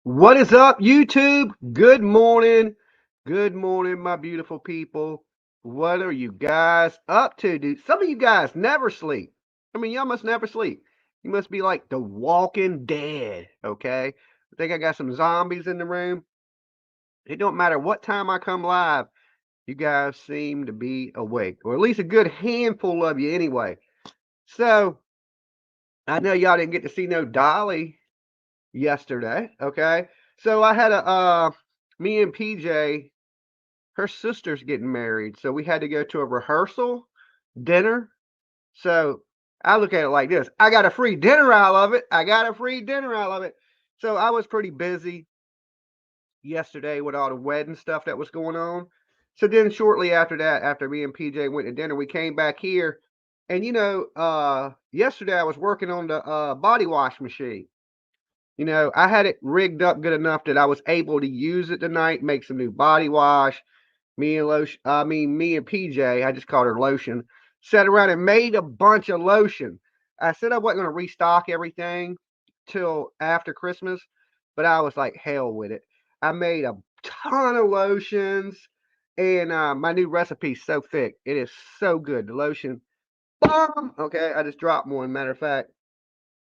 What is up, YouTube? Good morning. Good morning, my beautiful people. What are you guys up to, dude? Some of you guys never sleep. I mean, y'all must never sleep. You must be like the Walking Dead, okay? I think I got some zombies in the room. It don't matter what time I come live, you guys seem to be awake, or at least a good handful of you anyway. So, I know y'all didn't get to see no Dolly yesterday, okay? So I had me and PJ, her sister's getting married, so we had to go to a rehearsal dinner. So I look at it like this: I got a free dinner out of it. I got a free dinner out of it. So I was pretty busy yesterday with all the wedding stuff that was going on. So then shortly after that, after me and PJ went to dinner, we came back here. And yesterday I was working on the body wash machine. I had it rigged up good enough that I was able to use it tonight, make some new body wash. Me and PJ, I just called her Lotion, sat around and made a bunch of lotion. I said I wasn't going to restock everything till after Christmas, but I was like, hell with it. I made a ton of lotions, and my new recipe's so thick. It is so good. The lotion, bomb. Okay, I just dropped one, matter of fact.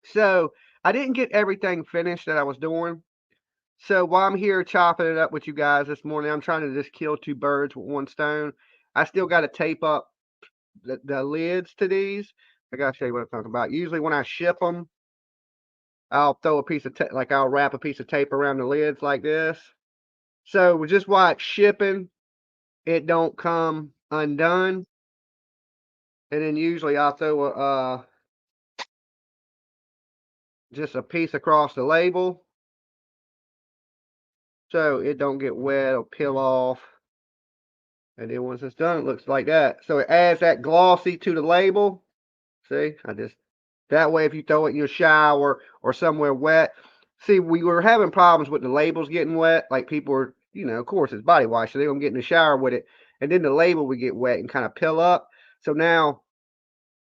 So I didn't get everything finished that I was doing. So while I'm here chopping it up with you guys this morning, I'm trying to just kill two birds with one stone. I still got to tape up the lids to these. I got to show you what I'm talking about. Usually when I ship them, I'll throw a piece of like I'll wrap a piece of tape around the lids like this. So just while it's shipping, it don't come undone. And then usually I'll throw just a piece across the label so it don't get wet or peel off. And then once it's done, it looks like that. So it adds that glossy to the label. See, that way if you throw it in your shower or somewhere wet. See, we were having problems with the labels getting wet. Like people were, of course it's body wash, so they're going to get in the shower with it. And then the label would get wet and kind of peel up. So now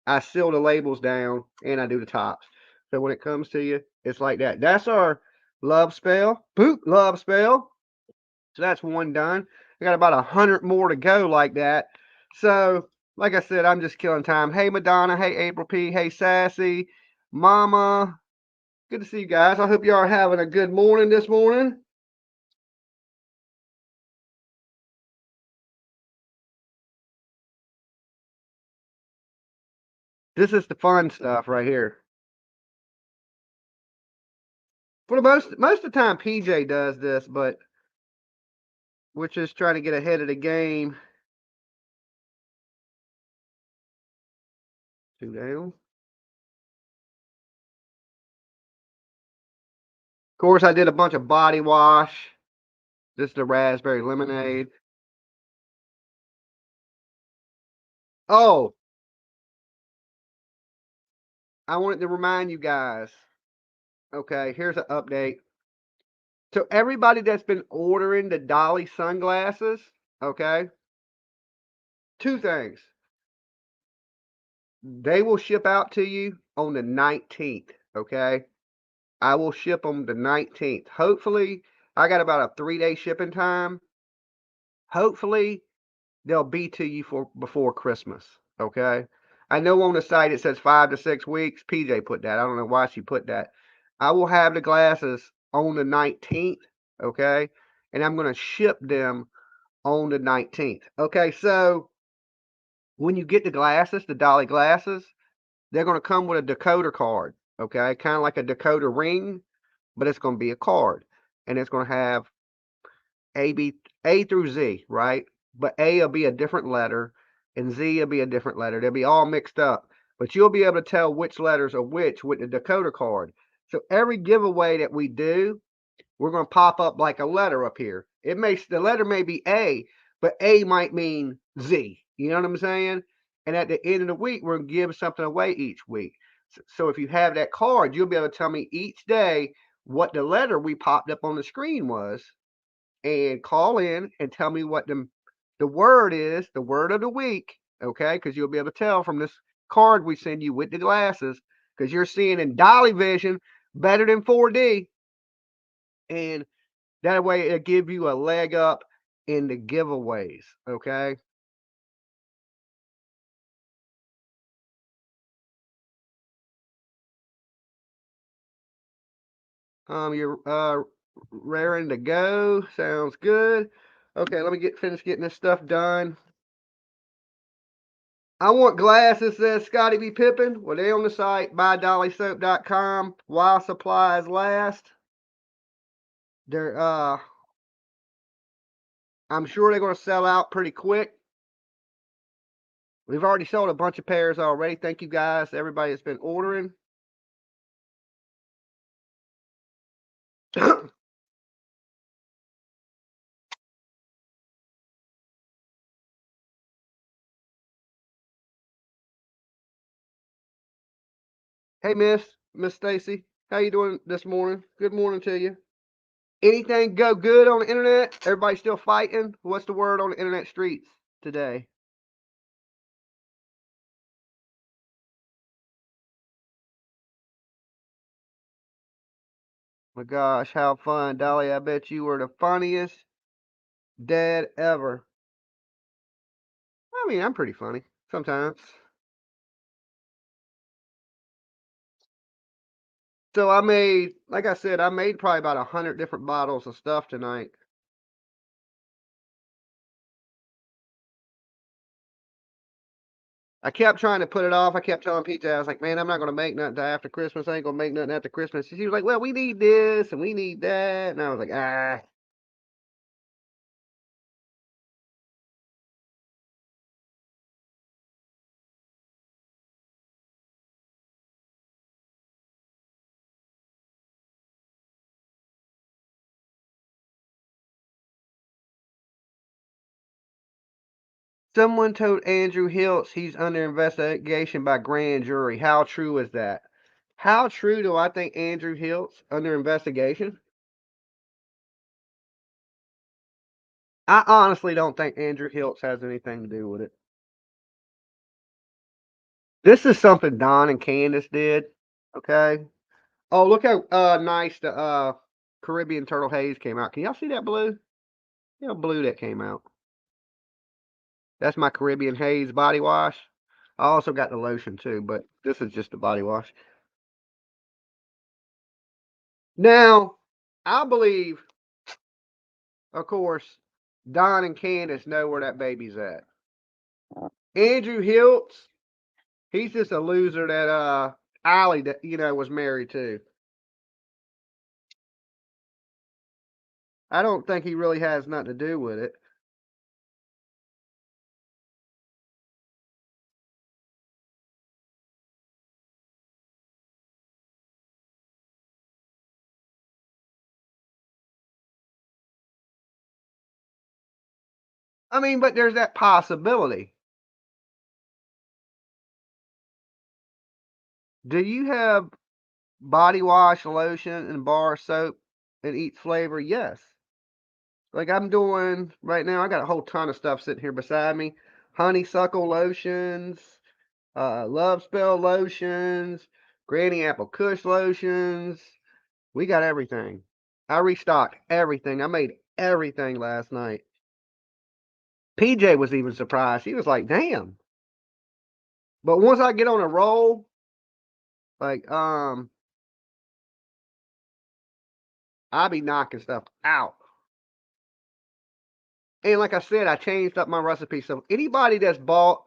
I seal the labels down and I do the tops. So when it comes to you, it's like that. That's our love spell. Boop, love spell. So that's one done. I got about 100 more to go like that. So, like I said, I'm just killing time. Hey, Madonna. Hey, April P. Hey, Sassy. Mama. Good to see you guys. I hope you are having a good morning this morning. This is the fun stuff right here. For the most of the time, PJ does this, but we're just trying to get ahead of the game. Two down. Of course, I did a bunch of body wash. This is the raspberry lemonade. Oh, I wanted to remind you guys. Okay, here's an update. So everybody that's been ordering the Dolly sunglasses, okay, two things. They will ship out to you on the 19th, okay? I will ship them the 19th. Hopefully, I got about a 3-day shipping time. Hopefully, they'll be to you for before Christmas, okay? I know on the site it says 5 to 6 weeks. PJ put that. I don't know why she put that. I will have the glasses on the 19th, okay? And I'm going to ship them on the 19th. Okay, so when you get the glasses, the Dolly glasses, they're going to come with a decoder card. Okay, kind of like a decoder ring, but it's going to be a card, and it's going to have A through Z, right? But A will be a different letter, and Z will be a different letter. They'll be all mixed up, but you'll be able to tell which letters are which with the decoder card. So every giveaway that we do, we're going to pop up like a letter up here. The letter may be A, but A might mean Z. You know what I'm saying? And at the end of the week, we're going to give something away each week. So if you have that card, you'll be able to tell me each day what the letter we popped up on the screen was, and call in and tell me what the word is, the word of the week. Okay, because you'll be able to tell from this card we send you with the glasses, because you're seeing in dolly vision better than 4D. And that way it'll give you a leg up in the giveaways, okay? You're raring to go. Sounds good. Okay, let me finish getting this stuff done. I want glasses, says Scotty B. Pippin. Well, they on the site, buydollysoap.com, while supplies last. They're I'm sure they're gonna sell out pretty quick. We've already sold a bunch of pairs already. Thank you guys, everybody that's been ordering. Hey, Miss Stacy, how you doing this morning? Good morning to you. Anything go good on the internet? Everybody still fighting? What's the word on the internet streets today? My gosh, how fun, Dolly. I bet you were the funniest dad ever. I mean, I'm pretty funny sometimes. So I made, like I said, I made probably about 100 different bottles of stuff tonight. I kept trying to put it off. I kept telling PJ, I was like, man, I'm not going to make nothing till after Christmas. I ain't going to make nothing after Christmas. She was like, well, we need this and we need that. And I was like, ah. Someone told Andrew Hiltz he's under investigation by grand jury. How true is that? How true do I think Andrew Hiltz under investigation? I honestly don't think Andrew Hiltz has anything to do with it. This is something Don and Candace did. Okay. Oh, look how nice the Caribbean Turtle Haze came out. Can y'all see that blue? You know, blue that came out. That's my Caribbean Haze body wash. I also got the lotion too, but this is just the body wash. Now, I believe, of course, Don and Candace know where that baby's at. Andrew Hiltz, he's just a loser that Allie, that was married to. I don't think he really has nothing to do with it. I mean, but there's that possibility. Do you have body wash, lotion, and bar soap in each flavor? Yes. Like I'm doing right now, I got a whole ton of stuff sitting here beside me. Honeysuckle lotions, love spell lotions, granny apple kush lotions. We got everything. I restocked everything. I made everything last night. PJ was even surprised. He was like, damn. But once I get on a roll, like I be knocking stuff out. And like I said, I changed up my recipe. So anybody that's bought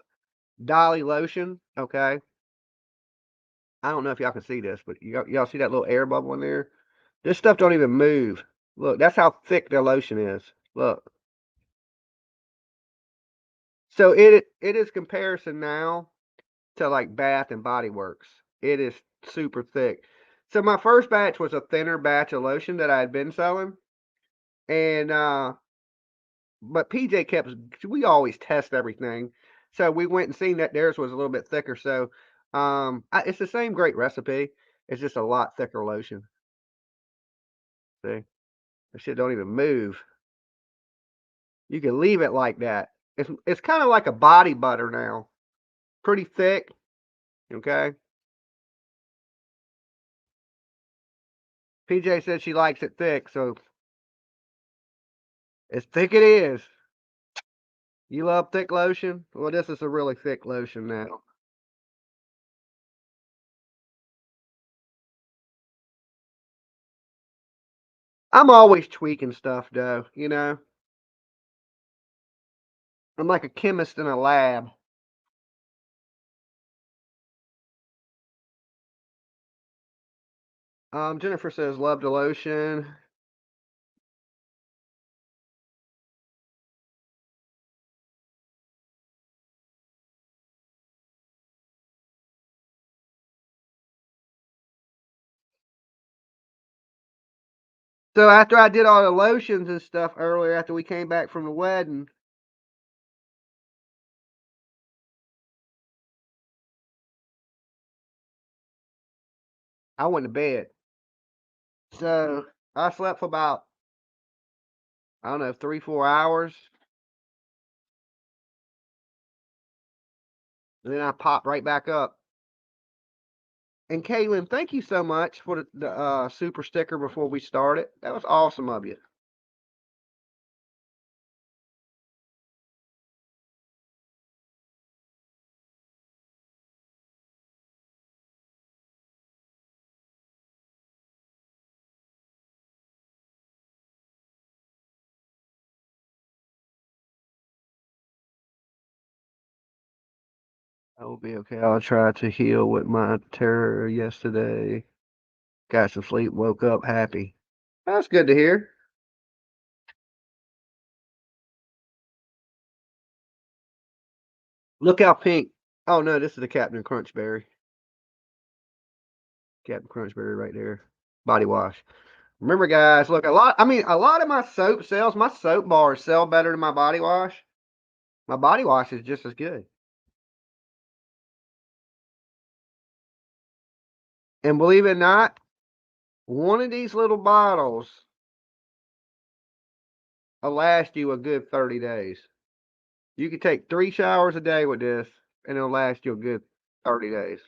Dolly lotion, okay. I don't know if y'all can see this, but y'all see that little air bubble in there? This stuff don't even move. Look, that's how thick their lotion is. Look. So it is comparison now to like Bath and Body Works. It is super thick. So my first batch was a thinner batch of lotion that I had been selling. And but PJ kept, we always test everything. So we went and seen that theirs was a little bit thicker. So it's the same great recipe. It's just a lot thicker lotion. See? That shit don't even move. You can leave it like that. It's kind of like a body butter now. Pretty thick. Okay. PJ said she likes it thick, so as thick it is. You love thick lotion? Well, this is a really thick lotion now. I'm always tweaking stuff, though, you know? I'm like a chemist in a lab. Jennifer says, love the lotion. So after I did all the lotions and stuff earlier, after we came back from the wedding, I went to bed. So I slept for about, I don't know, 3, 4 hours. And then I popped right back up. And Kaylin, thank you so much for the super sticker before we started. That was awesome of you. I will be okay. I'll try to heal with my terror yesterday. Got some sleep, woke up happy. That's good to hear. Look how pink. Oh no, this is the Captain Crunchberry. Captain Crunchberry right there. Body wash. Remember, guys, look, a lot of my soap sells. My soap bars sell better than my body wash. My body wash is just as good. And believe it or not, one of these little bottles will last you a good 30 days. You can take 3 showers a day with this, and it'll last you a good 30 days.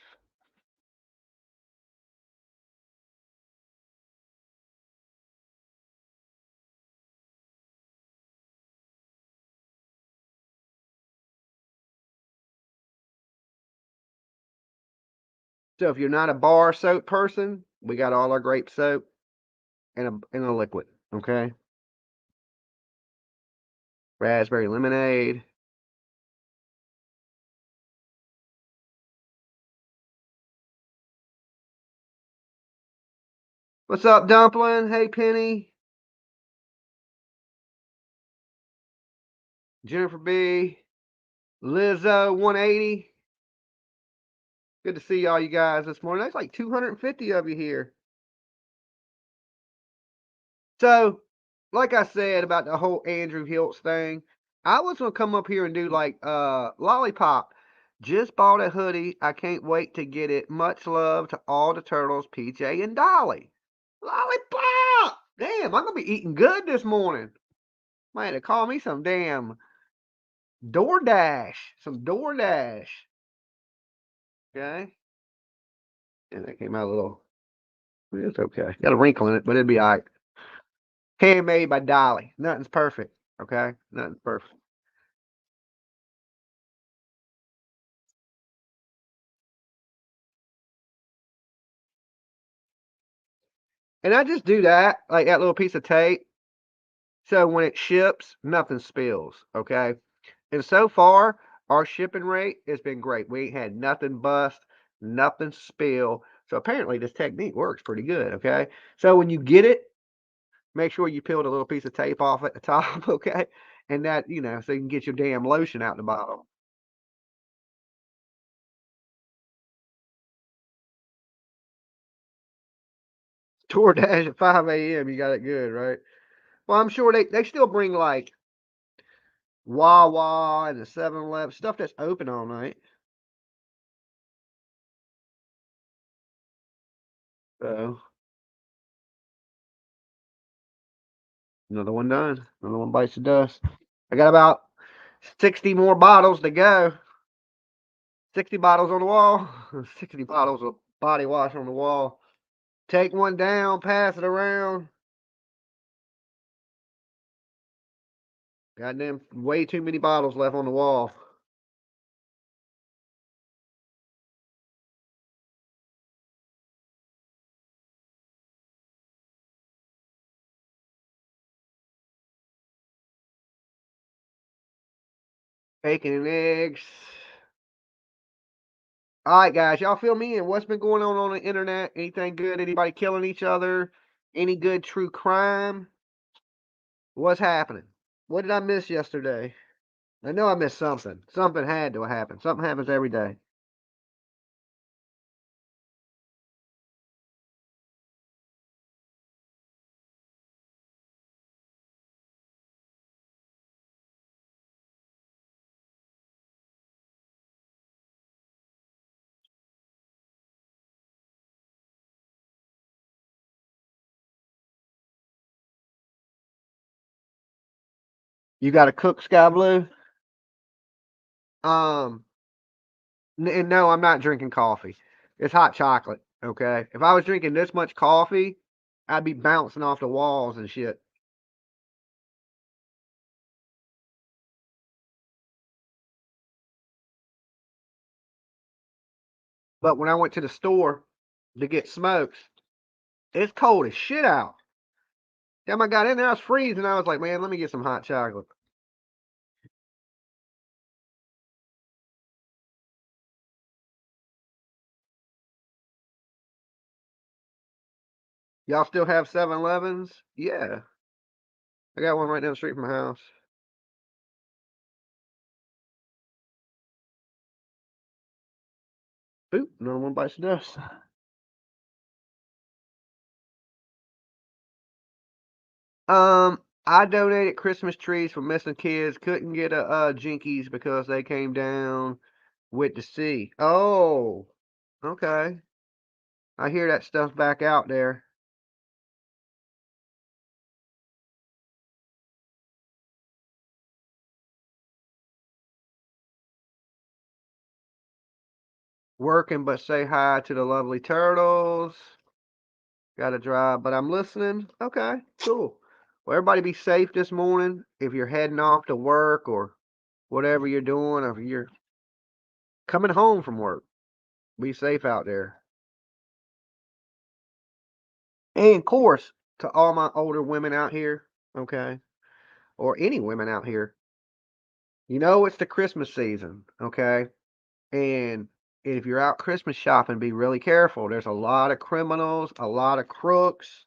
So if you're not a bar soap person, we got all our grape soap and a liquid. Okay, raspberry lemonade. What's up, Dumpling? Hey, Penny. Jennifer B. Lizzo 180. Good to see all you guys this morning. That's like 250 of you here. So, like I said about the whole Andrew Hiltz thing, I was gonna come up here and do like Lollipop. Just bought a hoodie. I can't wait to get it. Much love to all the turtles, PJ and Dolly. Lollipop! Damn, I'm gonna be eating good this morning. Might have to call me some damn DoorDash. Some DoorDash. Okay. And that came out a little. It's okay. Got a wrinkle in it, but it'd be all right. Handmade by Dolly. Nothing's perfect. Okay? Nothing's perfect. And I just do that, like that little piece of tape. So when it ships, nothing spills. Okay? And so far, our shipping rate has been great. We ain't had nothing bust, nothing spill. So apparently this technique works pretty good. Okay? So when you get it, make sure you peel a little piece of tape off at the top. Okay? And that, so you can get your damn lotion out the bottom. DoorDash at 5 a.m. You got it good, right? Well, I'm sure they still bring like Wawa and the 7-Eleven stuff that's open all night. So another one done. Another one bites the dust. I got about 60 more bottles to go. 60 bottles on the wall. 60 bottles of body wash on the wall. Take one down, pass it around. Goddamn, way too many bottles left on the wall. Bacon and eggs. All right, guys, y'all fill me in. What's been going on the internet? Anything good? Anybody killing each other? Any good true crime? What's happening? What did I miss yesterday? I know I missed something. Something had to happen. Something happens every day. You got to cook Sky Blue? Um, and no, I'm not drinking coffee. It's hot chocolate. Okay. If I was drinking this much coffee, I'd be bouncing off the walls and shit. But when I went to the store to get smokes, it's cold as shit out. Damn, I got in there, I was freezing. I was like, man, let me get some hot chocolate. Y'all still have 7-Elevens? Yeah. I got one right down the street from my house. Oop, another one bites the dust. I donated Christmas trees for missing kids. Couldn't get a Jinkies because they came down with the sea. Oh, okay. I hear that stuff back out there. Working, but say hi to the lovely turtles. Got to drive, but I'm listening. Okay, cool. Well, everybody be safe this morning. If you're heading off to work or whatever you're doing, or if you're coming home from work, be safe out there. And of course, to all my older women out here, okay, or any women out here, you know it's the Christmas season, okay? And if you're out Christmas shopping, be really careful. There's a lot of criminals, a lot of crooks,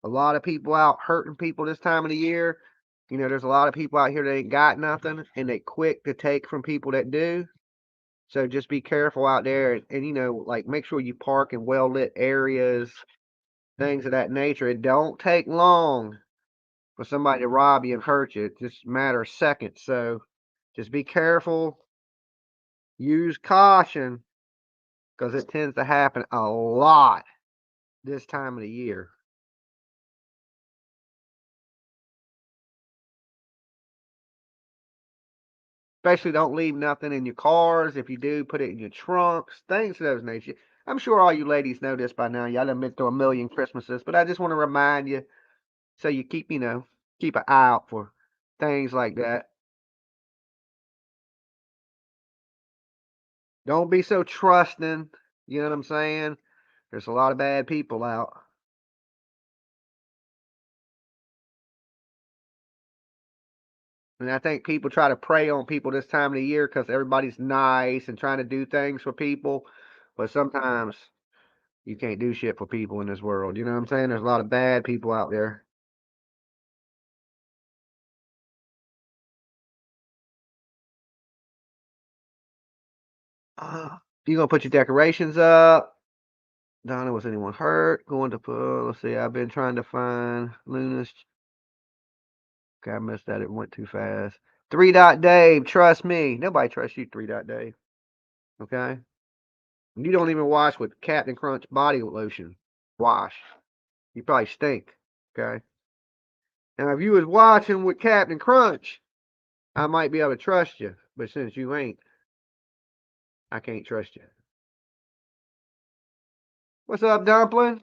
a lot of people out hurting people this time of the year. You know, there's a lot of people out here that ain't got nothing and they quick to take from people that do. So just be careful out there and you know, like make sure you park in well lit areas, things of that nature. It don't take long for somebody to rob you and hurt you. It just a matter of seconds. So just be careful, use caution, because it tends to happen a lot this time of the year. Especially don't leave nothing in your cars. If you do, put it in your trunks, things of those nature. I'm sure all you ladies know this by now. Y'all done been through a million Christmases, but I just want to remind you so you keep, you know, keep an eye out for things like that. Don't be so trusting. You know what I'm saying? There's a lot of bad people out. And I think people try to prey on people this time of the year because everybody's nice and trying to do things for people. But sometimes you can't do shit for people in this world. You know what I'm saying? There's a lot of bad people out there. You gonna put your decorations up? Donna, was anyone hurt? Going to put, let's see, I've been trying to find Luna's. Okay, I missed that. It went too fast. Three Dot Dave, trust me. Nobody trusts you, Three Dot Dave. Okay? You don't even wash with Captain Crunch body lotion. Wash. You probably stink. Okay? Now, if you was watching with Captain Crunch, I might be able to trust you. But since you ain't, I can't trust you. What's up, Dumpling?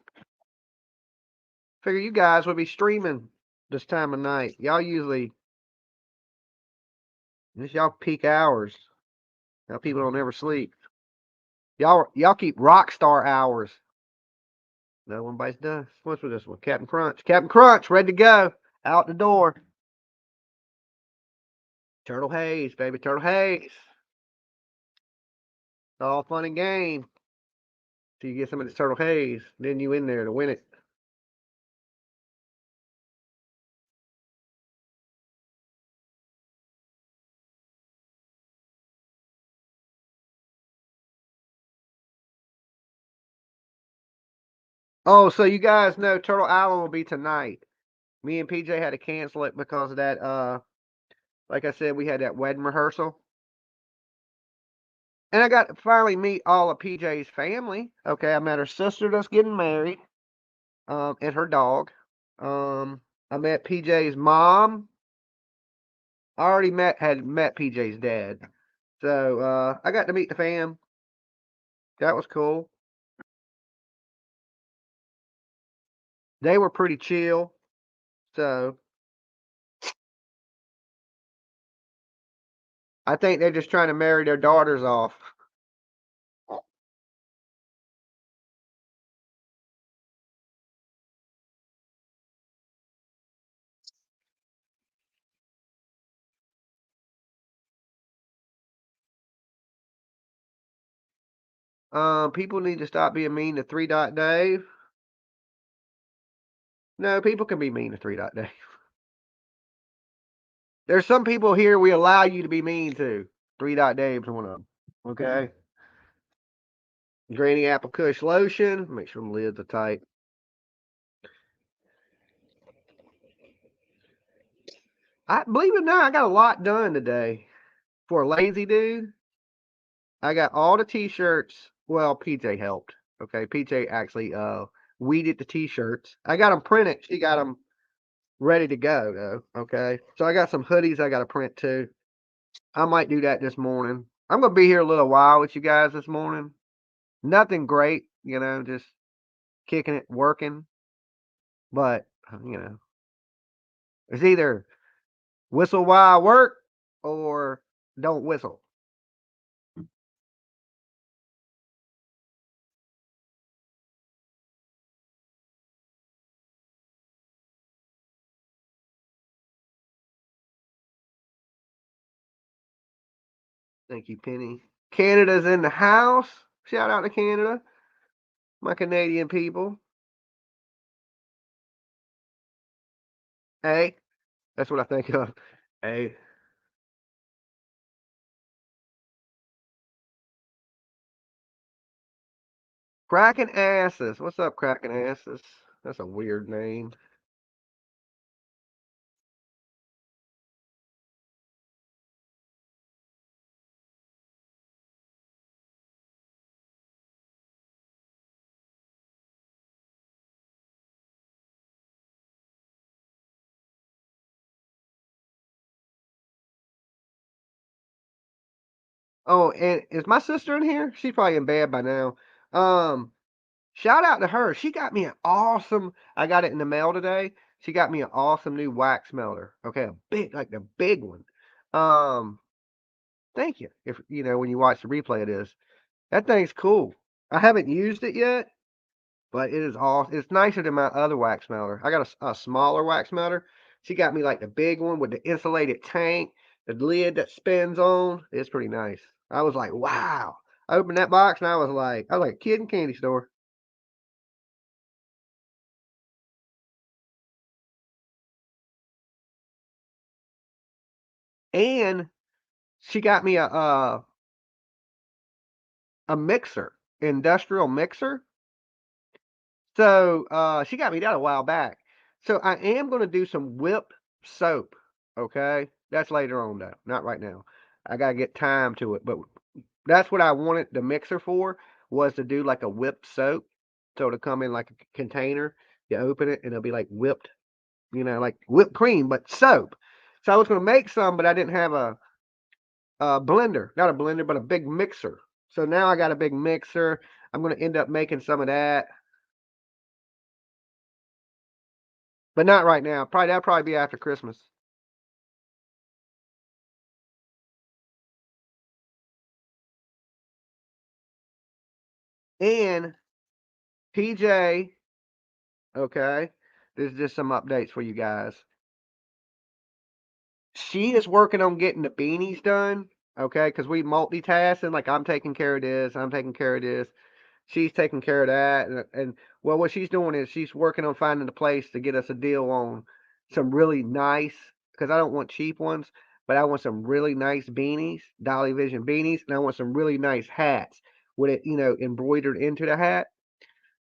Figure you guys would be streaming this time of night. Y'all usually, this y'all peak hours. Y'all people don't ever sleep. Y'all keep rock star hours. No one bites dust. What's with this one? Captain Crunch. Captain Crunch, ready to go. Out the door. Turtle Haze, baby. Turtle Haze. It's all fun and game. So you get some of this Turtle Haze. Then you in there to win it. Oh, so you guys know Turtle Island will be tonight. Me and PJ had to cancel it because of that. Like I said, we had that wedding rehearsal. And I got to finally meet all of PJ's family. Okay, I met her sister that's getting married, and her dog. I met PJ's mom. I already had met PJ's dad. So I got to meet the fam. That was cool. They were pretty chill. So I think they're just trying to marry their daughters off. People need to stop being mean to Three Dot Dave. No, people can be mean to Three Dot Dave. There's some people here we allow you to be mean to. Three Dot Dave's one of them. Okay. Granny Apple Kush lotion. Make sure the lids are tight. I believe it or not, I got a lot done today. For a lazy dude, I got all the t-shirts. Well, PJ helped. Okay, PJ actually weeded the t-shirts. I got them printed. She got them ready to go though. Okay, so I got some hoodies I got to print too. I might do that this morning. I'm gonna be here a little while with you guys this morning. Nothing great, just kicking it, working. But it's either whistle while I work or don't whistle. Thank you, Penny. Canada's in the house. Shout out to Canada, my Canadian people. Hey, that's what I think of. Hey, cracking asses. What's up, cracking asses? That's a weird name. Oh, and is my sister in here? She's probably in bed by now. Um, Shout out to her. She got me an awesome. I got it in the mail today. She got me an awesome new wax melter. Okay, a big, like the big one. Um, Thank you. If when you watch the replay of this, that thing's cool. I haven't used it yet, but it is awesome. It's nicer than my other wax melter. I got a smaller wax melter. She got me like the big one with the insulated tank, the lid that spins on. It's pretty nice. I was like, wow. I opened that box and I was like a kid in a candy store. And she got me a mixer, industrial mixer. So she got me that a while back. So I am going to do some whipped soap. Okay, that's later on though, not right now. I gotta get time to it, but that's what I wanted the mixer for, was to do like a whipped soap. So to come in like a container, you open it and it'll be like whipped, like whipped cream, but soap. So I was going to make some, but I didn't have a blender, not a blender, but a big mixer. So now I got a big mixer. I'm going to end up making some of that. But not right now. That'll probably be after Christmas. And PJ, okay, this is just some updates for you guys. She is working on getting the beanies done, okay, because we multitasking. Like I'm taking care of this, I'm taking care of this. She's taking care of that, and well, what she's doing is she's working on finding a place to get us a deal on some really nice, because I don't want cheap ones, but I want some really nice beanies, Dolly Vision beanies, and I want some really nice hats with it, embroidered into the hat.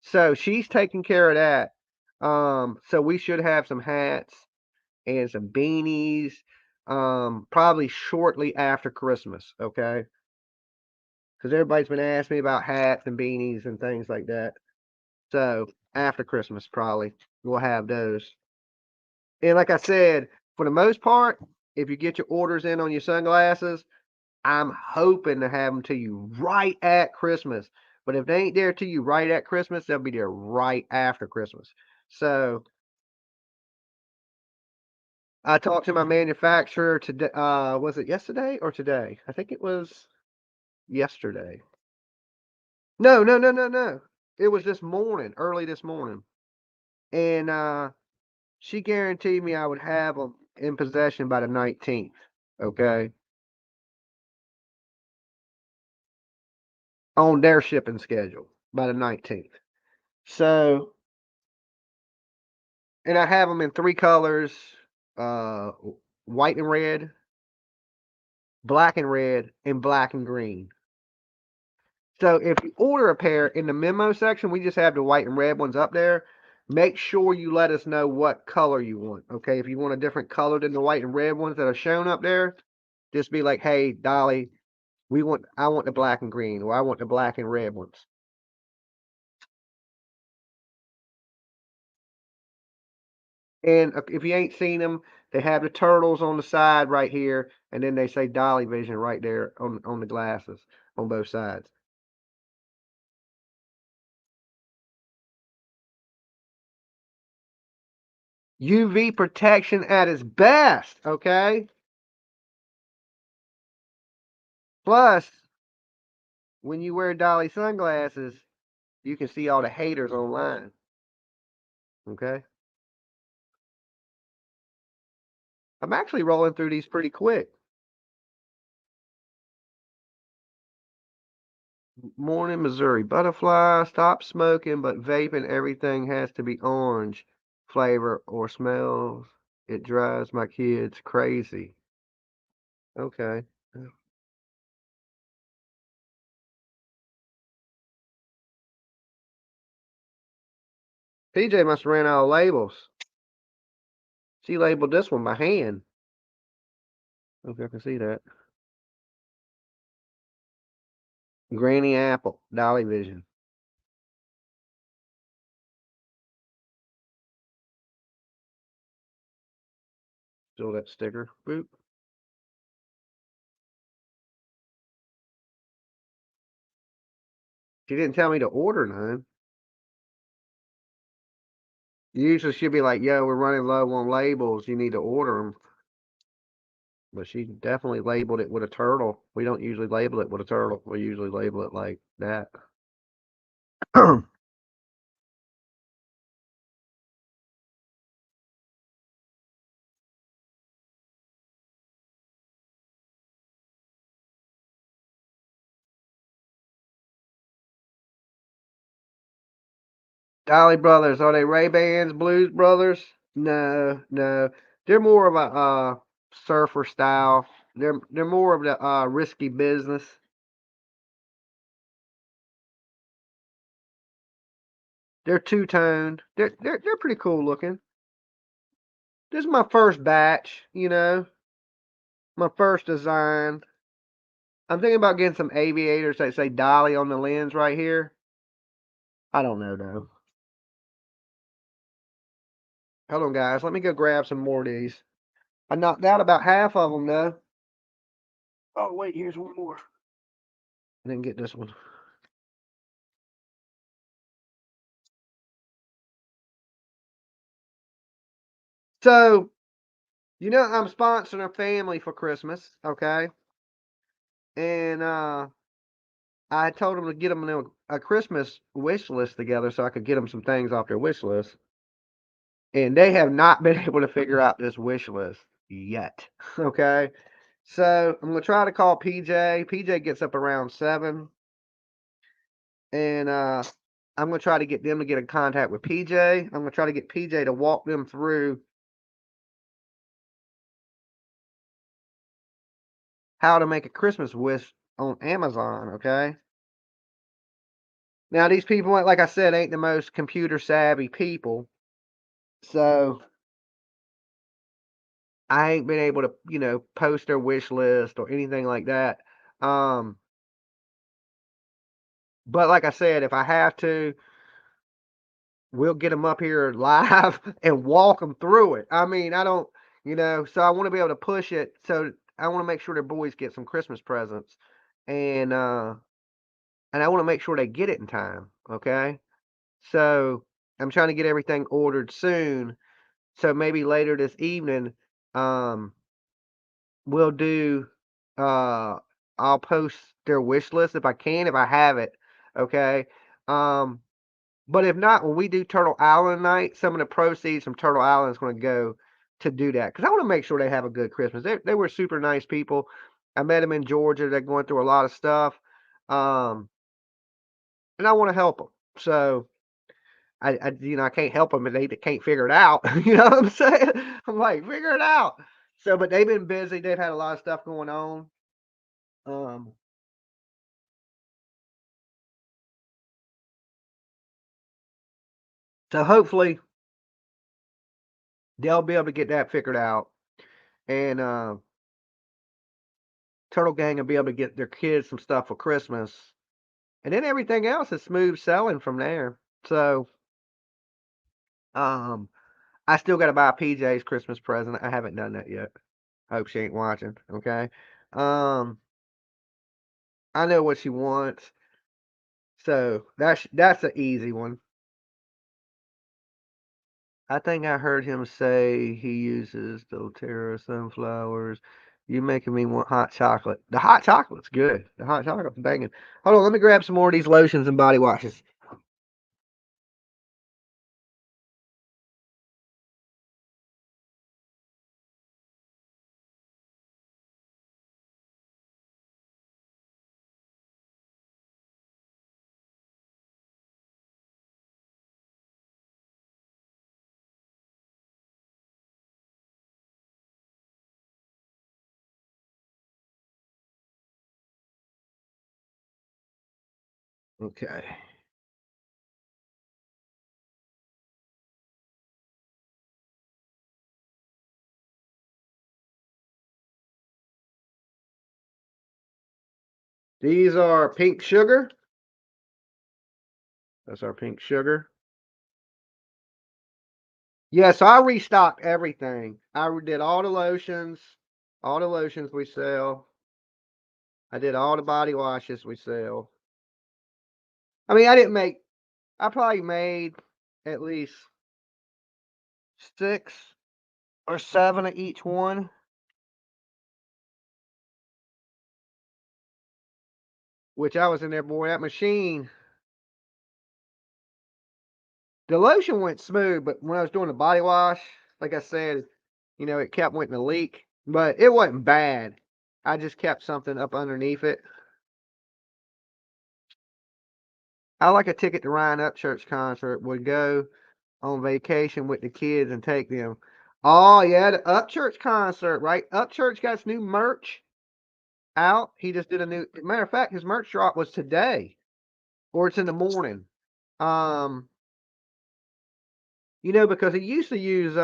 So she's taking care of that. So we should have some hats and some beanies, probably shortly after Christmas, okay? Because everybody's been asking me about hats and beanies and things like that. So after Christmas, probably we'll have those. And like I said, for the most part, if you get your orders in on your sunglasses, I'm hoping to have them to you right at Christmas. But if they ain't there to you right at Christmas, they'll be there right after Christmas. So I talked to my manufacturer today. Was it yesterday or today? I think it was yesterday. No, no, no, no, no. It was this morning, early this morning. And she guaranteed me I would have them in possession by the 19th. Okay. On their shipping schedule by the 19th. So, and I have them in three colors, uh, white and red, black and red, and black and green. So if you order a pair in the memo section, we just have the white and red ones up there. Make sure you let us know what color you want. Okay. If you want a different color than the white and red ones that are shown up there, just be like, hey, Dolly, I want the black and green, or I want the black and red ones. And if you ain't seen them, they have the turtles on the side right here, and then they say Dolly Vision right there on the glasses on both sides. UV protection at its best, okay? Plus, when you wear Dolly sunglasses, you can see all the haters online, okay? I'm actually rolling through these pretty quick. Morning, Missouri. Butterfly, stop smoking, but vaping everything has to be orange flavor or smells. It drives my kids crazy. Okay. PJ must have ran out of labels. She labeled this one by hand. Okay, I can see that. Granny Apple, Dolly Vision. Still that sticker. Boop. She didn't tell me to order none. Usually she'll be like, yo, we're running low on labels. You need to order them. But she definitely labeled it with a turtle. We don't usually label it with a turtle. We usually label it like that. Dolly Brothers, are they Ray-Bans, Blues Brothers? No, no. They're more of a surfer style. They're more of the risky business. They're two-toned. They're pretty cool looking. This is my first batch, my first design. I'm thinking about getting some aviators that say Dolly on the lens right here. I don't know though. Hold on, guys. Let me go grab some more of these. I knocked out about half of them though. Oh wait, here's one more. I didn't get this one. So, I'm sponsoring a family for Christmas, okay? And I told them to get them a Christmas wish list together so I could get them some things off their wish list. And they have not been able to figure out this wish list yet. Okay. So I'm gonna try to call PJ. PJ gets up around 7. And I'm gonna try to get them to get in contact with PJ. I'm gonna try to get PJ to walk them through how to make a Christmas wish on Amazon, okay? Now these people, like I said, ain't the most computer savvy people. So I ain't been able to, post their wish list or anything like that. Um, but like I said, if I have to, we'll get them up here live and walk them through it. I mean, I don't, so I want to be able to push it. So I want to make sure their boys get some Christmas presents, and I want to make sure they get it in time. Okay, so I'm trying to get everything ordered soon. So maybe later this evening, um, we'll do. Uh, I'll post their wish list if I can, if I have it. Okay. Um, But if not, when we do Turtle Island night, some of the proceeds from Turtle Island is going to go to do that because I want to make sure they have a good Christmas. They were super nice people. I met them in Georgia. They're going through a lot of stuff, um, and I want to help them. So I can't help them if they can't figure it out. You know what I'm saying? I'm like, figure it out. So, but they've been busy. They've had a lot of stuff going on. Um, so hopefully they'll be able to get that figured out, and Turtle Gang will be able to get their kids some stuff for Christmas, and then everything else is smooth selling from there. So, um, I still got to buy PJ's Christmas present. I haven't done that yet. Hope she ain't watching. Okay. Um, I know what she wants, so that's an easy one. I think I heard him say he uses doTERRA sunflowers. You making me want hot chocolate. The hot chocolate's good. The hot chocolate's banging. Hold on, let me grab some more of these lotions and body washes. Okay. These are pink sugar. That's our pink sugar. Yeah, so I restocked everything. I did all the lotions we sell. I did all the body washes we sell. I mean, I probably made at least 6 or 7 of each one, which I was in there, boy, that machine. The lotion went smooth, but when I was doing the body wash, like I said, it kept wanting to leak, but it wasn't bad. I just kept something up underneath it. I like a ticket to Ryan Upchurch concert. Would go on vacation with the kids and take them. Oh yeah, the Upchurch concert, right? Upchurch got his new merch out. He just did a new. Matter of fact, his merch drop was today, or it's in the morning. Um, because he used to use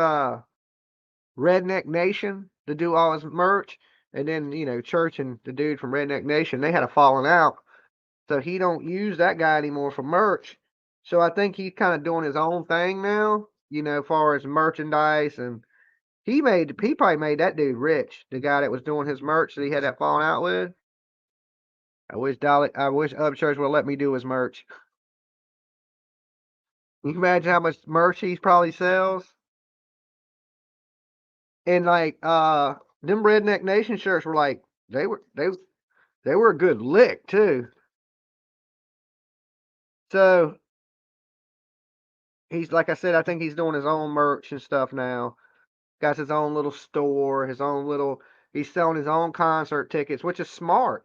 Redneck Nation to do all his merch, and then Church and the dude from Redneck Nation, they had a falling out, so he don't use that guy anymore for merch. So I think he's kind of doing his own thing now, as far as merchandise, and he probably made that dude rich, the guy that was doing his merch that he had that falling out with. I wish Upchurch would let me do his merch. You can imagine how much merch he probably sells. And like them Redneck Nation shirts were like they were a good lick too. So he's like I said, I think he's doing his own merch and stuff now. Got his own little store, his own little. He's selling his own concert tickets, which is smart.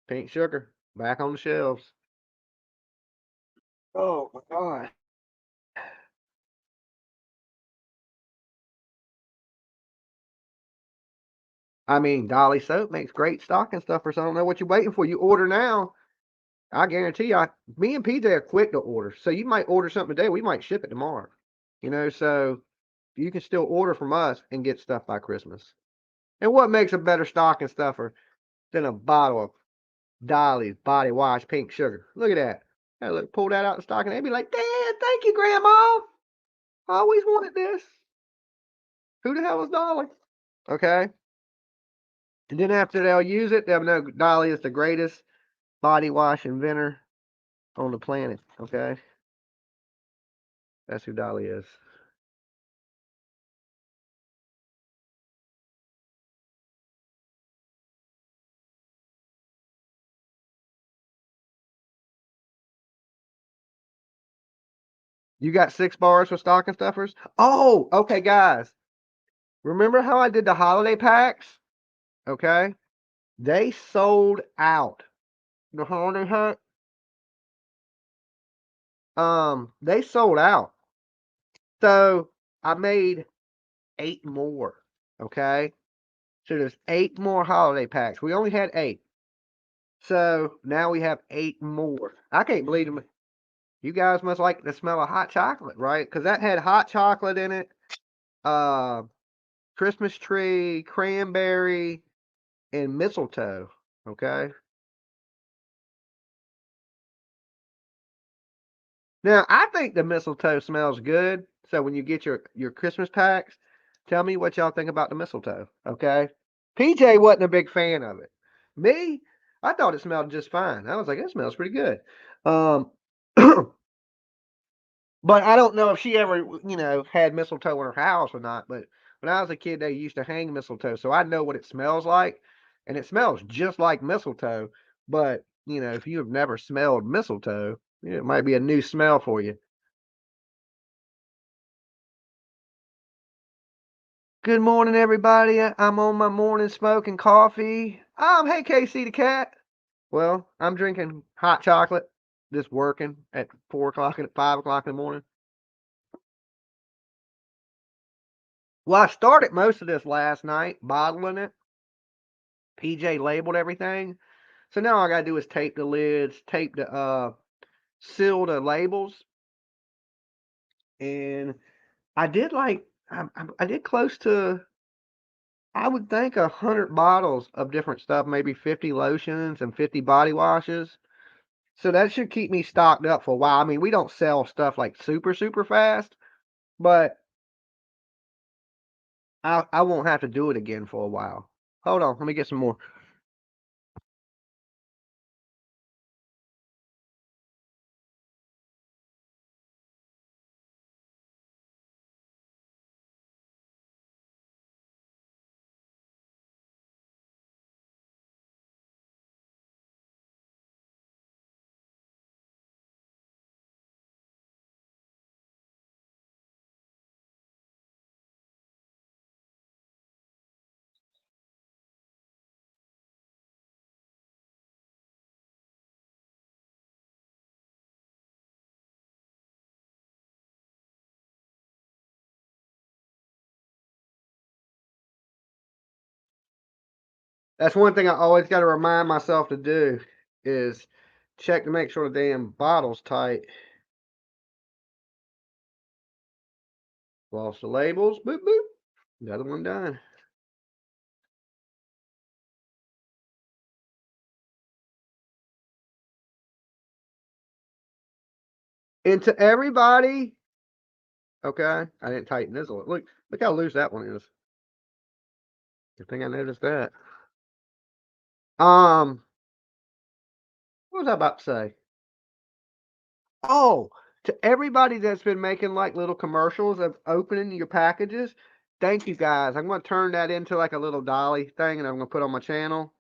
Pink Sugar back on the shelves. Oh my god. I mean, Dolly soap makes great stocking stuffers. I don't know what you're waiting for. You order now. I guarantee you, me and PJ are quick to order. So you might order something today. We might ship it tomorrow. So you can still order from us and get stuff by Christmas. And what makes a better stocking stuffer than a bottle of Dolly's Body Wash Pink Sugar? Look at that. Hey, look, pull that out the stocking. They'd be like, Dad, thank you, Grandma. I always wanted this. Who the hell is Dolly? Okay. And then after they'll use it, they'll know Dolly is the greatest body wash inventor on the planet. Okay. That's who Dolly is. You got 6 bars for stocking stuffers? Oh, okay, guys. Remember how I did the holiday packs? Okay. They sold out. The holiday pack? They sold out. So I made 8 more. Okay. So there's 8 more holiday packs. We only had 8. So now we have 8 more. I can't believe them. You guys must like the smell of hot chocolate, right? Because that had hot chocolate in it, uh, Christmas tree, cranberry, and mistletoe. Okay. Now I think the mistletoe smells good. So when you get your Christmas packs, tell me what y'all think about the mistletoe. Okay. PJ wasn't a big fan of it. Me, I thought it smelled just fine. I was like, it smells pretty good. Um, But I don't know if she ever, had mistletoe in her house or not. But when I was a kid, they used to hang mistletoe, so I know what it smells like, and it smells just like mistletoe. But if you have never smelled mistletoe, it might be a new smell for you. Good morning, everybody. I'm on my morning smoking coffee. Hey, Casey the cat. Well, I'm drinking hot chocolate, just working at 4 o'clock and at 5 o'clock in the morning. Well, I started most of this last night, bottling it. PJ labeled everything. So now all I gotta do is tape the lids, tape the seal the labels, and I did like I did close to, I would think, 100 bottles of different stuff, maybe 50 lotions and 50 body washes. So that should keep me stocked up for a while. I mean, we don't sell stuff like super fast, but I won't have to do it again for a while. Hold on, let me get some more. That's one thing I always got to remind myself to do is check to make sure the damn bottle's tight. Lost the labels. Boop boop. Another one done. And to everybody, okay, I didn't tighten this one. Look how loose that one is. Good thing I noticed that. What was I about to say? Oh, To everybody that's been making like little commercials of opening your packages, thank you guys. I'm going to turn that into like a little dolly thing and I'm going to put on my channel.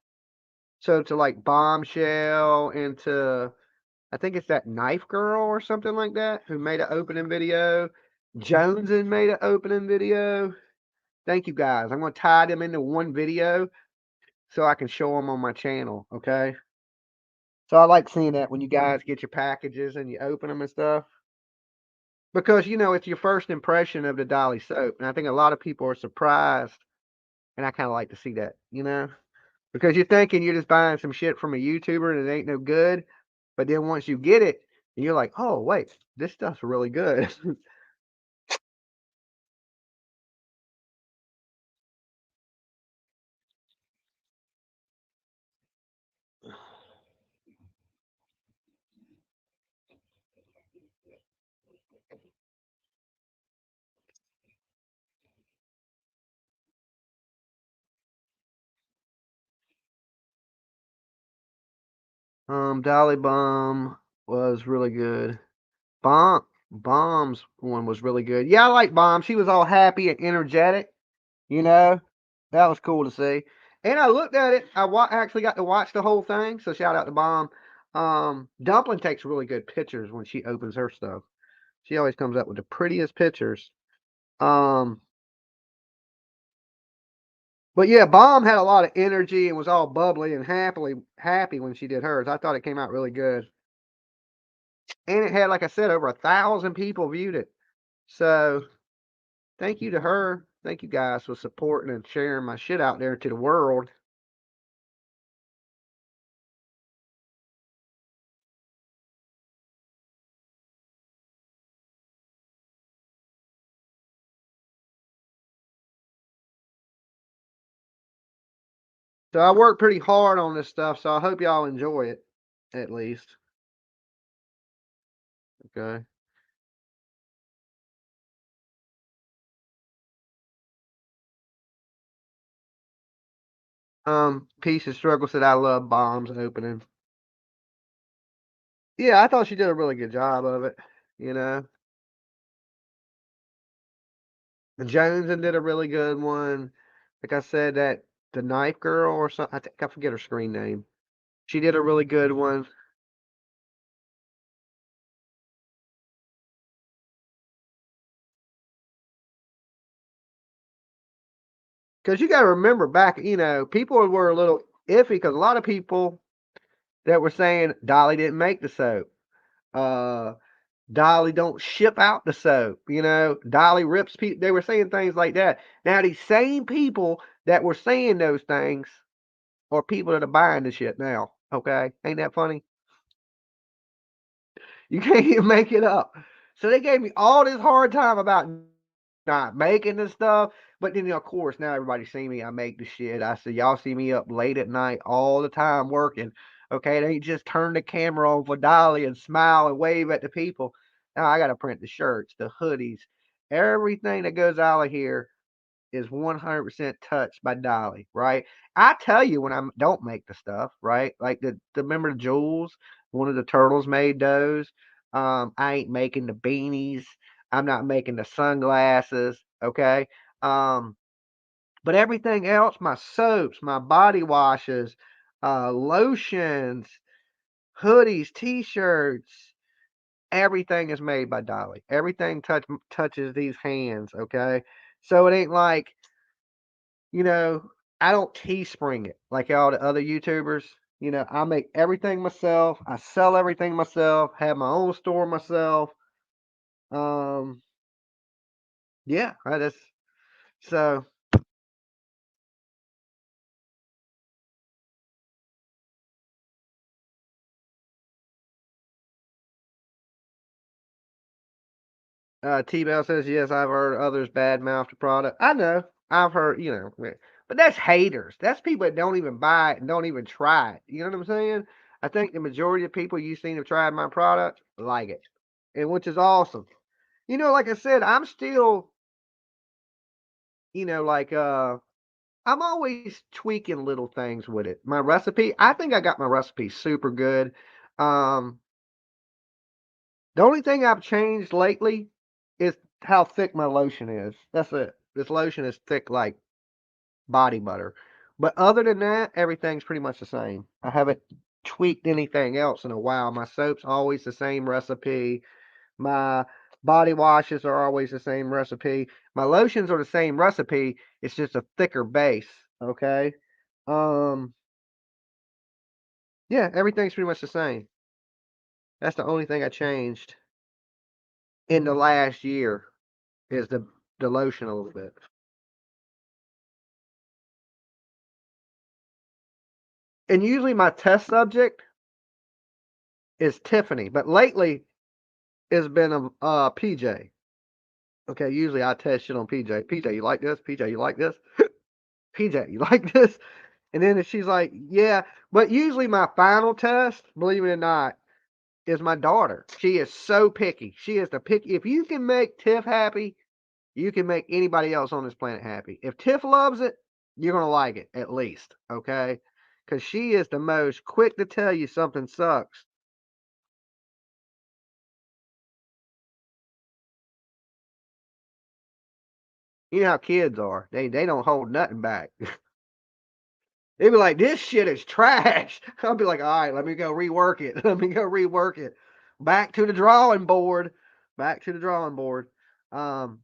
So to like Bombshell and to, I think it's that Knife Girl or something like that who made an opening video. Joneson made an opening video. Thank you guys. I'm going to tie them into one video so I can show them on my channel. Okay. So I like seeing that when you guys get your packages and you open them and stuff. Because, you know, it's your first impression of the Dolly soap. And I think a lot of people are surprised. And I kind of like to see that, you know? Because you're thinking you're just buying some shit from a YouTuber and it ain't no good. But then once you get it, you're like, oh, wait, this stuff's really good. Dolly Bomb was really good. Bomb's one was really good. Yeah, I like Bomb. She was all happy and energetic, you know? That was cool to see. And I looked at it. Actually got to watch the whole thing. So shout out to Bomb. Dumpling takes really good pictures when she opens her stuff. She always comes up with the prettiest pictures. Um, but yeah, Bomb had a lot of energy and was all bubbly and happy when she did hers. I thought it came out really good. And it had, like I said, over 1,000 people viewed it. So thank you to her. Thank you guys for supporting and sharing my shit out there to the world. So I worked pretty hard on this stuff, so I hope y'all enjoy it, at least. Okay. Peace and Struggle said I love Bombs opening. Yeah, I thought she did a really good job of it, you know. And Joneson did a really good one. Like I said, that the Knife Girl or something, I think I forget her screen name. She did a really good one. Because you got to remember back, you know, people were a little iffy because a lot of people that were saying Dolly didn't make the soap. Uh, Dolly don't ship out the soap. You know, Dolly rips people. They were saying things like that. Now, these same people that were saying those things are people that are buying the shit now. Okay. Ain't that funny? You can't even make it up. So they gave me all this hard time about not making the stuff. But then, of course, now everybody see me. I make the shit. I say, y'all see me up late at night all the time working. Okay, they just turn the camera on for Dolly and smile and wave at the people. Now I got to print the shirts, the hoodies, everything that goes out of here is 100% touched by Dolly, right? I tell you when I don't make the stuff, right? Like the remember the jewels, one of the turtles made those. I ain't making the beanies. I'm not making the sunglasses, okay? Um, but everything else, my soaps, my body washes, lotions, hoodies, t-shirts, everything is made by Dolly. Everything touches these hands, okay? So it ain't like, you know, I don't Teespring it like all the other YouTubers. You know, I make everything myself. I sell everything myself. Have my own store myself. Um, yeah, I just so T Bell says yes. I've heard others badmouth the product. I know. I've heard. You know, but that's haters. That's people that don't even buy it and don't even try it. You know what I'm saying? I think the majority of people you've seen have tried my product like it, and which is awesome. You know, like I said, I'm still, you know, like I'm always tweaking little things with it. My recipe, I think I got my recipe super good. Um, The only thing I've changed lately is how thick my lotion is. That's it. This lotion is thick like body butter. But other than that, everything's pretty much the same. I haven't tweaked anything else in a while. My soap's always the same recipe. My body washes are always the same recipe. My lotions are the same recipe. It's just a thicker base. Okay. Um. Yeah, everything's pretty much the same. That's the only thing I changed in the last year is the lotion a little bit. And usually my test subject is Tiffany, but lately it's been a PJ. Okay, usually I test shit on PJ. PJ, you like this? PJ, you like this? PJ, you like this? And then if she's like, yeah, but usually my final test, believe it or not, is my daughter. She is so picky. She is the picky. If you can make Tiff happy, you can make anybody else on this planet happy. If Tiff loves it, you're gonna like it at least, okay? Because she is the most quick to tell you something sucks. You know how kids are. They don't hold nothing back. They be like, this shit is trash. I'll be like, all right, let me go rework it. Let me go rework it. Back to the drawing board. Back to the drawing board. Um,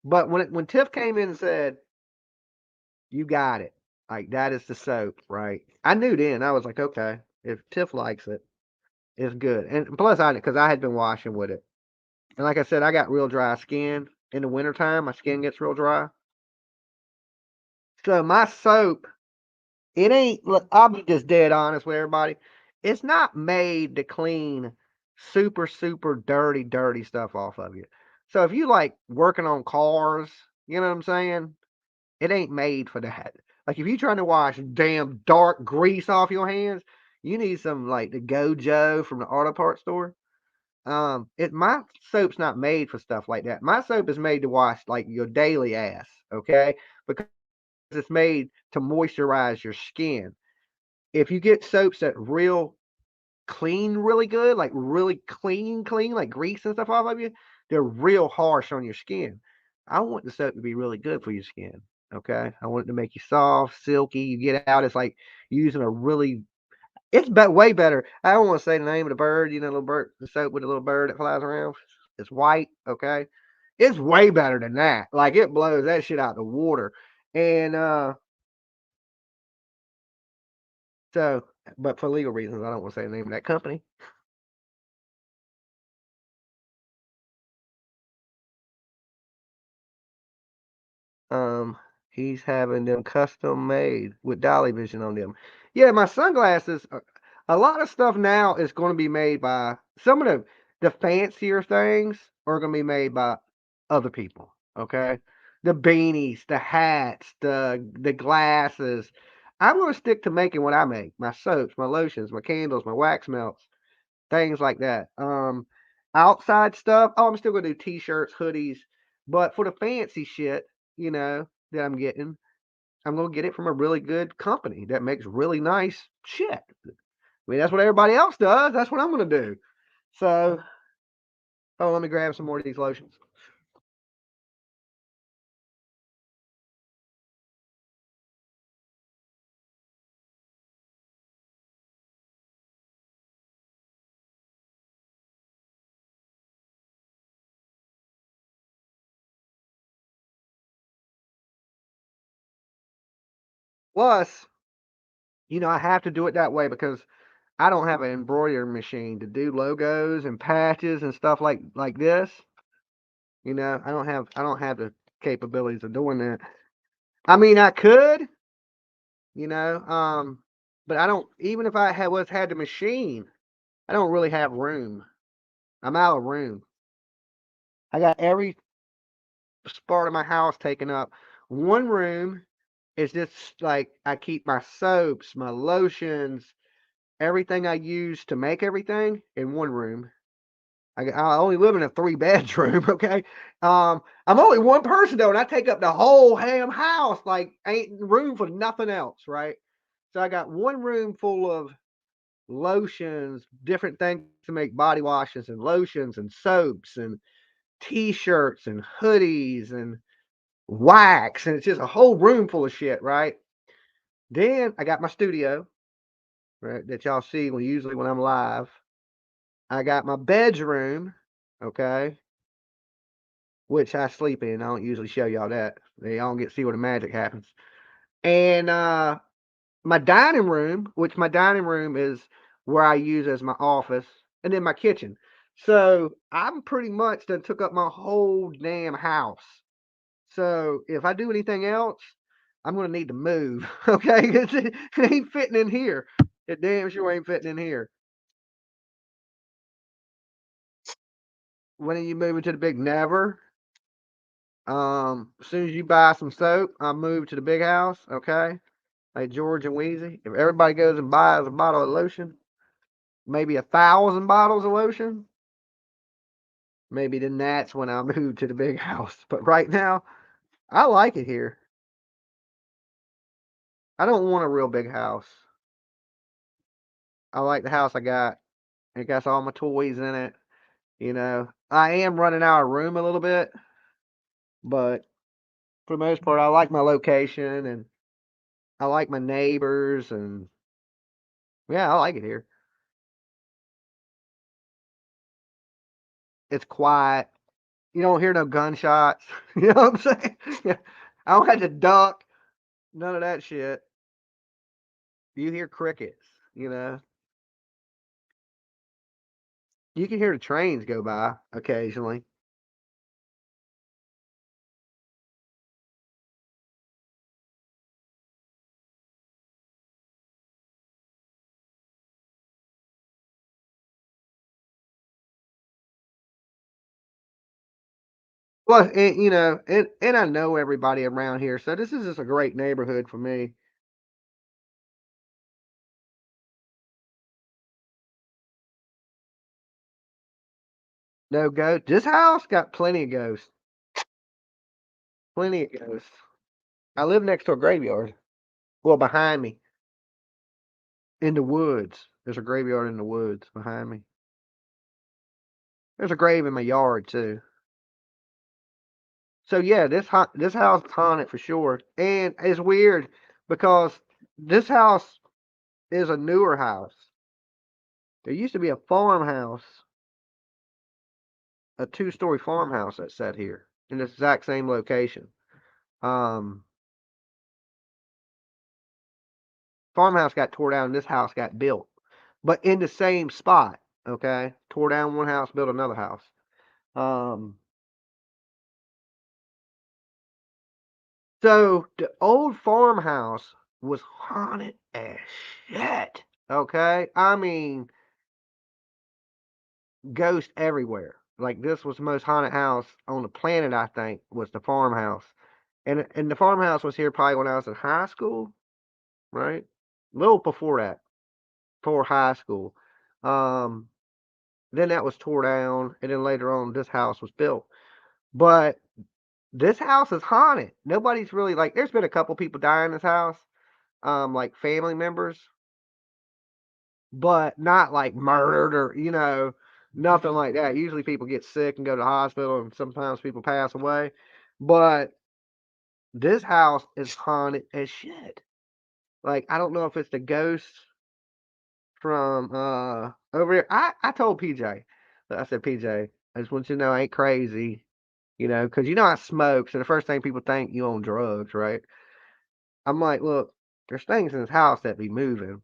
but when Tiff came in and said, you got it. Like that is the soap, right? I knew then. I was like, okay, if Tiff likes it, it's good. And plus because I had been washing with it. And like I said, I got real dry skin in the wintertime. My skin gets real dry. So my soap, it ain't, look, I'll be just dead honest with everybody. It's not made to clean super, super dirty, dirty stuff off of you. So if you like working on cars, you know what I'm saying? It ain't made for that. Like if you're trying to wash damn dark grease off your hands, you need some like the Gojo from the auto parts store. My soap's not made for stuff like that. My soap is made to wash like your daily ass, okay? Because it's made to moisturize your skin. If you get soaps that real clean really good, like really clean, like grease and stuff off of you, they're real harsh on your skin. I want the soap to be really good for your skin. Okay. I want it to make you soft, silky. You get out, it's like using a really, way better. I don't want to say the name of the bird, little bird, the soap with a little bird that flies around. It's white. Okay. It's way better than that. Like it blows that shit out the water. And, so, but for legal reasons, I don't want to say the name of that company. Um, he's having them custom made with dolly vision on them. Yeah, my sunglasses. A lot of stuff now is going to be made by some of the fancier things are going to be made by other people. Okay, the beanies, the hats, the glasses. I'm going to stick to making what I make: my soaps, my lotions, my candles, my wax melts, things like that. Outside stuff. Oh, I'm still going to do t-shirts, hoodies, but for the fancy shit, that I'm getting, I'm gonna get it from a really good company that makes really nice shit. I mean, that's what everybody else does. That's what I'm gonna do. So, oh, let me grab some more of these lotions. Plus, I have to do it that way because I don't have an embroidery machine to do logos and patches and stuff like this. I don't have the capabilities of doing that. I mean, I could, you know, um, but I don't. Even if I had the machine, I don't really have room. I'm out of room. I got every part of my house taken up. One room is just like I keep my soaps, my lotions, everything I use to make everything in one room. I only live in a 3 bedroom, okay? I'm only one person though, and I take up the whole damn house. Like ain't room for nothing else, right? So I got one room full of lotions, different things to make body washes and lotions and soaps and t-shirts and hoodies and wax, and it's just a whole room full of shit, right? Then I got my studio, right, that y'all see usually when I'm live. I got my bedroom, okay, which I sleep in. I don't usually show y'all that. Y'all don't get to see where the magic happens. And my dining room, which my dining room is where I use as my office, and then my kitchen. So I'm pretty much done took up my whole damn house. So if I do anything else, I'm gonna need to move. Okay, it ain't fitting in here. It damn sure ain't fitting in here. When are you moving to the big? Never. As soon as you buy some soap, I'll move to the big house. Okay, like George and Wheezy. If everybody goes and buys a bottle of lotion, maybe 1,000 bottles of lotion, maybe then that's when I move to the big house. But right now, I like it here. I don't want a real big house. I like the house I got. It got all my toys in it. You know, I am running out of room a little bit, but for the most part, I like my location and I like my neighbors, and yeah, I like it here. It's quiet. You don't hear no gunshots. You know what I'm saying? Yeah. I don't have to duck. None of that shit. You hear crickets. You know, you can hear the trains go by occasionally. Well, and, and I know everybody around here, so this is just a great neighborhood for me. No ghost. This house got plenty of ghosts. Plenty of ghosts. I live next to a graveyard. Well, behind me, in the woods. There's a graveyard in the woods behind me. There's a grave in my yard too. So yeah, this house is haunted for sure, and it's weird because this house is a newer house. There used to be a farmhouse, a two-story farmhouse that sat here in this exact same location. Um, Farmhouse got tore down, and this house got built, but in the same spot. Okay, tore down one house, built another house. Um, so the old farmhouse was haunted as shit. Okay, I mean, ghosts everywhere. Like this was the most haunted house on the planet. I think was the farmhouse, and the farmhouse was here probably when I was in high school, right? A little before that, before high school. Um, then that was tore down, and then later on, this house was built. But this house is haunted. Nobody's really like. There's been a couple people die in this house, like family members, but not like murdered or nothing like that. Usually people get sick and go to the hospital, and sometimes people pass away. But this house is haunted as shit. Like I don't know if it's the ghost from over here. I told PJ, I said PJ, I just want you to know I ain't crazy, because I smoke. So the first thing people think you on drugs, right? I'm like, look, there's things in this house that be moving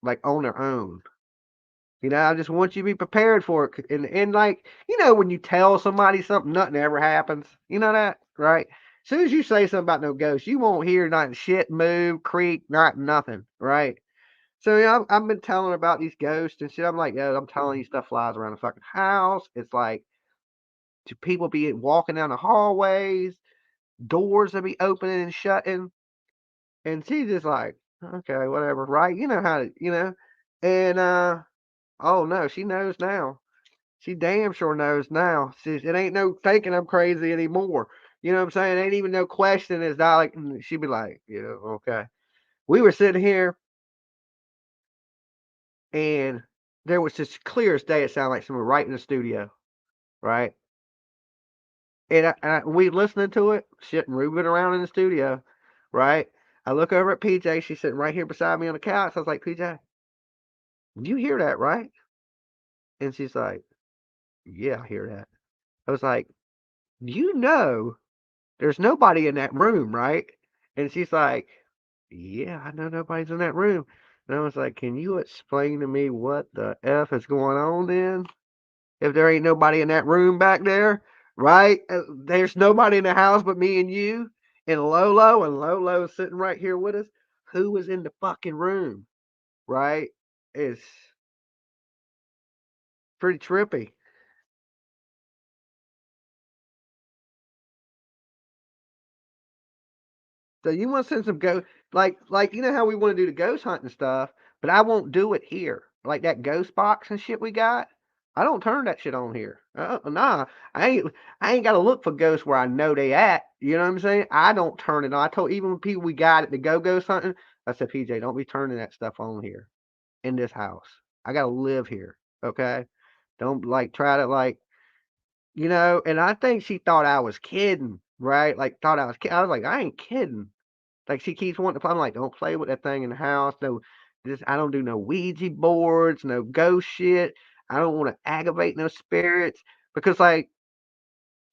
like on their own. I just want you to be prepared for it. And like, when you tell somebody something, nothing ever happens. You know that, right? As soon as you say something about no ghosts, you won't hear nothing shit move, creak, not nothing, right? So I've been telling her about these ghosts and shit. I'm like, yo, I'm telling you, stuff flies around the fucking house. It's like to people be walking down the hallways, doors will be opening and shutting, and she's just like, okay, whatever, right? You know how to, and oh no, she knows now. She damn sure knows now. It ain't no thinking I'm crazy anymore. You know what I'm saying? It ain't even no question. It's not like she'd be like, okay. We were sitting here. and there was this clear as day. It sounded like someone right in the studio, right? And we listening to it, shit, moving around in the studio, right? I look over at PJ. She's sitting right here beside me on the couch. I was like, PJ, you hear that, right? And she's like, yeah, I hear that. I was like, you know, there's nobody in that room, right? And she's like, yeah, I know nobody's in that room. And I was like, can you explain to me what the F is going on then? If there ain't nobody in that room back there, right? There's nobody in the house but me and you and Lolo's sitting right here with us. Who was in the fucking room, right? It's pretty trippy. So you want to send some ghost, like you know how we want to do the ghost hunting stuff, but I won't do it here. Like that ghost box and shit we got. I don't turn that shit on here. Nah, I ain't got to look for ghosts where I know they at. You know what I'm saying? I don't turn it on. I told even when people we got it to go ghost hunting, I said, PJ, don't be turning that stuff on here in this house. I gotta live here. Okay? Don't like try to like and I think she thought I was kidding, right? Like thought I was kidding. I was like, I ain't kidding. Like she keeps wanting to play. I'm like, don't play with that thing in the house. No, I don't do no Ouija boards, no ghost shit. I don't want to aggravate no spirits because like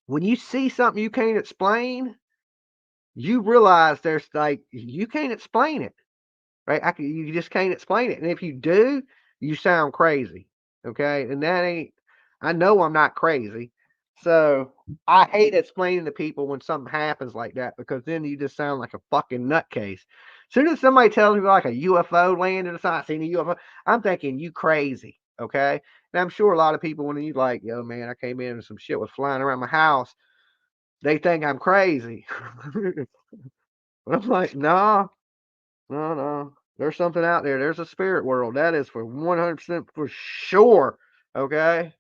when you see something you can't explain, you realize there's like you can't explain it, right? You just can't explain it, and if you do, you sound crazy. Okay, and that ain't. I know I'm not crazy, so I hate explaining to people when something happens like that because then you just sound like a fucking nutcase. As soon as somebody tells me like a UFO landed or something, I seen a UFO, I'm thinking you crazy. Okay, and I'm sure a lot of people when you like, yo man, I came in and some shit was flying around my house, they think I'm crazy. I'm like, nah, no, no. There's something out there. There's a spirit world. That is for 100% for sure. Okay.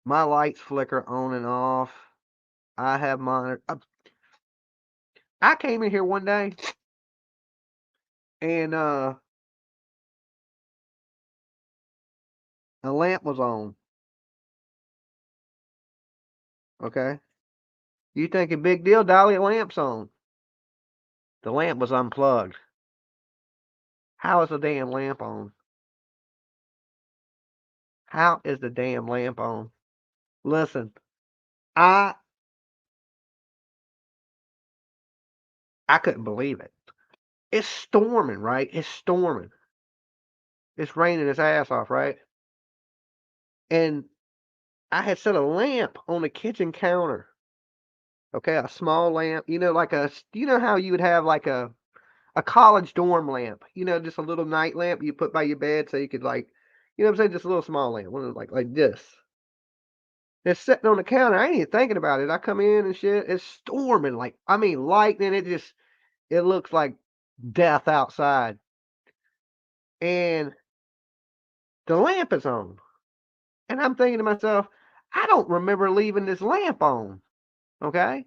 My lights flicker on and off. I have mine. I came in here one day and a lamp was on. Okay. You think a big deal, Dolly? Lamp's on. The lamp was unplugged. How is the damn lamp on? How is the damn lamp on? Listen, I I couldn't believe it. It's storming, right? It's storming. It's raining its ass off, right? And I had set a lamp on the kitchen counter. Okay, a small lamp. You know how you would have like a college dorm lamp. Just a little night lamp you put by your bed so you could like, what I'm saying, just a little small lamp, one of like this. It's sitting on the counter. I ain't even thinking about it. I come in and shit. It's storming, like I mean lightning. It looks like death outside, and the lamp is on. And I'm thinking to myself, I don't remember leaving this lamp on. Okay.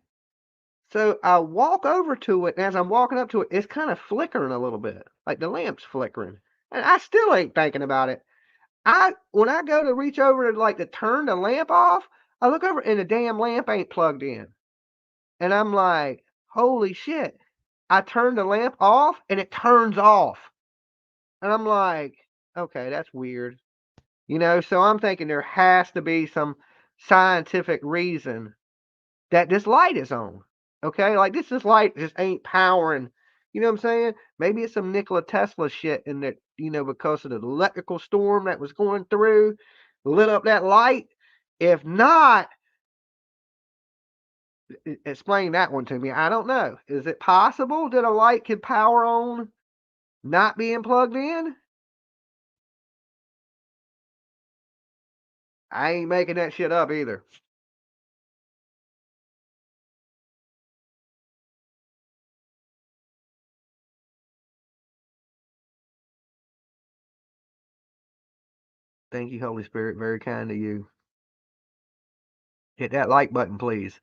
So I walk over to it, and as I'm walking up to it, it's kind of flickering a little bit, like the lamp's flickering. And I still ain't thinking about it. I when I go to reach over to like to turn the lamp off, I look over and the damn lamp ain't plugged in. And I'm like, holy shit. I turn the lamp off and it turns off. And I'm like, okay, that's weird. So I'm thinking there has to be some scientific reason that this light is on. Okay, like this light just ain't powering. You know what I'm saying? Maybe it's some Nikola Tesla shit in that. Because of the electrical storm that was going through, lit up that light. If not, explain that one to me. I don't know. Is it possible that a light could power on not being plugged in? I ain't making that shit up either. Thank you, Holy Spirit. Very kind of you. Hit that like button, please.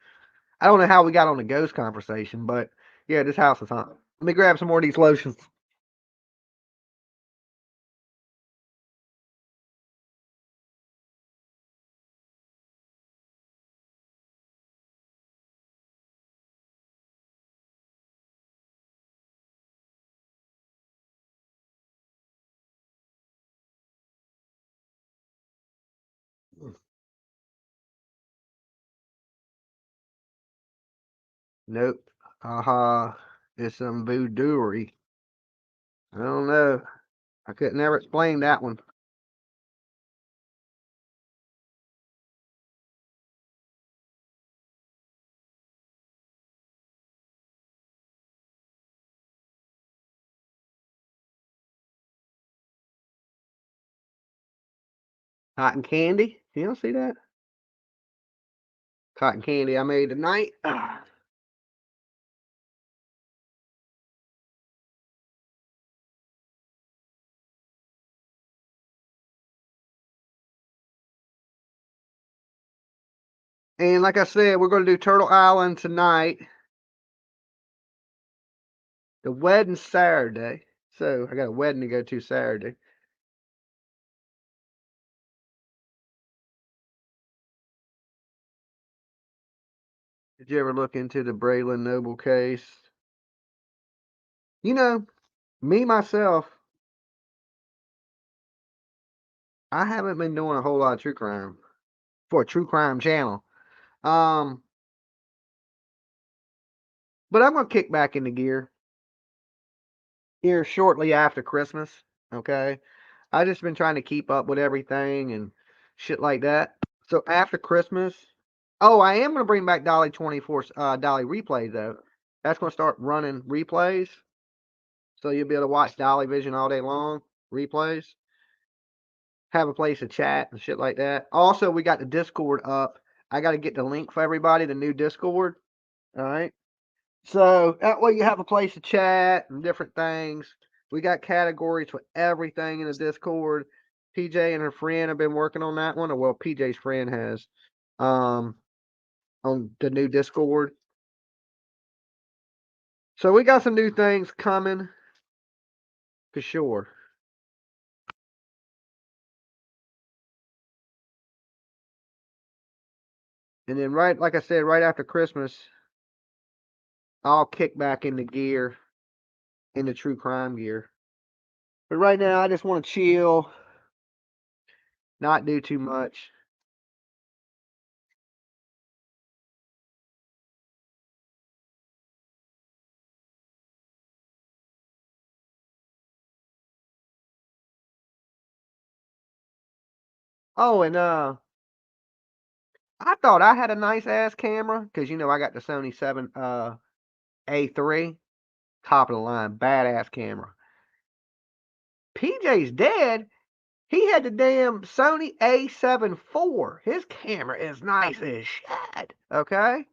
I don't know how we got on the ghost conversation, but yeah, this house is haunted. Let me grab some more of these lotions. Nope. Haha. It's some voodooery. I don't know. I could never explain that one. Cotton candy. You don't see that? Cotton candy I made tonight. And like I said, we're going to do Turtle Island tonight. The wedding's Saturday. So I got a wedding to go to Saturday. Did you ever look into the Braylon Noble case? You know, me myself, I haven't been doing a whole lot of true crime for a true crime channel. Um, but I'm gonna kick back into gear here shortly after Christmas. Okay, I just been trying to keep up with everything and shit like that. So after Christmas, oh, I am gonna bring back Dolly 24 Dolly replays though. That's gonna start running replays, so you'll be able to watch Dolly Vision all day long. Replays, have a place to chat and shit like that. Also, we got the Discord up. I got to get the link for everybody, the new Discord. All right. So that way you have a place to chat and different things. We got categories for everything in the Discord. PJ and her friend have been working on that one. Or well, PJ's friend has um on the new Discord. So we got some new things coming for sure. And then right, like I said, right after Christmas, I'll kick back into gear, into true crime gear. But right now, I just want to chill, not do too much. Oh, and I thought I had a nice ass camera because you know I got the Sony 7 A3, top of the line, badass camera. PJ's dead. He had the damn Sony A7 IV. His camera is nice as shit. Okay.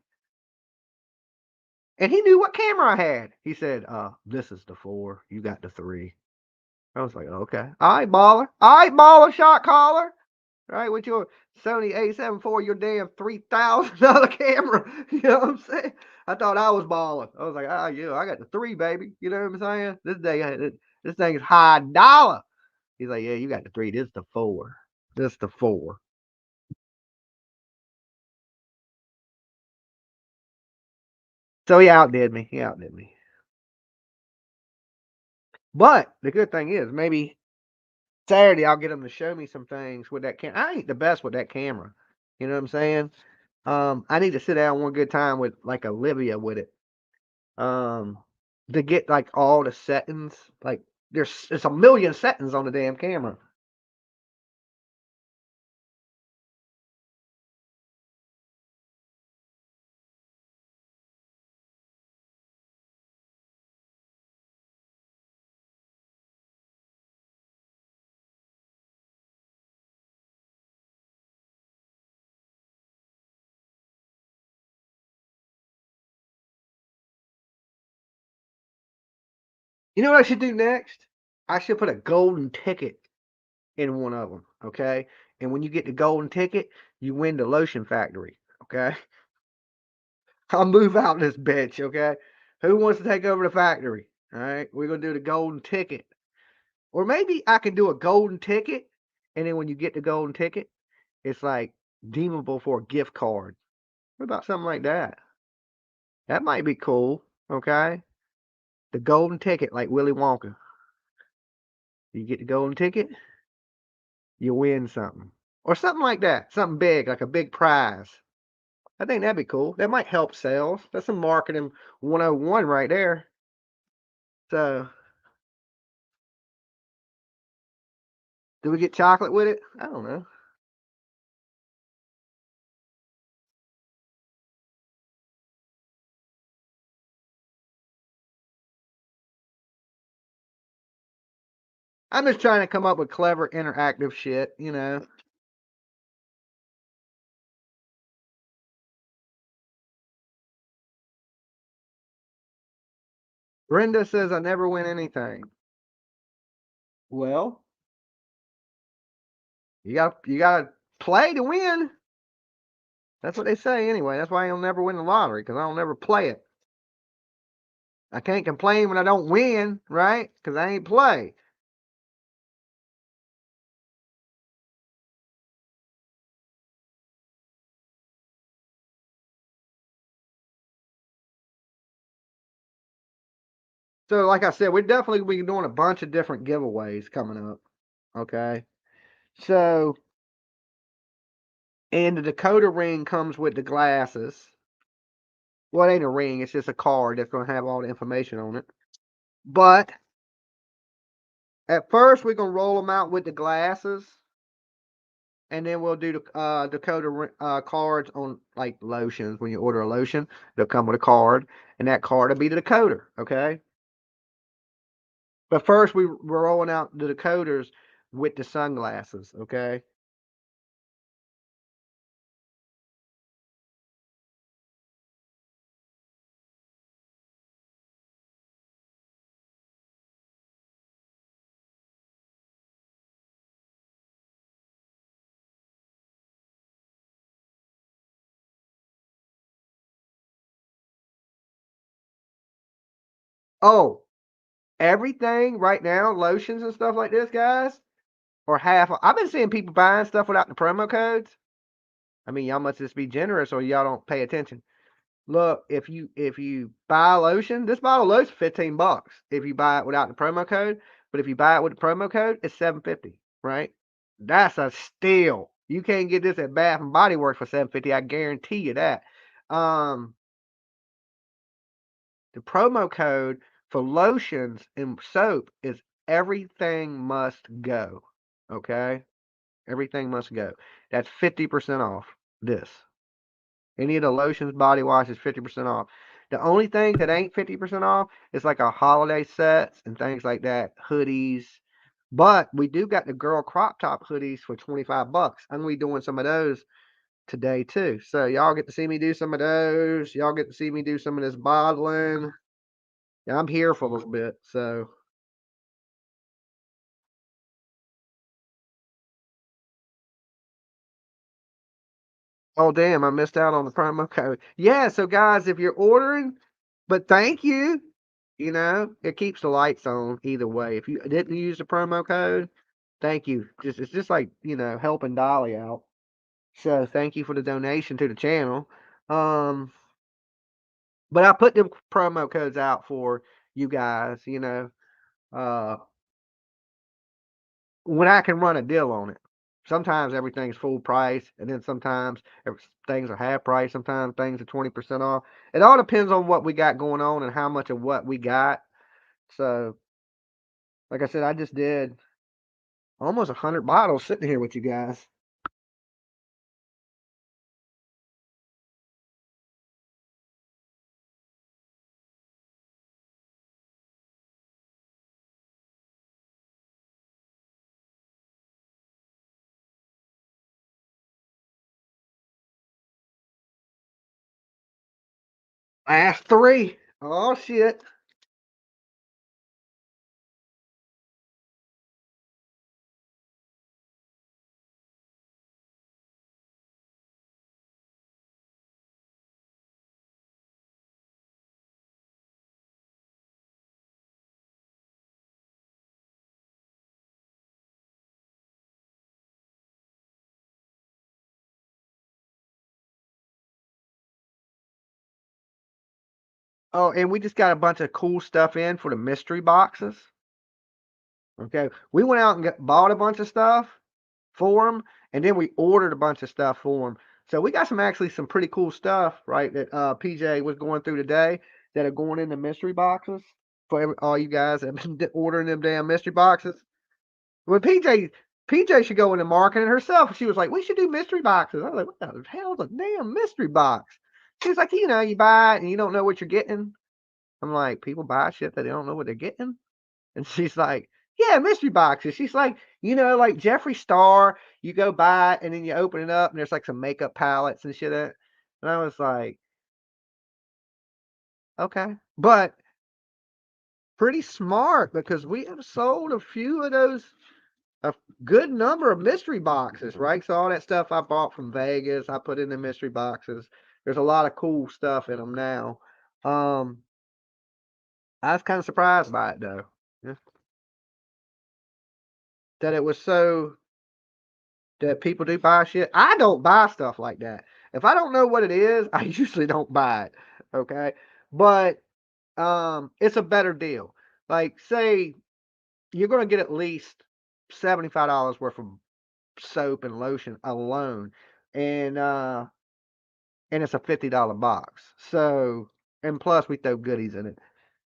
And he knew what camera I had. He said, this is the 4. You got the 3. I was like, okay. All right, baller. All right, baller shot caller. All right, with your Sony A7 IV, your damn $3,000 camera. You know what I'm saying? I thought I was balling. I was like, yeah, I got the 3, baby. You know what I'm saying? This thing is high dollar. He's like, yeah, you got the 3. This is the 4. This is the 4. So he outdid me. He outdid me. But the good thing is, maybe Saturday I'll get him to show me some things with that camera. I ain't the best with that camera. You know what I'm saying? I need to sit down one good time with like Olivia with it. Um, to get like all the settings. Like there's a million settings on the damn camera. You know what I should do next? I should put a golden ticket in one of them. Okay, and when you get the golden ticket, you win the lotion factory. Okay. I'll move out this bitch, okay? Who wants to take over the factory? All right, we're gonna do the golden ticket. Or maybe I can do a golden ticket, and then when you get the golden ticket, it's like deemable for a gift card. What about something like that? That might be cool, okay? The golden ticket, like Willy Wonka. You get the golden ticket, you win something. Or something like that. Something big, like a big prize. I think that'd be cool. That might help sales. That's some marketing 101 right there. So, do we get chocolate with it? I don't know. I'm just trying to come up with clever interactive shit, you know. Brenda says I never win anything. Well, you gotta play to win. That's what they say anyway. That's why you'll never win the lottery, because I don't never play it. I can't complain when I don't win, right? Because I ain't play. So, like I said, we're definitely be doing a bunch of different giveaways coming up. Okay. So, and the Dakota ring comes with the glasses. Well, it ain't a ring, it's just a card that's going to have all the information on it. But at first, we're going to roll them out with the glasses. And then we'll do the Dakota cards on like lotions. When you order a lotion, they'll come with a card. And that card will be the Dakota. Okay. But first, we're rolling out the Dakotas with the sunglasses. Okay. Oh, everything right now, lotions and stuff like this, guys, are half. I've been seeing people buying stuff without the promo codes. I mean, y'all must just be generous or y'all don't pay attention. Look, if you buy a lotion, this bottle of lotion $15 if you buy it without the promo code. But if you buy it with the promo code, it's $7.50, right? That's a steal. You can't get this at Bath and Body Works for $7.50. I guarantee you that. Um, the promo code for lotions and soap is everything must go. Okay? Everything must go. That's 50% off this. Any of the lotions, body washes, 50% off. The only thing that ain't 50% off is like our holiday sets and things like that, hoodies. But we do got the girl crop top hoodies for $25. I'm gonna be doing some of those today too. So y'all get to see me do some of those. Y'all get to see me do some of this bottling. Yeah, I'm here for a little bit. So, oh damn, I missed out on the promo code. Yeah, so guys, if you're ordering, but thank you. You know, it keeps the lights on either way. If you didn't use the promo code, thank you. Just it's just like, helping Dolly out. So thank you for the donation to the channel. Um, but I put them promo codes out for you guys, uh when I can run a deal on it. Sometimes everything's full price, and then sometimes things are half price. Sometimes things are 20% off. It all depends on what we got going on and how much of what we got. So, like I said, I just did almost 100 bottles sitting here with you guys. Last three. Oh shit. Oh, and we just got a bunch of cool stuff in for the mystery boxes. Okay, we went out and bought a bunch of stuff for them, and then we ordered a bunch of stuff for them. So we got some pretty cool stuff, right? That PJ was going through today that are going in the mystery boxes for all you guys that have been ordering them damn mystery boxes. Well, PJ should go into marketing herself. She was like, "We should do mystery boxes." I was like, "What the hell is a damn mystery box?" She's like, you buy it and you don't know what you're getting." I'm like, "People buy shit that they don't know what they're getting." And she's like, "Yeah, mystery boxes." She's like, like Jeffree Star, you go buy it and then you open it up and there's like some makeup palettes and shit in it. And I was like, okay. But pretty smart because we have sold a few of those, a good number of mystery boxes, right? So all that stuff I bought from Vegas, I put in the mystery boxes. There's a lot of cool stuff in them now. Um, I was kind of surprised by it though. Yeah. That it was so that people do buy shit. I don't buy stuff like that. If I don't know what it is, I usually don't buy it. Okay. But it's a better deal. Like say you're gonna get at least $75 worth of soap and lotion alone. And it's a $50 box. So and plus we throw goodies in it.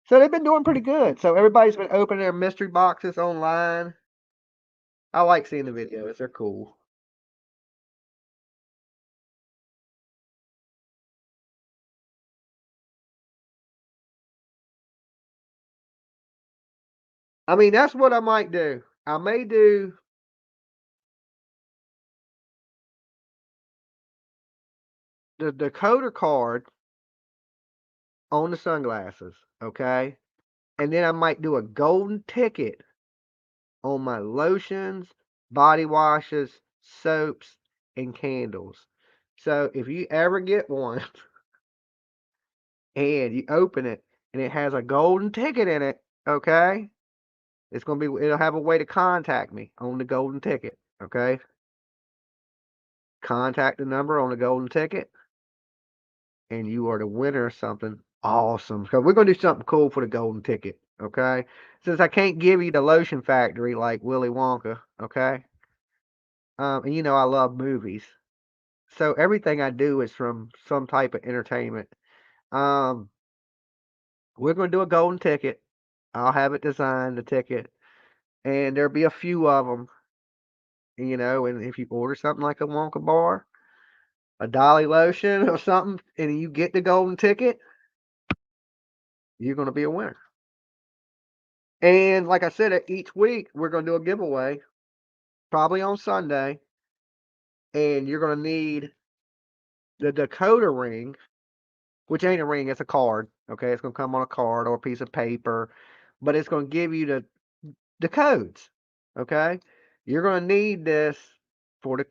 So they've been doing pretty good. So everybody's been opening their mystery boxes online. I like seeing the videos. They're cool. I mean, that's what I might do. I may do the decoder card on the sunglasses, okay? And then I might do a golden ticket on my lotions, body washes, soaps, and candles. So if you ever get one and you open it and it has a golden ticket in it, okay? It'll have a way to contact me on the golden ticket, okay? Contact the number on the golden ticket and you are the winner of something awesome. So we're gonna do something cool for the golden ticket, okay? Since I can't give you the lotion factory like Willy Wonka, okay? And I love movies, so everything I do is from some type of entertainment. Um, we're gonna do a golden ticket. I'll have it designed, the ticket, and there'll be a few of them, And if you order something like a Wonka bar, a Dolly lotion, or something, and you get the golden ticket, you're gonna be a winner. And like I said, each week we're going to do a giveaway, probably on Sunday. And you're going to need the decoder ring, which ain't a ring, it's a card. Okay, it's going to come on a card or a piece of paper, but it's going to give you the codes. Okay, you're going to need this for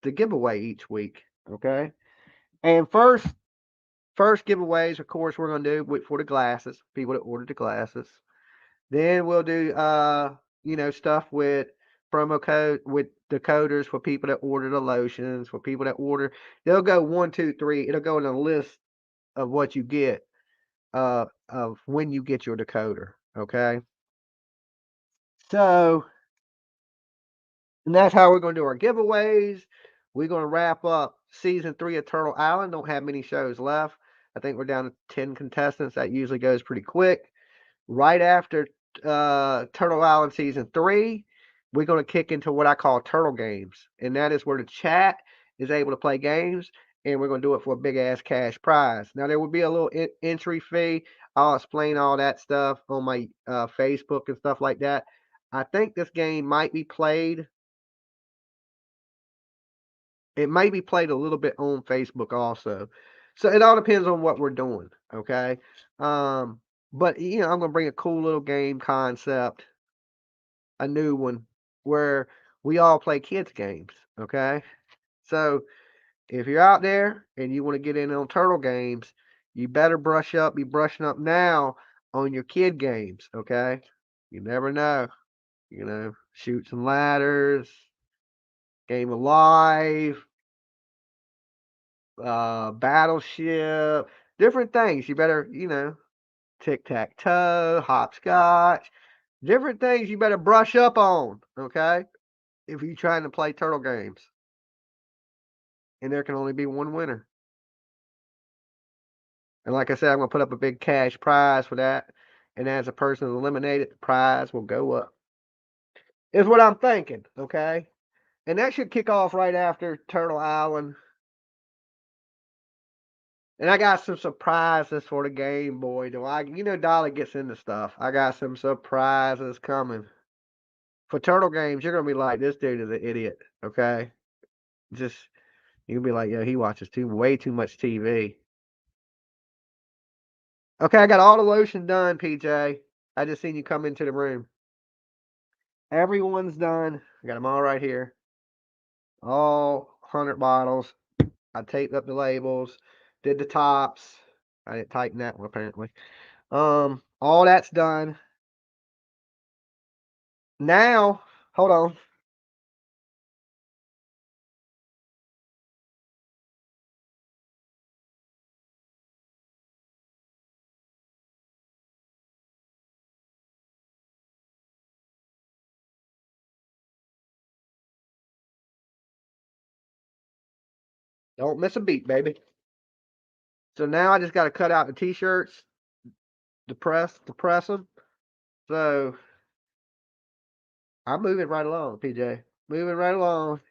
the giveaway each week. Okay, and first giveaways, of course, we're going to do for the glasses. People that ordered the glasses. Then we'll do stuff with promo code with decoders for people that order the lotions, for people that order. They'll go 1, 2, 3. It'll go in a list of what you get, of when you get your decoder. Okay. So and that's how we're gonna do our giveaways. We're gonna wrap up season 3 of Turtle Island. Don't have many shows left. I think we're down to 10 contestants. That usually goes pretty quick. Right after Turtle Island season 3, we're going to kick into what I call Turtle Games, and that is where the chat is able to play games, and we're going to do it for a big ass cash prize. Now there will be a little entry fee. I'll explain all that stuff on my Facebook and stuff like that. I think this game might be played. It might be played a little bit on Facebook also. So it all depends on what we're doing. Okay. Um, but I'm gonna bring a cool little game concept, a new one, where we all play kids games. Okay. So if you're out there and you want to get in on turtle games, you better be brushing up now on your kid games. Okay. You never know. Shoot some ladders, game of life, battleship, different things. You better. tic-tac-toe, hopscotch, different things you better brush up on, okay? If you're trying to play turtle games. And there can only be one winner. And like I said, I'm going to put up a big cash prize for that. And as a person is eliminated, the prize will go up. Is what I'm thinking, okay? And that should kick off right after Turtle Island. And I got some surprises for the Game Boy. Dolly gets into stuff. I got some surprises coming. For Turtle games, you're going to be like, this dude is an idiot, okay? You'll be like, yeah, he watches way too much TV. Okay, I got all the lotion done, PJ. I just seen you come into the room. Everyone's done. I got them all right here. All 100 bottles. I taped up the labels, did the tops. I didn't tighten that one apparently. All that's done. Now, hold on. Don't miss a beat, baby. So now I just got to cut out the t-shirts, press them. So I'm moving right along, PJ. Moving right along.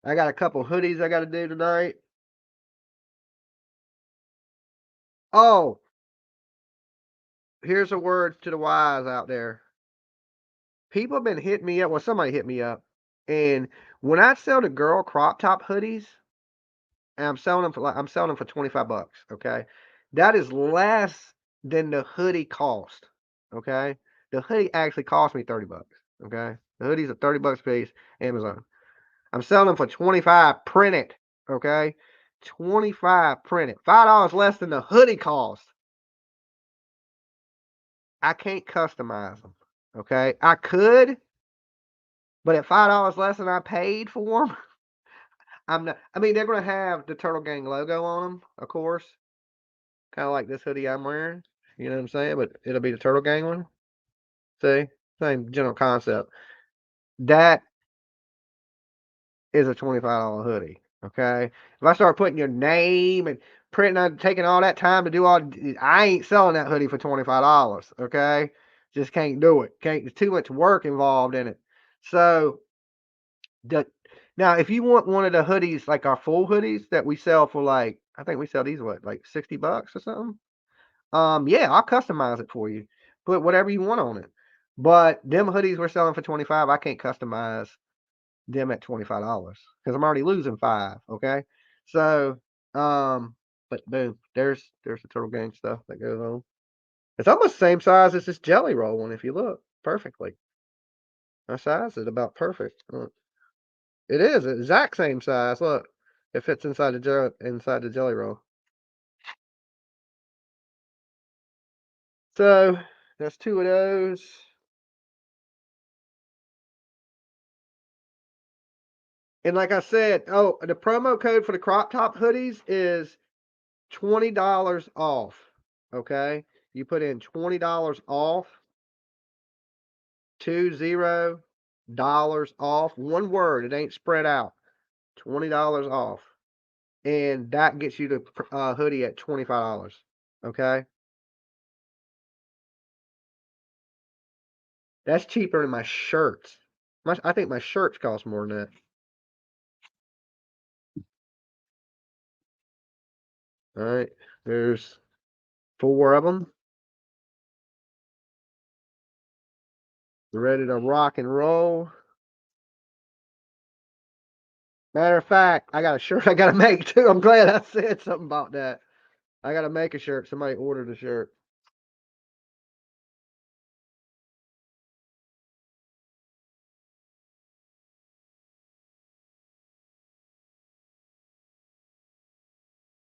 I got a couple hoodies I got to do tonight. Oh, here's a word to the wise out there. People have been hitting me up. Well, somebody hit me up. And when I sell the girl crop top hoodies, and I'm selling them for 25 bucks, okay? That is less than the hoodie cost, okay? The hoodie actually cost me 30 bucks, okay? The hoodies are 30 bucks a piece, Amazon. I'm selling them for 25 printed, okay? 25 printed. $5 less than the hoodie cost. I can't customize them, okay? I could, but at $5 less than I paid for them, I'm not. I mean, they're gonna have the Turtle Gang logo on them, of course, kind of like this hoodie I'm wearing. You know what I'm saying? But it'll be the Turtle Gang one. See, same general concept. That is a $25 hoodie. Okay. If I start putting your name and printing on, taking all that time to do all, I ain't selling that hoodie for $25. Okay. Just can't do it. Can't. There's too much work involved in it. So the now, if you want one of the hoodies, like our full hoodies that we sell for like, I think we sell these like 60 bucks or something. Yeah, I'll customize it for you. Put whatever you want on it. But them hoodies we're selling for 25, I can't customize them at $25 because I'm already losing 5. Okay, so but boom, there's the Turtle Gang stuff that goes on. It's almost the same size as this Jelly Roll one if you look perfectly. I size it about perfect. It is the exact same size. Look, it fits inside the Jelly Roll. So there's 2 of those. And like I said, oh, the promo code for the crop top hoodies is $20 off. Okay, you put in $20 off, $20 off. One word. It ain't spread out. $20 off, and that gets you the hoodie at $25. Okay, that's cheaper than my shirts. I think my shirts cost more than that. All right, there's 4 of them. Ready to rock and roll. Matter of fact, I got a shirt I got to make too. I'm glad I said something about that. I got to make a shirt. Somebody ordered a shirt.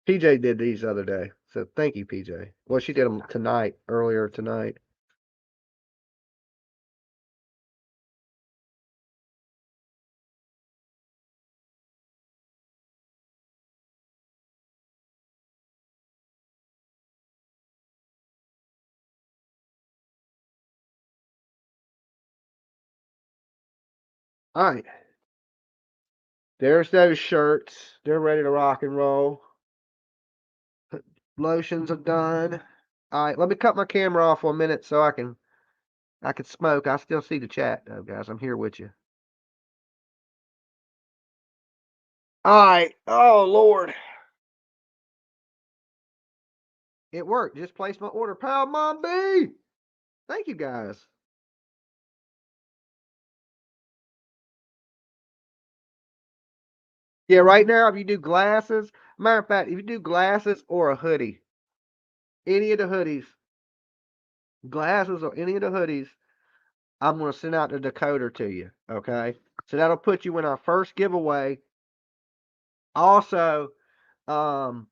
PJ did these the other day. So thank you, PJ. Well, she did them earlier tonight. All right. There's those shirts. They're ready to rock and roll. Lotions are done. All right, let me cut my camera off for a minute so I can smoke. I still see the chat though, guys. I'm here with you. All right. Oh Lord. It worked. Just placed my order. Pal Mom B. Thank you guys. Yeah, right now if you do glasses, matter of fact, if you do glasses or a hoodie, any of the hoodies, glasses or any of the hoodies, I'm gonna send out the decoder to you. Okay. So that'll put you in our first giveaway. Also, um,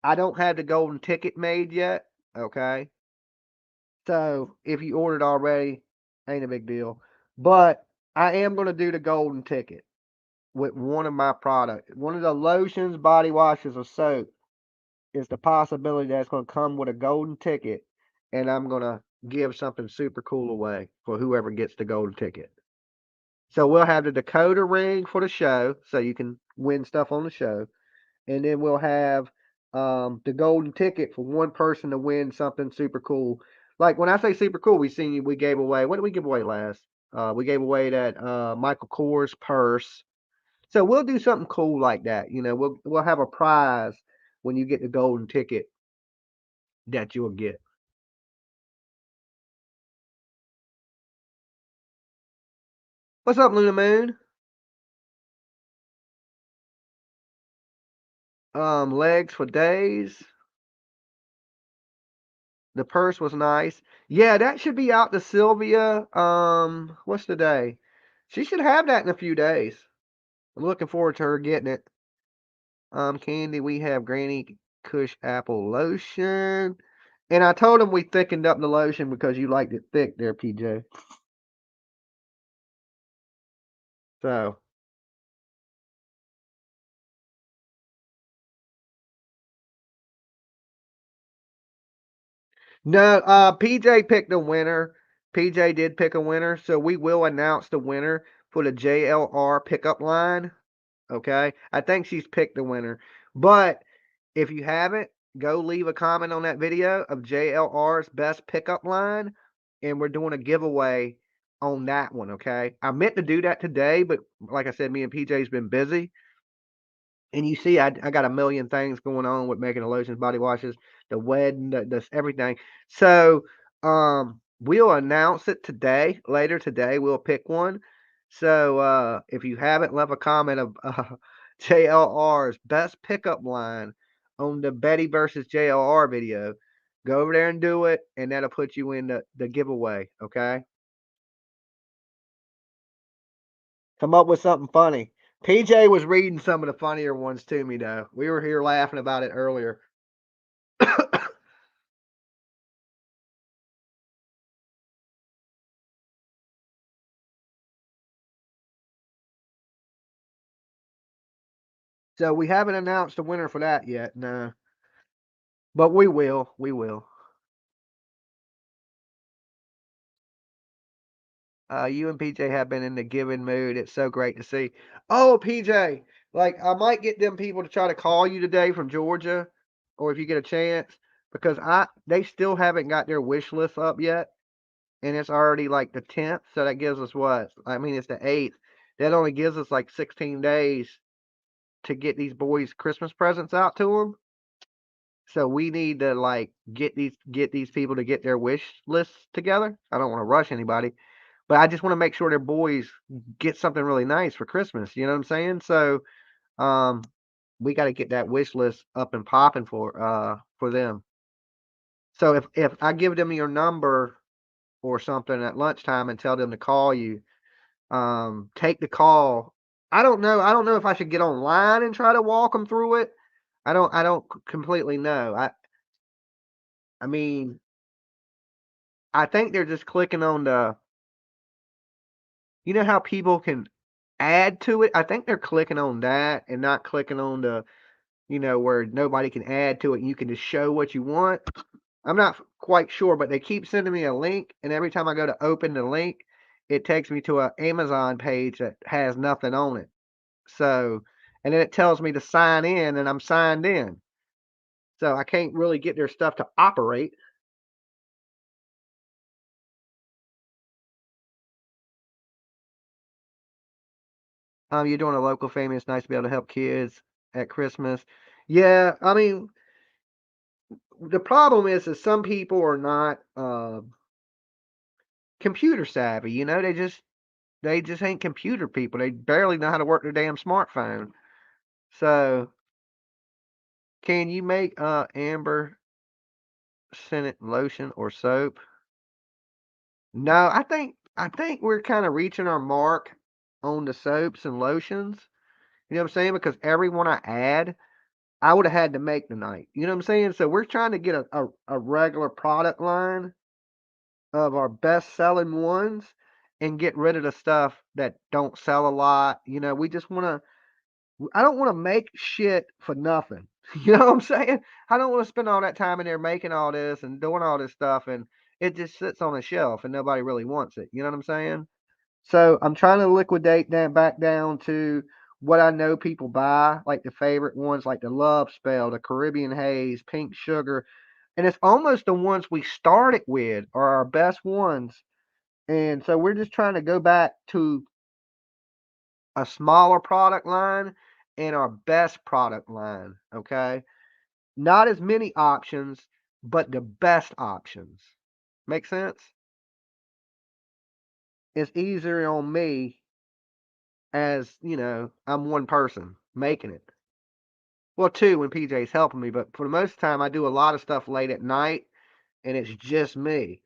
I don't have the golden ticket made yet. Okay. So if you ordered already, ain't a big deal. But I am gonna do the golden ticket with one of my products. One of the lotions, body washes, or soap is the possibility that's gonna come with a golden ticket, and I'm gonna give something super cool away for whoever gets the golden ticket. So we'll have the decoder ring for the show, so you can win stuff on the show, and then we'll have the golden ticket for one person to win something super cool. Like when I say super cool, we gave away, what did we give away last? We gave away that Michael Kors purse. So we'll do something cool like that. You know, we'll have a prize when you get the golden ticket that you'll get. What's up, Luna Moon? Legs for days. The purse was nice. Yeah, that should be out to Sylvia. What's the day? She should have that in a few days. I'm looking forward to her getting it. Candy, we have Granny Kush apple lotion. And I told him we thickened up the lotion because you liked it thick there, PJ. So no, PJ picked a winner. PJ did pick a winner, so we will announce the winner for the JLR pickup line. Okay, I think she's picked the winner. But if you haven't, go leave a comment on that video of JLR's best pickup line, and we're doing a giveaway on that one. Okay, I meant to do that today, but like I said, me and PJ's been busy. And you see, I got a million things going on with making the lotions, body washes, the wedding, the everything. So we'll announce it today. Later today, we'll pick one. So if you haven't left a comment of JLR's best pickup line on the Betty versus JLR video, go over there and do it, and that'll put you in the giveaway. Okay. Come up with something funny. PJ was reading some of the funnier ones to me, though. We were here laughing about it earlier. So we haven't announced a winner for that yet, no. But we will. We will. You and PJ have been in the giving mood. It's so great to see. Oh, PJ, like I might get them people to try to call you today from Georgia, or if you get a chance, because they still haven't got their wish list up yet, and it's already like the 10th, so that gives us what? I mean, it's the 8th. That only gives us like 16 days to get these boys Christmas presents out to them. So we need to like get these people to get their wish lists together. I don't want to rush anybody, but I just want to make sure their boys get something really nice for Christmas. You know what I'm saying? So um, we got to get that wish list up and popping for them. So if I give them your number or something at lunchtime and tell them to call you, take the call. I don't know. I don't know if I should get online and try to walk them through it. I don't completely know. I mean, I think they're just clicking on you know how people can add to it? I think they're clicking on that and not clicking on where nobody can add to it and you can just show what you want. I'm not quite sure, but they keep sending me a link, and every time I go to open the link, it takes me to a Amazon page that has nothing on it. So, and then it tells me to sign in, and I'm signed in. So I can't really get their stuff to operate. You're doing a local family. It's nice to be able to help kids at Christmas. Yeah, I mean, the problem is some people are not computer savvy. They just ain't computer people. They barely know how to work their damn smartphone. So, can you make amber scented lotion or soap? No, I think we're kind of reaching our mark on the soaps and lotions. You know what I'm saying? Because every one I add, I would have had to make tonight. You know what I'm saying? So we're trying to get a regular product line of our best selling ones and get rid of the stuff that don't sell a lot. We just want to I don't want to make shit for nothing. You know what I'm saying? I don't want to spend all that time in there making all this and doing all this stuff and it just sits on a shelf and nobody really wants it. You know what I'm saying? So I'm trying to liquidate that back down to what I know people buy, like the favorite ones, like the Love Spell, the Caribbean Haze, Pink Sugar, and it's almost the ones we started with are our best ones. And so we're just trying to go back to a smaller product line and our best product line. Okay, not as many options, but the best options. Make sense? It's easier on me as I'm one person making it. Well, two when PJ's helping me, but for the most time, I do a lot of stuff late at night, and it's just me.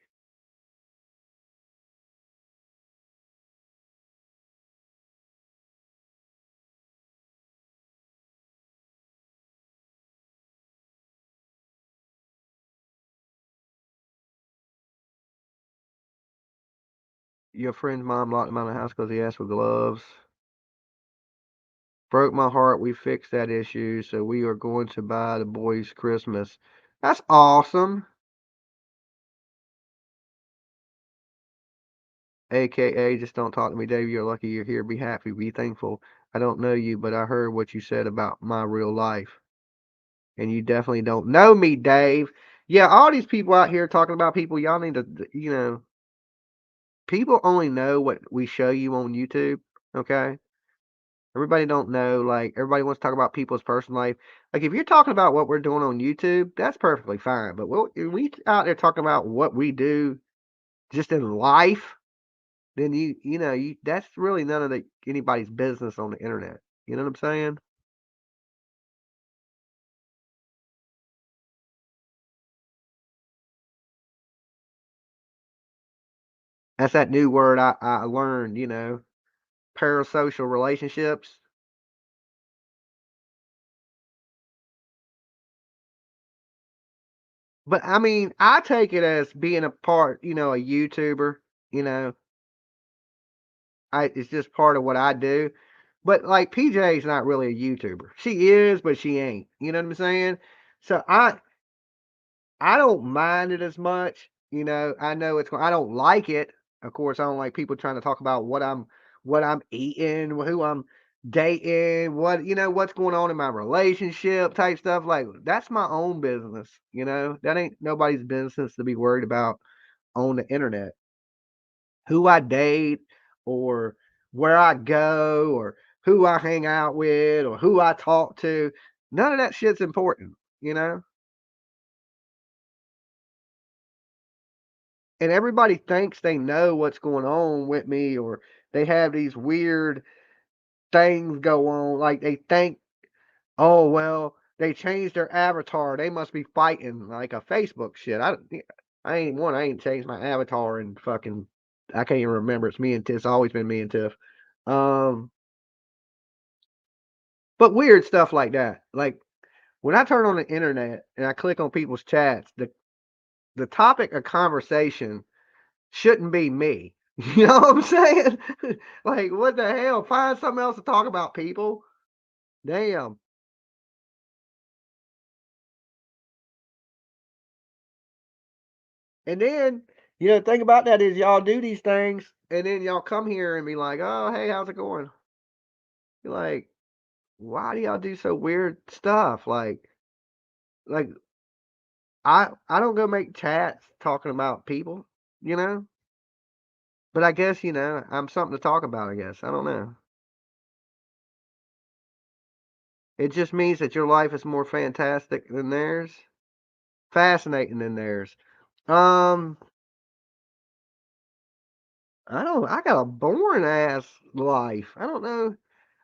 Your friend's mom locked him out of the house because he asked for gloves. Broke my heart. We fixed that issue, so we are going to buy the boys Christmas. That's awesome. AKA, just don't talk to me, Dave. You're lucky you're here. Be happy. Be thankful. I don't know you, but I heard what you said about my real life. And you definitely don't know me, Dave. Yeah, all these people out here talking about people, y'all need to, people only know what we show you on YouTube, okay? Everybody don't know, like, everybody wants to talk about people's personal life. Like, if you're talking about what we're doing on YouTube, that's perfectly fine. But when we out there talking about what we do just in life, then that's really none of anybody's business on the internet. You know what I'm saying? That's that new word I learned, parasocial relationships. But I mean, I take it as being a part, a YouTuber, you know, it's just part of what I do. But like PJ's not really a YouTuber. She is, but she ain't. You know what I'm saying? So I don't mind it as much. I know I don't like it. Of course, I don't like people trying to talk about what I'm eating, who I'm dating, what's going on in my relationship type stuff. Like that's my own business. That ain't nobody's business to be worried about on the internet. Who I date or where I go or who I hang out with or who I talk to. None of that shit's important, you know? And everybody thinks they know what's going on with me or they have these weird things go on. Like they think, oh, well, they changed their avatar. They must be fighting like a Facebook shit. I ain't changed my avatar and fucking, I can't even remember. It's me and Tiff. It's always been me and Tiff. Um, But weird stuff like that. Like when I turn on the internet and I click on people's chats, the topic of conversation shouldn't be me. You know what I'm saying? Like what the hell? Find something else to talk about, people. Damn. And then The thing about that is y'all do these things and then y'all come here and be like, "Oh, hey, how's it going?" You're like, "Why do y'all do so weird stuff?" Like I don't go make chats talking about people, you know? But I guess, I'm something to talk about, I guess. I don't know. It just means that your life is more fantastic than theirs, fascinating than theirs. Um, I got a boring ass life. I don't know.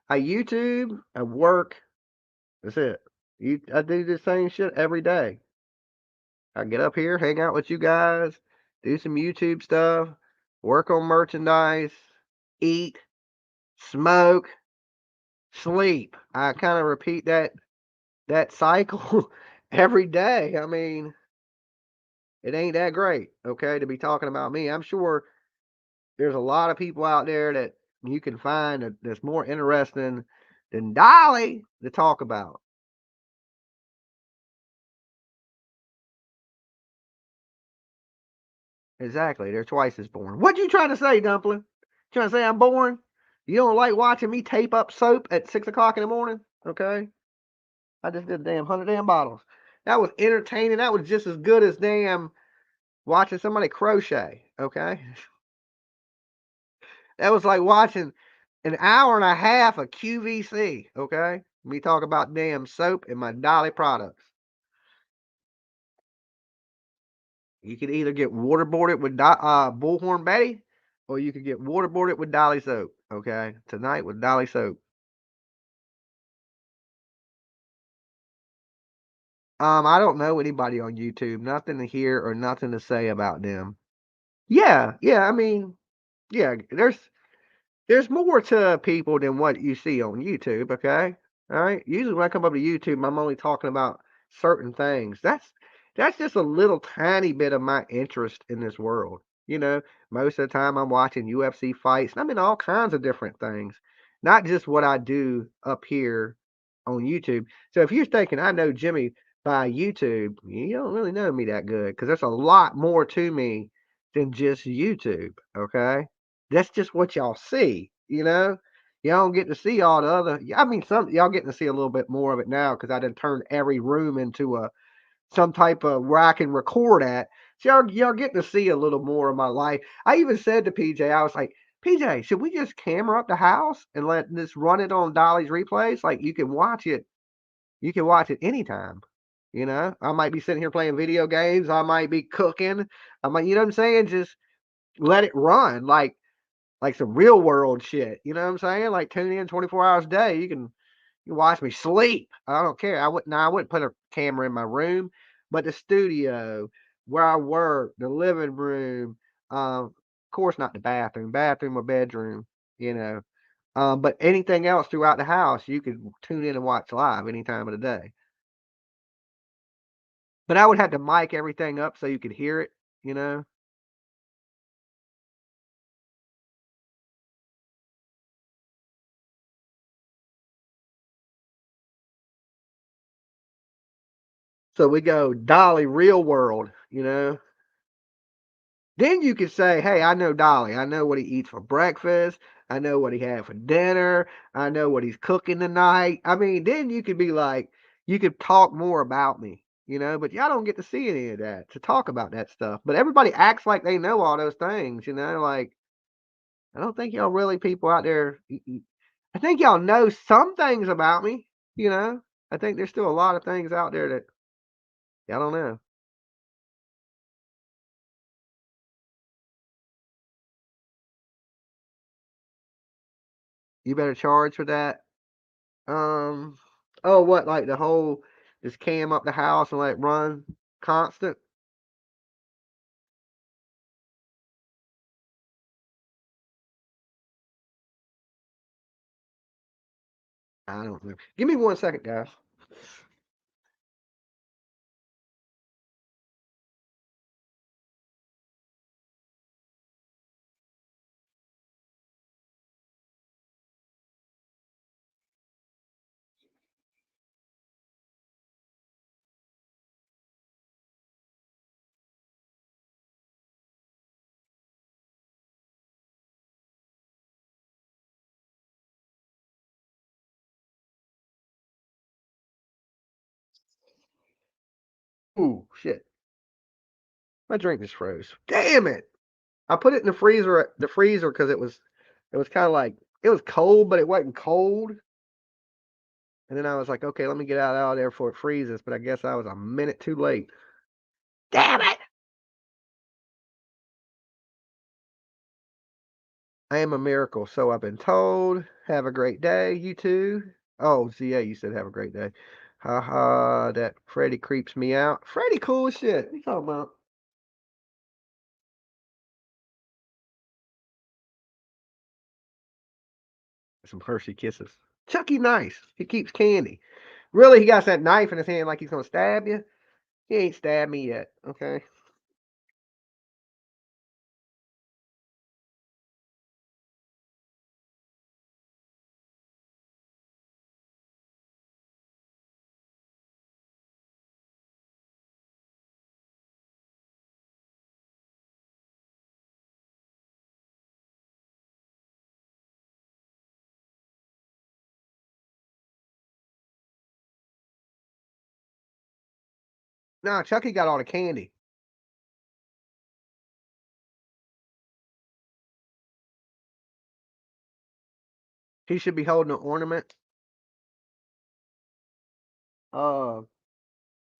I YouTube, I work. That's it. I do the same shit every day. I get up here, hang out with you guys, do some YouTube stuff, work on merchandise, eat, smoke, sleep. I kind of repeat that cycle every day. I mean, it ain't that great, okay, to be talking about me. I'm sure there's a lot of people out there that you can find that's more interesting than Dolly to talk about. Exactly. They're twice as boring. What you trying to say, Dumpling? Trying to say I'm boring? You don't like watching me tape up soap at 6 o'clock in the morning? Okay. I just did damn 100 damn bottles. That was entertaining. That was just as good as damn watching somebody crochet. Okay. That was like watching an hour and a half of QVC. Okay. Me talk about damn soap and my Dolly products. You could either get waterboarded with Bullhorn Betty, or you could get waterboarded with Dolly soap. Okay. Tonight with Dolly soap. I don't know anybody on YouTube. Nothing to hear or nothing to say about them. Yeah, yeah. I mean, yeah. There's more to people than what you see on YouTube. Okay, all right. Usually when I come up to YouTube, I'm only talking about certain things. That's just a little tiny bit of my interest in this world. Most of the time I'm watching UFC fights, and I'm in all kinds of different things, not just what I do up here on YouTube. So if you're thinking I know Jimmy by YouTube, you don't really know me that good because there's a lot more to me than just YouTube. Okay, that's just what y'all see. Y'all don't get to see all the other. I mean, some y'all getting to see a little bit more of it now because I done turned every room into a some type of where I can record at. So y'all getting to see a little more of my life. I even said to PJ, I was like, PJ, should we just camera up the house and let this run it on Dolly's replays? Like you can watch it. You can watch it anytime. I might be sitting here playing video games. I might be cooking. I might, you know what I'm saying? Just let it run like some real world shit. You know what I'm saying? Like tune in 24 hours a day. You watch me sleep. I don't care. I wouldn't put a camera in my room, but the studio, where I work, the living room, of course not the bathroom, bathroom or bedroom, you know. But anything else throughout the house, you could tune in and watch live any time of the day. But I would have to mic everything up so you could hear it, you know. So we go Dolly real world, you know. Then you could say, "Hey, I know Dolly. I know what he eats for breakfast. I know what he had for dinner. I know what he's cooking tonight." I mean, then you could be like, you could talk more about me, you know. But y'all don't get to see any of that to talk about that stuff. But everybody acts like they know all those things, you know. Like I don't think y'all really people out there. I think y'all know some things about me, you know. I think there's still a lot of things out there that y'all don't know. You better charge for that. Um, oh, what, like the whole just cam up the house and let it run constant? I don't know. Give me 1 second, guys. Ooh, shit. My drink just froze. Damn it. I put it in the freezer because it was kind of like, it was cold, but it wasn't cold. And then I was like, okay, let me get out of there before it freezes. But I guess I was a minute too late. Damn it. I am a miracle, so I've been told. Have a great day, you too. Oh, so yeah, you said have a great day. Ha ha, that Freddy creeps me out. Freddy cool as shit. What you talking about? Some Hershey kisses. Chucky nice. He keeps candy. Really, he got that knife in his hand like he's gonna stab you. He ain't stabbed me yet, okay? Nah, Chucky got all the candy. He should be holding an ornament. Uh,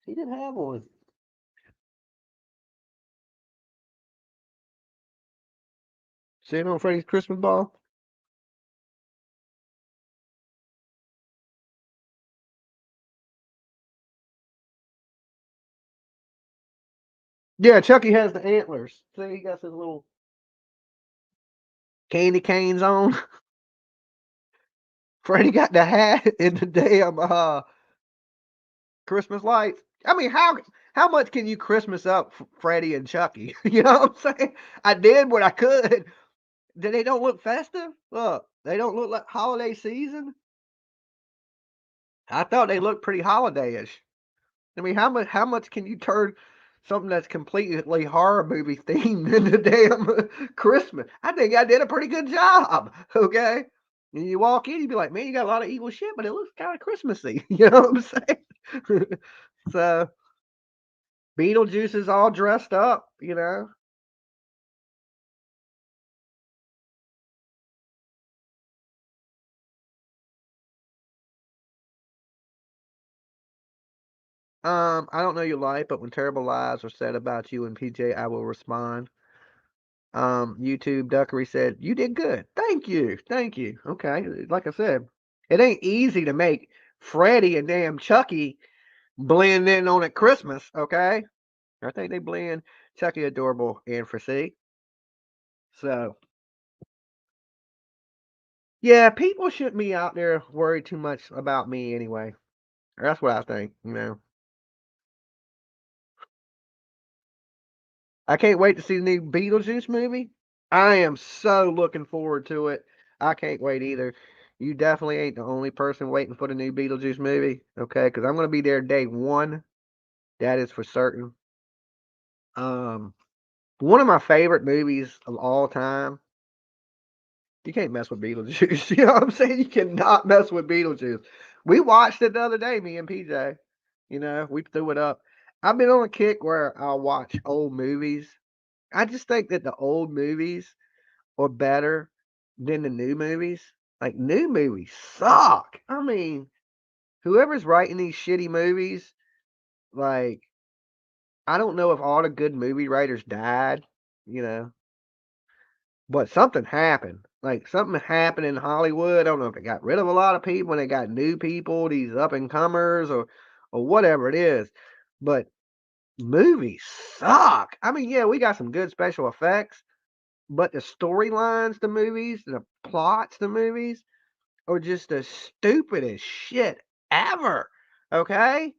he didn't have one. See it on Freddy's Christmas ball? Yeah, Chucky has the antlers. See, he got his little candy canes on. Freddy got the hat and the damn Christmas lights. I mean, how much can you Christmas up Freddy and Chucky? You know what I'm saying? I did what I could. They don't look festive. Look, they don't look like holiday season. I thought they looked pretty holiday-ish. I mean, how much can you turn something that's completely horror movie themed into damn Christmas? I think I did a pretty good job. Okay. And you walk in, you'd be like, man, you got a lot of evil shit, but it looks kind of Christmassy. You know what I'm saying? So Beetlejuice is all dressed up, you know. I don't know your life, but when terrible lies are said about you and PJ, I will respond. YouTube Duckery said, you did good. Thank you. Thank you. Okay. Like I said, it ain't easy to make Freddy and damn Chucky blend in on at Christmas. Okay. I think they blend Chucky adorable and foresee. So, yeah, people shouldn't be out there worried too much about me anyway. That's what I think, you know. I can't wait to see the new Beetlejuice movie. I am so looking forward to it. I can't wait either. You definitely ain't the only person waiting for the new Beetlejuice movie, okay? Because I'm going to be there day one. That is for certain. Um, One of my favorite movies of all time. You can't mess with Beetlejuice. You know what I'm saying? You cannot mess with Beetlejuice. We watched it the other day, me and PJ. You know, we threw it up. I've been on a kick where I'll watch old movies. I just think that the old movies or better than the new movies. Like new movies suck. I mean, whoever's writing these shitty movies, like I don't know if all the good movie writers died, you know, but something happened. Like something happened in Hollywood. I don't know if they got rid of a lot of people and they got new people, these up and comers or whatever it is. But movies suck. I mean, yeah, we got some good special effects, but the storylines, the movies, the plots, the movies, or just the stupidest shit ever. Okay?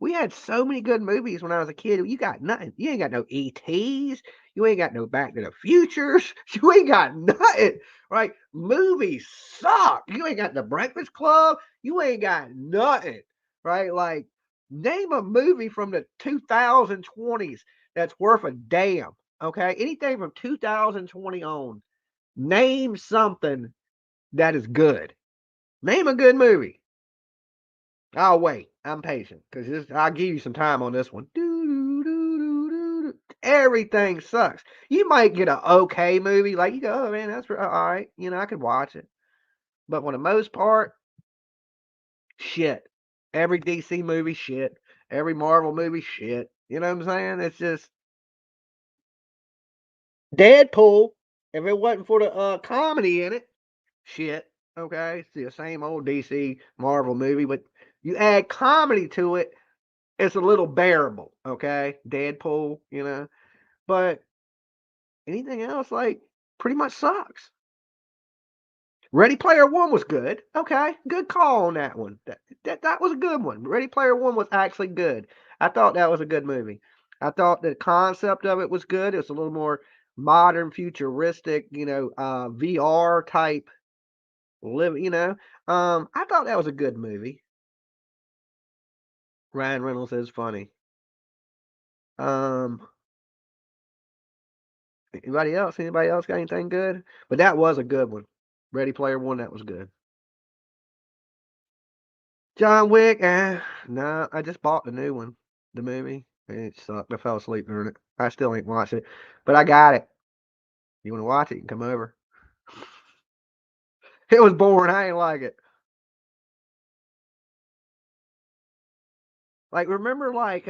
We had so many good movies when I was a kid. You got nothing. You ain't got no ETs. You ain't got no Back to the Futures. You ain't got nothing. Right? Movies suck. You ain't got the Breakfast Club. You ain't got nothing. Right? Like, name a movie from the 2020s that's worth a damn. Okay? Anything from 2020 on. Name something that is good. Name a good movie. I'll wait. I'm patient because I'll give you some time on this one. everything sucks. You might get an okay movie, like you go, oh man, that's all right. You know, I could watch it. But for the most part, shit. Every DC movie, shit. Every Marvel movie, shit. You know what I'm saying? It's just Deadpool. If it wasn't for the comedy in it, shit. Okay, it's the same old DC Marvel movie, but you add comedy to it, it's a little bearable. Okay, Deadpool, you know. But anything else, like, pretty much sucks. Ready Player One was good. Okay, good call on that one. That was a good one. Ready Player One was actually good. I thought that was a good movie. I thought the concept of it was good. It's a little more modern, futuristic, VR type live. I thought that was a good movie. Ryan Reynolds is funny. Um, anybody else? Anybody else got anything good? But that was a good one. Ready Player One, that was good. John Wick, no, I just bought the new one, the movie. It sucked. I fell asleep during it. I still ain't watched it, but I got it. You want to watch it? You can come over. It was boring. I ain't like it. Like, remember, like,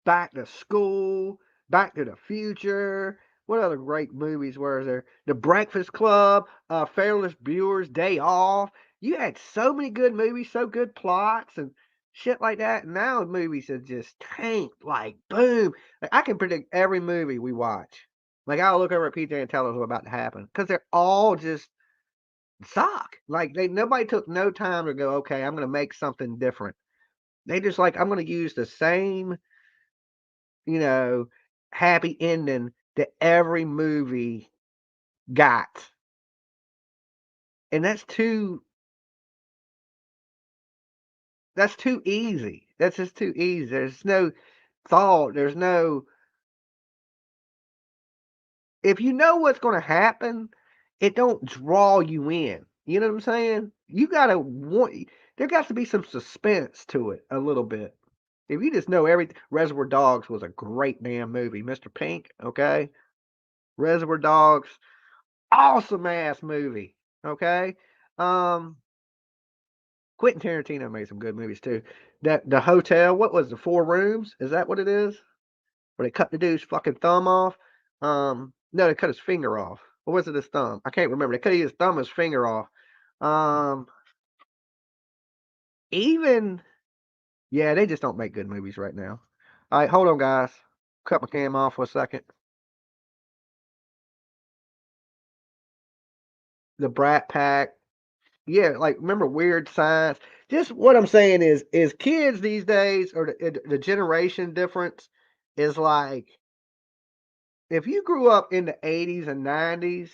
Back to School, Back to the Future. What other great movies were there? The Breakfast Club, Fearless Viewers, Day Off. You had so many good movies, so good plots and shit like that. And now movies are just tanked. Like, boom. Like, I can predict every movie we watch. Like, I'll look over at PJ and tell us what's about to happen because they're all just suck. Like, nobody took no time to go, okay, I'm going to make something different. They just like, I'm going to use the same, you know, happy ending that every movie got. And that's too easy. That's just too easy. There's no thought. There's no if you know what's going to happen, it don't draw you in. You know what I'm saying? You got to want there got to be some suspense to it a little bit. If you just know everything, Reservoir Dogs was a great damn movie. Mr. Pink, okay? Reservoir Dogs, awesome ass movie. Okay. Um, Quentin Tarantino made some good movies too. That the hotel, what was the Four Rooms? Is that what it is? Where they cut the dude's fucking thumb off? No, they cut his finger off. Or was it his thumb? I can't remember. They cut his thumb, his finger off. Um, even yeah, they just don't make good movies right now. All right, hold on, guys. Cut my cam off for a second. The Brat Pack. Yeah, like remember Weird Science. Just what I'm saying is kids these days or the generation difference is like if you grew up in the 80s and 90s,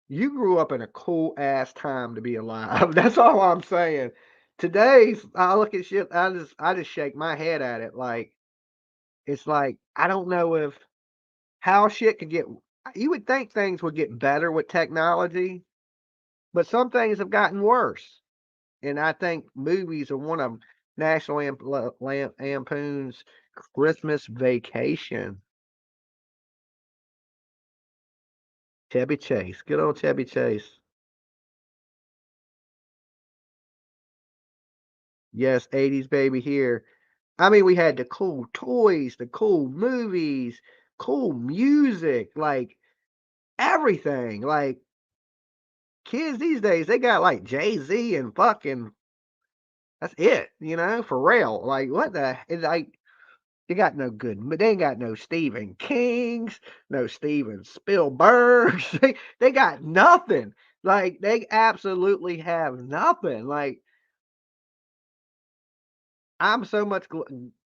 you grew up in a cool ass time to be alive. That's all I'm saying. Today's I look at shit, I just shake my head at it like it's like I don't know if how shit could get you would think things would get better with technology, but some things have gotten worse. And I think movies are one of them. National Lampoon's Christmas Vacation. Chevy Chase. Good old Chevy Chase. Yes, 80s baby here. I mean, we had the cool toys, the cool movies, cool music, like everything. Like kids these days, they got like Jay-Z and fucking that's it, for real. Like what the it's like they got no good. They ain't got no Stephen Kings, no Steven Spielbergs. They got nothing. Like they absolutely have nothing. Like I'm so much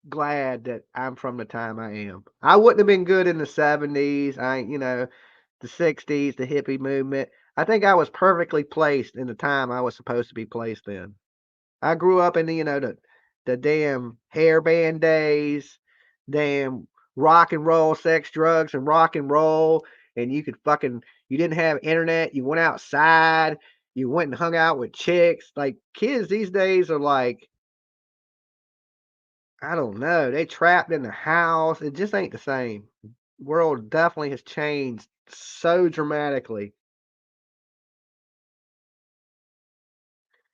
glad that I'm from the time I am. I wouldn't have been good in the 70s. The 60s, the hippie movement. I think I was perfectly placed in the time I was supposed to be placed in. I grew up in the damn hairband days, damn rock and roll, sex, drugs, and rock and roll, and you didn't have internet. You went outside, you went and hung out with chicks. Like kids these days are like, I don't know, they trapped in the house. It just ain't the same. World definitely has changed so dramatically.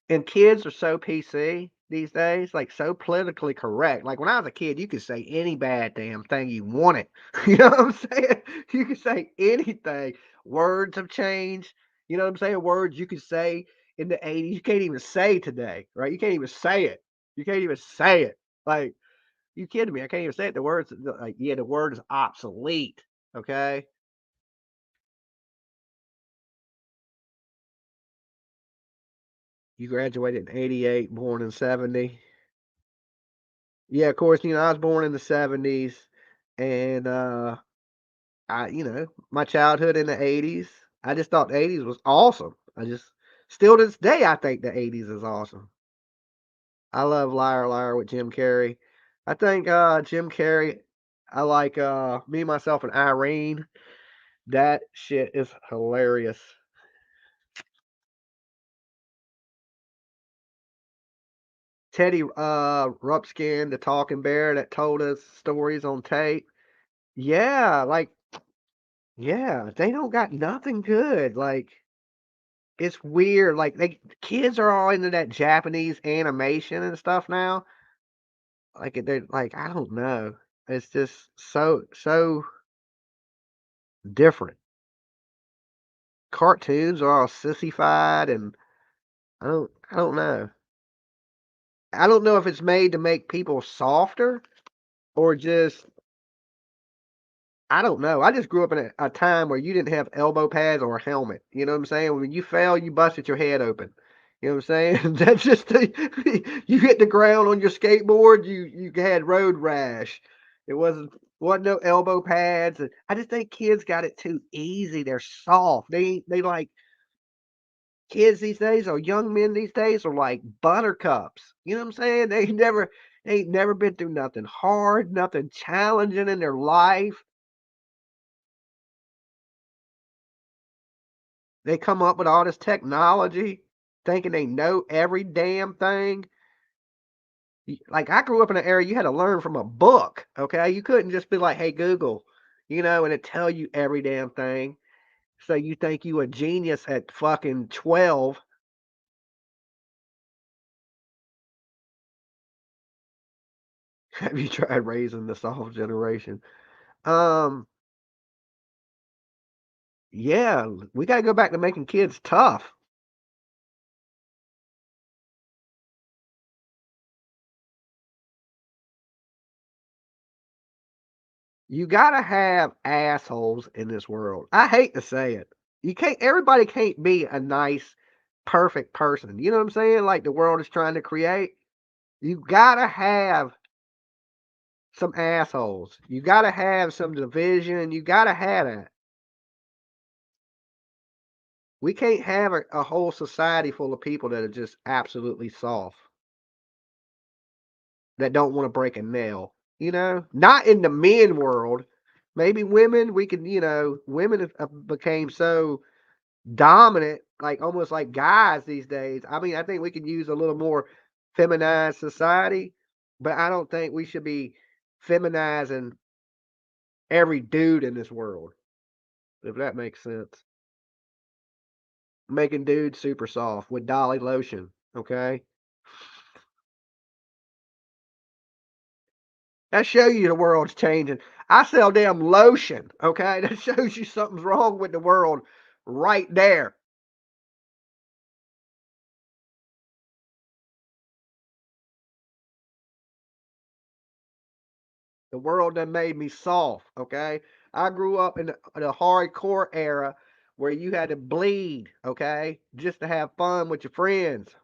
And kids are so PC these days, like so politically correct. Like when I was a kid, you could say any bad damn thing you wanted. You know what I'm saying? You could say anything. Words have changed. You know what I'm saying? Words you could say in the 80s, you can't even say today, right? You can't even say it. You can't even say it. Like, you kidding me? I can't even say it. The words, like, yeah, the word is obsolete. Okay. You graduated in 88, born in 70. Yeah, of course, I was born in the 70s and my childhood in the 80s. I just thought the 80s was awesome. I just still to this day I think the 80s is awesome. I love Liar Liar with Jim Carrey. I think Jim Carrey I like Me Myself and Irene. That shit is hilarious. Teddy Rupskin, the talking bear that told us stories on tape. Yeah, like yeah, they don't got nothing good. Like it's weird. Like kids are all into that Japanese animation and stuff now. Like they're like I don't know. It's just so different. Cartoons are all sissified and I don't know. I don't know if it's made to make people softer or just I don't know. I just grew up in a time where you didn't have elbow pads or a helmet. You know what I'm saying? When you fell, you busted your head open. You know what I'm saying? That's just you hit the ground on your skateboard, you had road rash. It wasn't no elbow pads. And I just think kids got it too easy. They're soft. They like kids these days or young men these days are like buttercups. You know what I'm saying? They ain't never been through nothing hard, nothing challenging in their life. They come up with all this technology, thinking they know every damn thing. Like I grew up in an era you had to learn from a book. Okay, you couldn't just be like, "Hey Google," and it tell you every damn thing. So you think you a genius at fucking 12? Have you tried raising the soft generation? Um, yeah, we got to go back to making kids tough. You gotta have assholes in this world. I hate to say it. You can't everybody can't be a nice, perfect person. You know what I'm saying? Like the world is trying to create. You gotta have some assholes. You gotta have some division. You gotta have that. We can't have a whole society full of people that are just absolutely soft, that don't want to break a nail. Not in the men world. Maybe women, we can, women have became so dominant, like almost like guys these days. I mean, I think we could use a little more feminized society, but I don't think we should be feminizing every dude in this world, if that makes sense. Making dudes super soft with Dolly lotion, okay? That shows you the world's changing. I sell damn lotion, okay? That shows you something's wrong with the world right there. The world done made me soft, okay? I grew up in the hardcore era where you had to bleed, okay, just to have fun with your friends.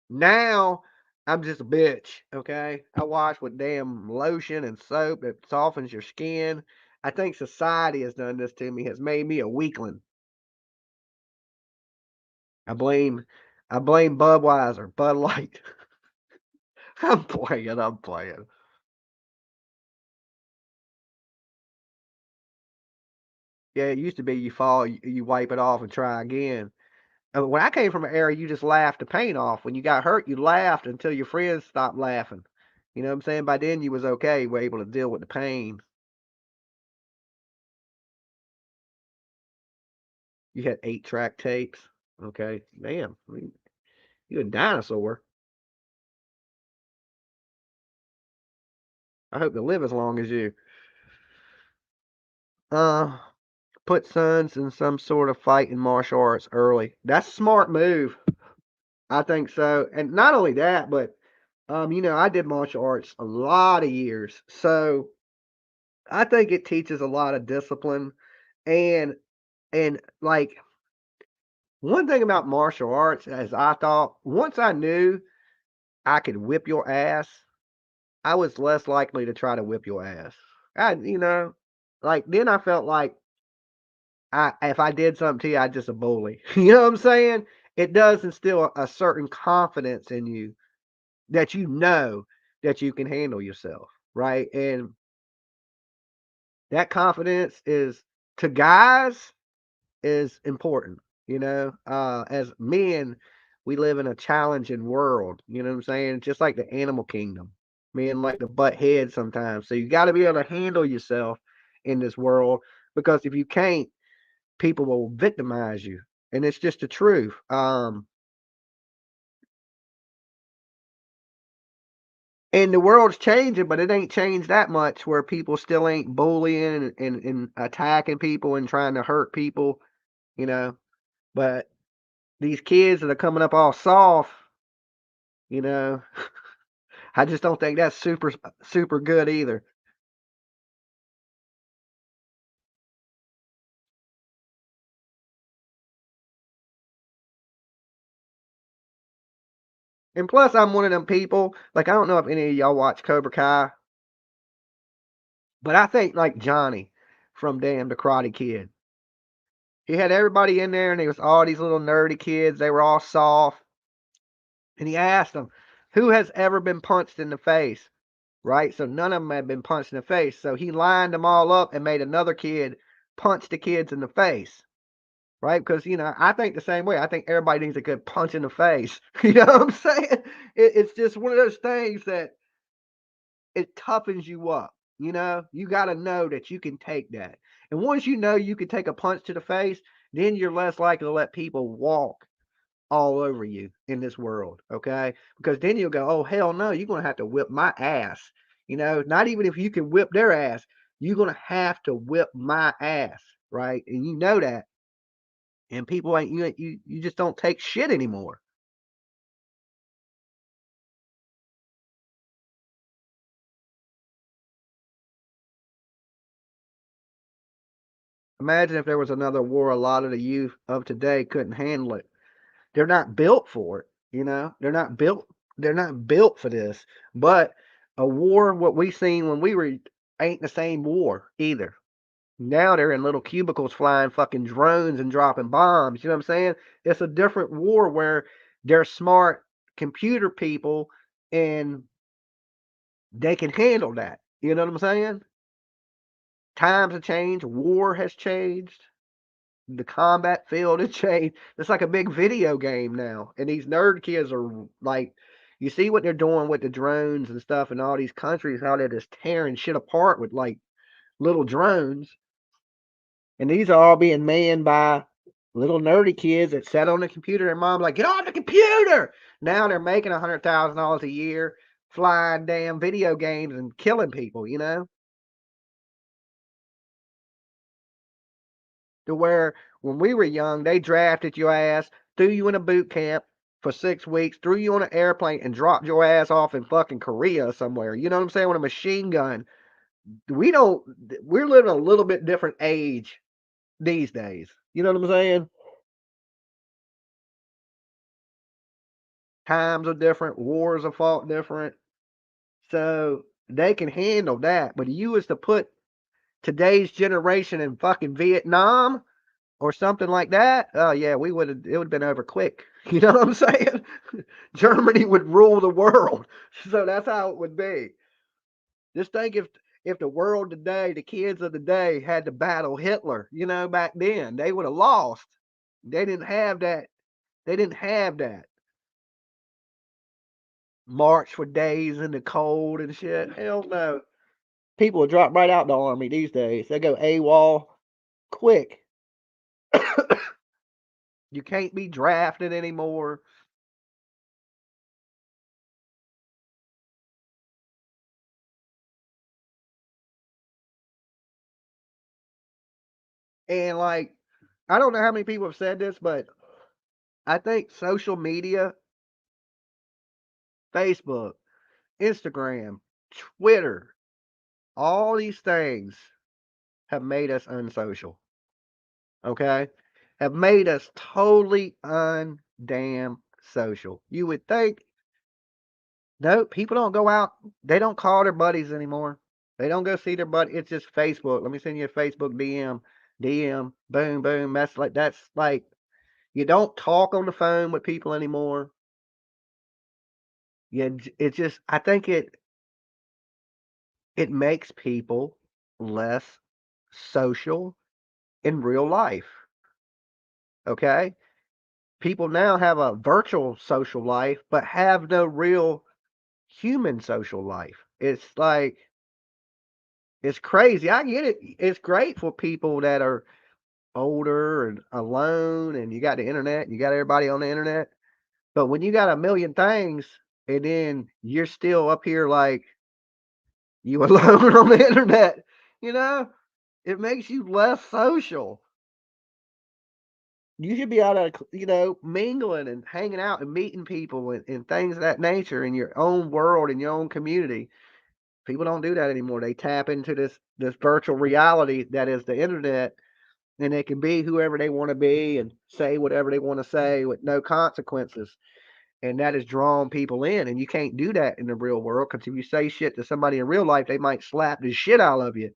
Now I'm just a bitch, okay? I wash with damn lotion and soap that softens your skin. I think society has done this to me, has made me a weakling. I blame I blame Budweiser, Bud Light. I'm playing. Yeah, it used to be you fall, you wipe it off and try again. When I came from an era, you just laughed the pain off. When you got hurt, you laughed until your friends stopped laughing. You know what I'm saying? By then, you was okay. You were able to deal with the pain. You had 8-track tapes. Okay, damn, I mean, you a dinosaur. I hope to live as long as you. Uh, put sons in some sort of fight in martial arts early. That's a smart move. I think so. And not only that, but I did martial arts a lot of years. So I think it teaches a lot of discipline and like one thing about martial arts as I thought, once I knew I could whip your ass, I was less likely to try to whip your ass. Like then I felt like I if I did something to you, I just a bully. You know what I'm saying? It does instill a certain confidence in you that you know that you can handle yourself, right? And that confidence is to guys is important, as men, we live in a challenging world, you know what I'm saying? Just like the animal kingdom. Men like to butt heads sometimes. So you got to be able to handle yourself in this world because if you can't, people will victimize you. And it's just the truth. And the world's changing, but it ain't changed that much where people still ain't bullying and attacking people and trying to hurt people, you know. But these kids that are coming up all soft, you know, I just don't think that's super good either. And plus, I'm one of them people. Like I don't know if any of y'all watch Cobra Kai, but I think like Johnny from Damn the Karate Kid. He had everybody in there, and it was all these little nerdy kids. They were all soft, and he asked them, "Who has ever been punched in the face?" Right? So none of them had been punched in the face. So he lined them all up and made another kid punch the kids in the face. Right? Because I think the same way. I think everybody needs a good punch in the face. You know what I'm saying? It's just one of those things that it toughens you up. You got to know that you can take that. And once you know you can take a punch to the face, then you're less likely to let people walk all over you in this world. Okay. Because then you'll go, oh, hell no, you're going to have to whip my ass. Not even if you can whip their ass, you're going to have to whip my ass. Right. And you know that. And people ain't, you just don't take shit anymore. Imagine if there was another war, a lot of the youth of today couldn't handle it. They're not built for it, they're not built for this. But a war, what we seen when we were ain't the same war either. Now they're in little cubicles flying fucking drones and dropping bombs. You know what I'm saying? It's a different war where they're smart computer people and they can handle that. You know what I'm saying? Times have changed, war has changed. The combat field has changed. It's like a big video game now. And these nerd kids are like, you see what they're doing with the drones and stuff in all these countries, how they're just tearing shit apart with like little drones. And these are all being manned by little nerdy kids that sat on the computer. Their mom like, get on the computer. Now they're making $100,000 a year flying damn video games and killing people. To where when we were young, they drafted your ass, threw you in a boot camp for 6 weeks, threw you on an airplane, and dropped your ass off in fucking Korea somewhere. You know what I'm saying? With a machine gun. We don't. We're living a little bit different age these days. You know what I'm saying? Times are different. Wars are fought different. So they can handle that. But you was to put today's generation in fucking Vietnam or something like that, oh yeah, we would have it would have been over quick. You know what I'm saying? Germany would rule the world. So that's how it would be. Just think if the world today, the kids of the day had to battle Hitler, back then, they would have lost. They didn't have that. They didn't have that. March for days in the cold and shit. Hell no. People would drop right out the army these days. They go AWOL quick. You can't be drafted anymore. And like, I don't know how many people have said this, but I think social media, Facebook, Instagram, Twitter, all these things have made us unsocial. Okay? Have made us totally undamn social. You would think, no, people don't go out, they don't call their buddies anymore. They don't go see their buddy. It's just Facebook. Let me send you a Facebook DM, DM, boom, boom. That's like you don't talk on the phone with people anymore. It just I think it makes people less social in real life. Okay? People now have a virtual social life, but have no real human social life. It's like it's crazy. I get it. It's great for people that are older and alone and you got the internet, you got everybody on the internet. But when you got a million things and then you're still up here like you alone on the internet, you know, it makes you less social. You should be out of, mingling and hanging out and meeting people and things of that nature in your own world, in your own community. People don't do that anymore. They tap into this virtual reality that is the internet, and they can be whoever they want to be and say whatever they want to say with no consequences. And that has drawn people in, and you can't do that in the real world because if you say shit to somebody in real life, they might slap the shit out of you.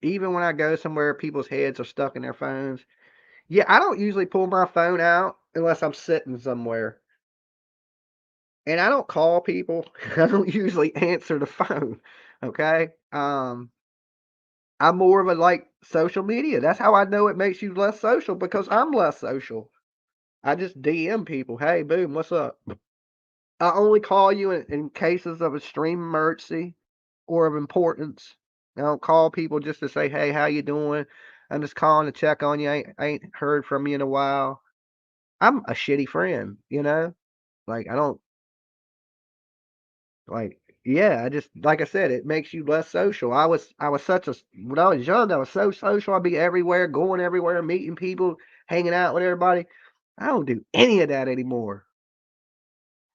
Even when I go somewhere, people's heads are stuck in their phones. Yeah, I don't usually pull my phone out unless I'm sitting somewhere. And I don't call people. I don't usually answer the phone. Okay. I'm more of a like social media. That's how I know it makes you less social because I'm less social. I just DM people, hey, boom, what's up? I only call you in cases of extreme emergency or of importance. I don't call people just to say, hey, how you doing? I'm just calling to check on you. I ain't heard from you in a while. I'm a shitty friend, you know? Like I don't like yeah, I just like I said, it makes you less social. I was such a when I was young, I was so social. I'd be everywhere, going everywhere, meeting people, hanging out with everybody. I don't do any of that anymore.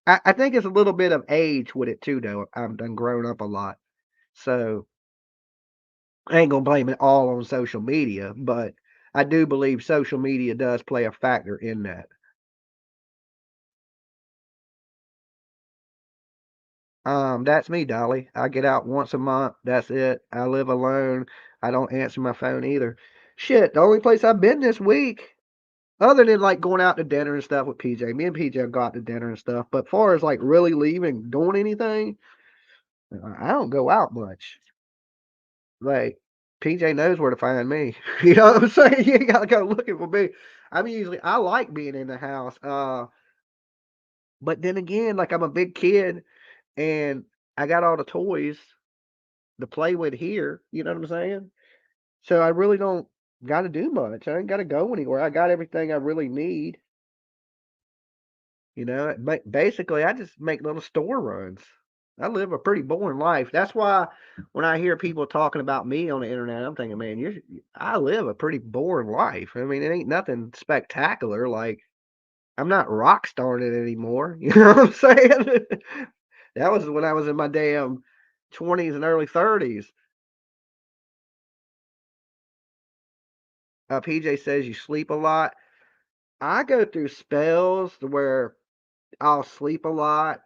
I think it's a little bit of age with it too, though. I've done grown up a lot. So I ain't gonna blame it all on social media, but I do believe social media does play a factor in that. That's me, Dolly. I get out once a month. That's it. I live alone. I don't answer my phone either. Shit, the only place I've been this week, other than like going out to dinner and stuff with PJ, me and PJ go out to dinner and stuff. But far as like really leaving, doing anything, I don't go out much. Like PJ knows where to find me. You know what I'm saying? You ain't gotta go looking for me. I like being in the house. But then again, like I'm a big kid and I got all the toys to play with here. You know what I'm saying? So I really don't got to do much. I ain't got to go anywhere. I got everything I really need. Basically, I just make little store runs. I live a pretty boring life. That's why when I hear people talking about me on the internet, I'm thinking, man, I live a pretty boring life. I mean, it ain't nothing spectacular. Like I'm not rock starring it anymore. You know what I'm saying? That was when I was in my damn 20s and early 30s. PJ says you sleep a lot. I go through spells where I'll sleep a lot,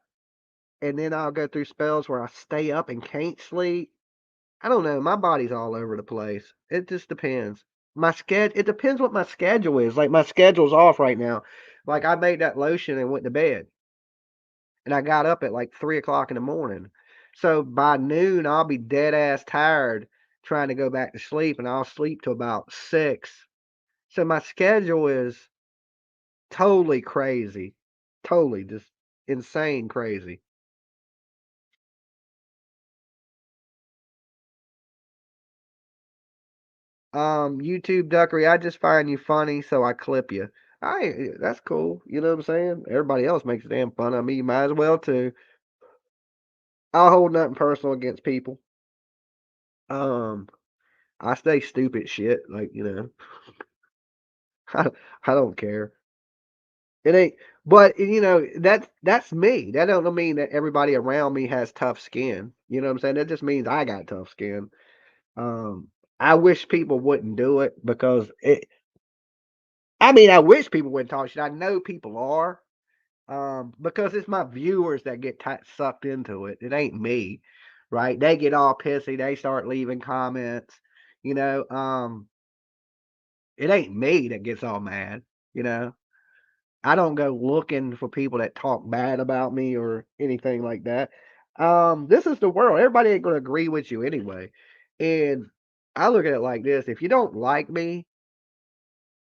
and then I'll go through spells where I stay up and can't sleep. I don't know. My body's all over the place. It just depends. It depends what my schedule is. Like my schedule's off right now. Like I made that lotion and went to bed, and I got up at like 3 o'clock in the morning. So by noon, I'll be dead ass tired trying to go back to sleep, and I'll sleep till about 6. So my schedule is totally crazy. Totally just insane crazy. YouTube Duckery, I just find you funny, so I clip you. That's cool. You know what I'm saying? Everybody else makes damn fun of me. You might as well too. I hold nothing personal against people. Um, I say stupid shit, like, I, I don't care. It ain't, but that's me. That don't mean that everybody around me has tough skin. You know what I'm saying? That just means I got tough skin. Um, I wish people wouldn't do it because I mean, I wish people wouldn't talk shit. I know people are, because it's my viewers that get sucked into it. It ain't me, right? They get all pissy. They start leaving comments. You know, it ain't me that gets all mad. You know, I don't go looking for people that talk bad about me or anything like that. This is the world. Everybody ain't gonna agree with you anyway. And I look at it like this: if you don't like me,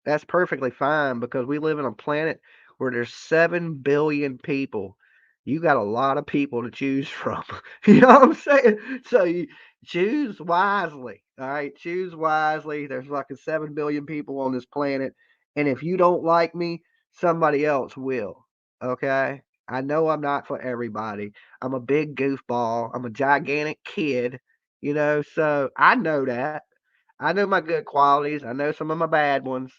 that's perfectly fine because we live on a planet where there's 7 billion people. You got a lot of people to choose from. You know what I'm saying? So you choose wisely. All right, choose wisely. There's fucking 7 billion people on this planet, and if you don't like me, somebody else will. Okay? I know I'm not for everybody. I'm a big goofball. I'm a gigantic kid, so I know that. I know my good qualities. I know some of my bad ones.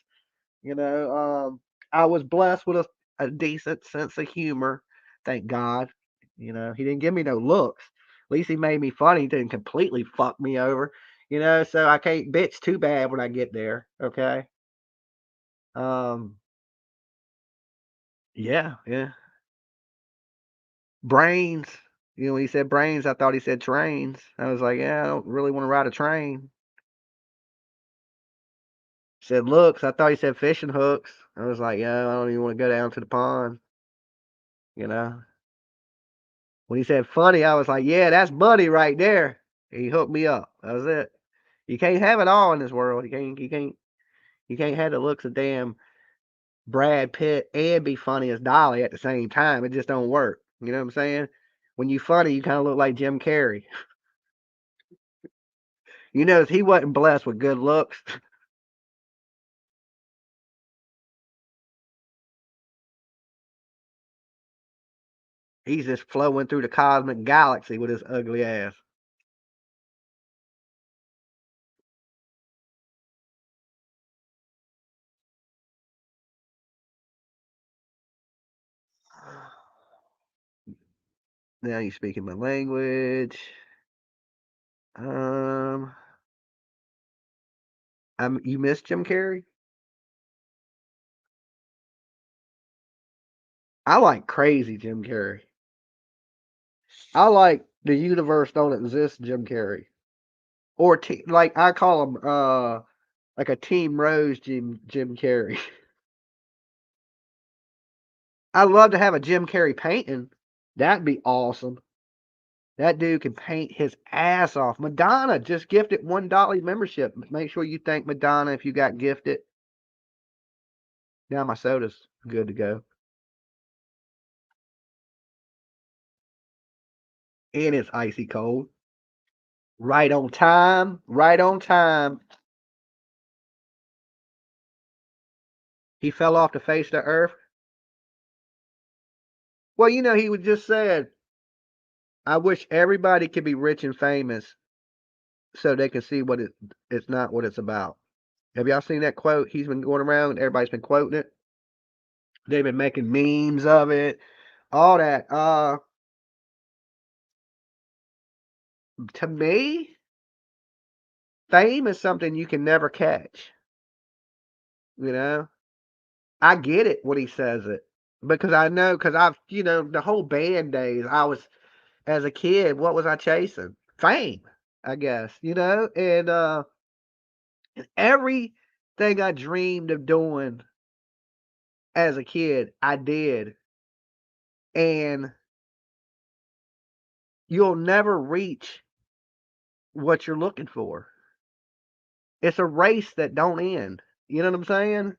You know, I was blessed with a decent sense of humor. Thank God. He didn't give me no looks. At least he made me funny. He didn't completely fuck me over. So I can't bitch too bad when I get there. Okay. Um, yeah, yeah. Brains. When he said brains, I thought he said trains. I was like, yeah, I don't really want to ride a train. Said looks. I thought he said fishing hooks. I was like, yeah, I don't even want to go down to the pond. You know. When he said funny, I was like, yeah, that's Buddy right there. He hooked me up. That was it. You can't have it all in this world. You can't have the looks of damn Brad Pitt and be funny as Dolly at the same time. It just don't work. You know what I'm saying? When you funny, you kind of look like Jim Carrey. You notice he wasn't blessed with good looks. He's just flowing through the cosmic galaxy with his ugly ass. Now you speaking my language. Um, you miss Jim Carrey? I like crazy Jim Carrey. I like the universe don't exist, Jim Carrey, or like I call him, like a Team Rose Jim Carrey. I'd love to have a Jim Carrey painting. That'd be awesome. That dude can paint his ass off. Madonna just gifted $1 membership. Make sure you thank Madonna if you got gifted. Now my soda's good to go, and it's icy cold. Right on time. Right on time. He fell off the face of the earth. Well, he was just said, I wish everybody could be rich and famous so they can see it's not what it's about. Have y'all seen that quote? He's been going around, everybody's been quoting it. They've been making memes of it, all that. To me, fame is something you can never catch. You know, I get it when he says it because I know because the whole band days. I was as a kid. What was I chasing? Fame, I guess. And everything I dreamed of doing as a kid, I did. And you'll never reach what you're looking for. It's a race that don't end. You know what I'm saying?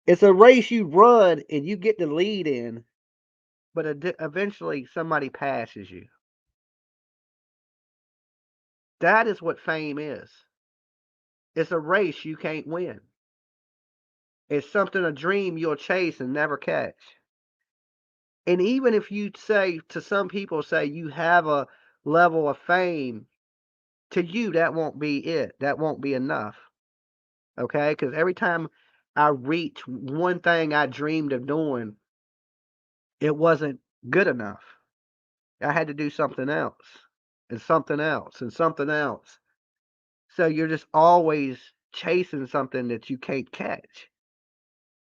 It's a race you run and you get the lead in, but eventually somebody passes you. That is what fame is. It's a race you can't win. It's something, a dream you'll chase and never catch. And even if you say, to some people, say you have a level of fame, to you, that won't be it. That won't be enough. Okay? Because every time I reach one thing I dreamed of doing, it wasn't good enough. I had to do something else, and something else, and something else. So you're just always chasing something that you can't catch.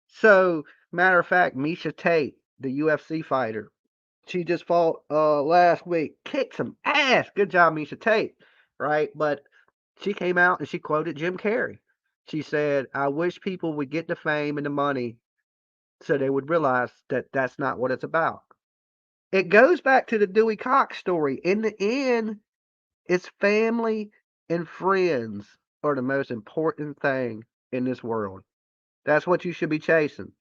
So, matter of fact, Misha Tate, the UFC fighter, she just fought last week, kicked some ass. Good job, Misha Tate, right? But she came out and she quoted Jim Carrey. She said, "I wish people would get the fame and the money so they would realize that that's not what it's about." It goes back to the Dewey Cox story. In the end, it's family and friends are the most important thing in this world. That's what you should be chasing.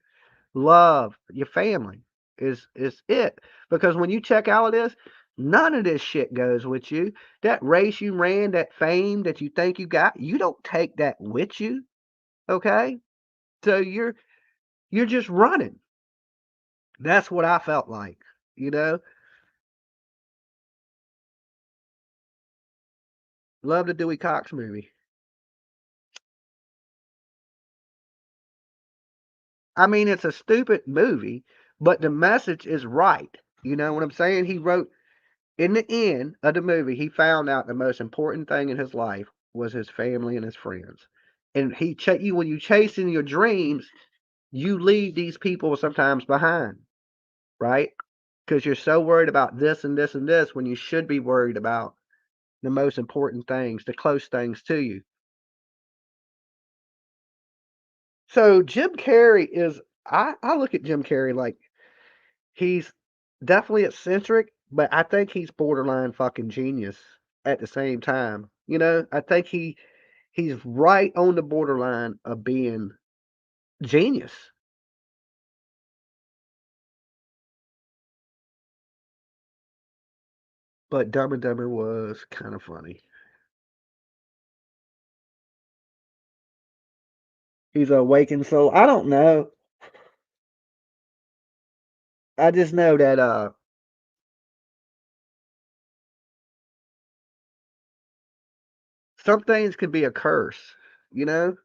Love, your family is it. Because when you check out of this, none of this shit goes with you. That race you ran, that fame that you think you got, you don't take that with you. Okay? So you're just running. That's what I felt like, you know? Love the Dewey Cox movie. I mean, it's a stupid movie, but the message is right. You know what I'm saying? He wrote, in the end of the movie, he found out the most important thing in his life was his family and his friends. And you, when you chasing your dreams, you leave these people sometimes behind, right? Because you're so worried about this and this and this when you should be worried about the most important things, the close things to you. So Jim Carrey is, I look at Jim Carrey like he's definitely eccentric, but I think he's borderline fucking genius at the same time. You know, I think he's right on the borderline of being genius. But Dumb and Dumber was kind of funny. He's a awakened soul. I don't know. I just know that some things could be a curse. You know,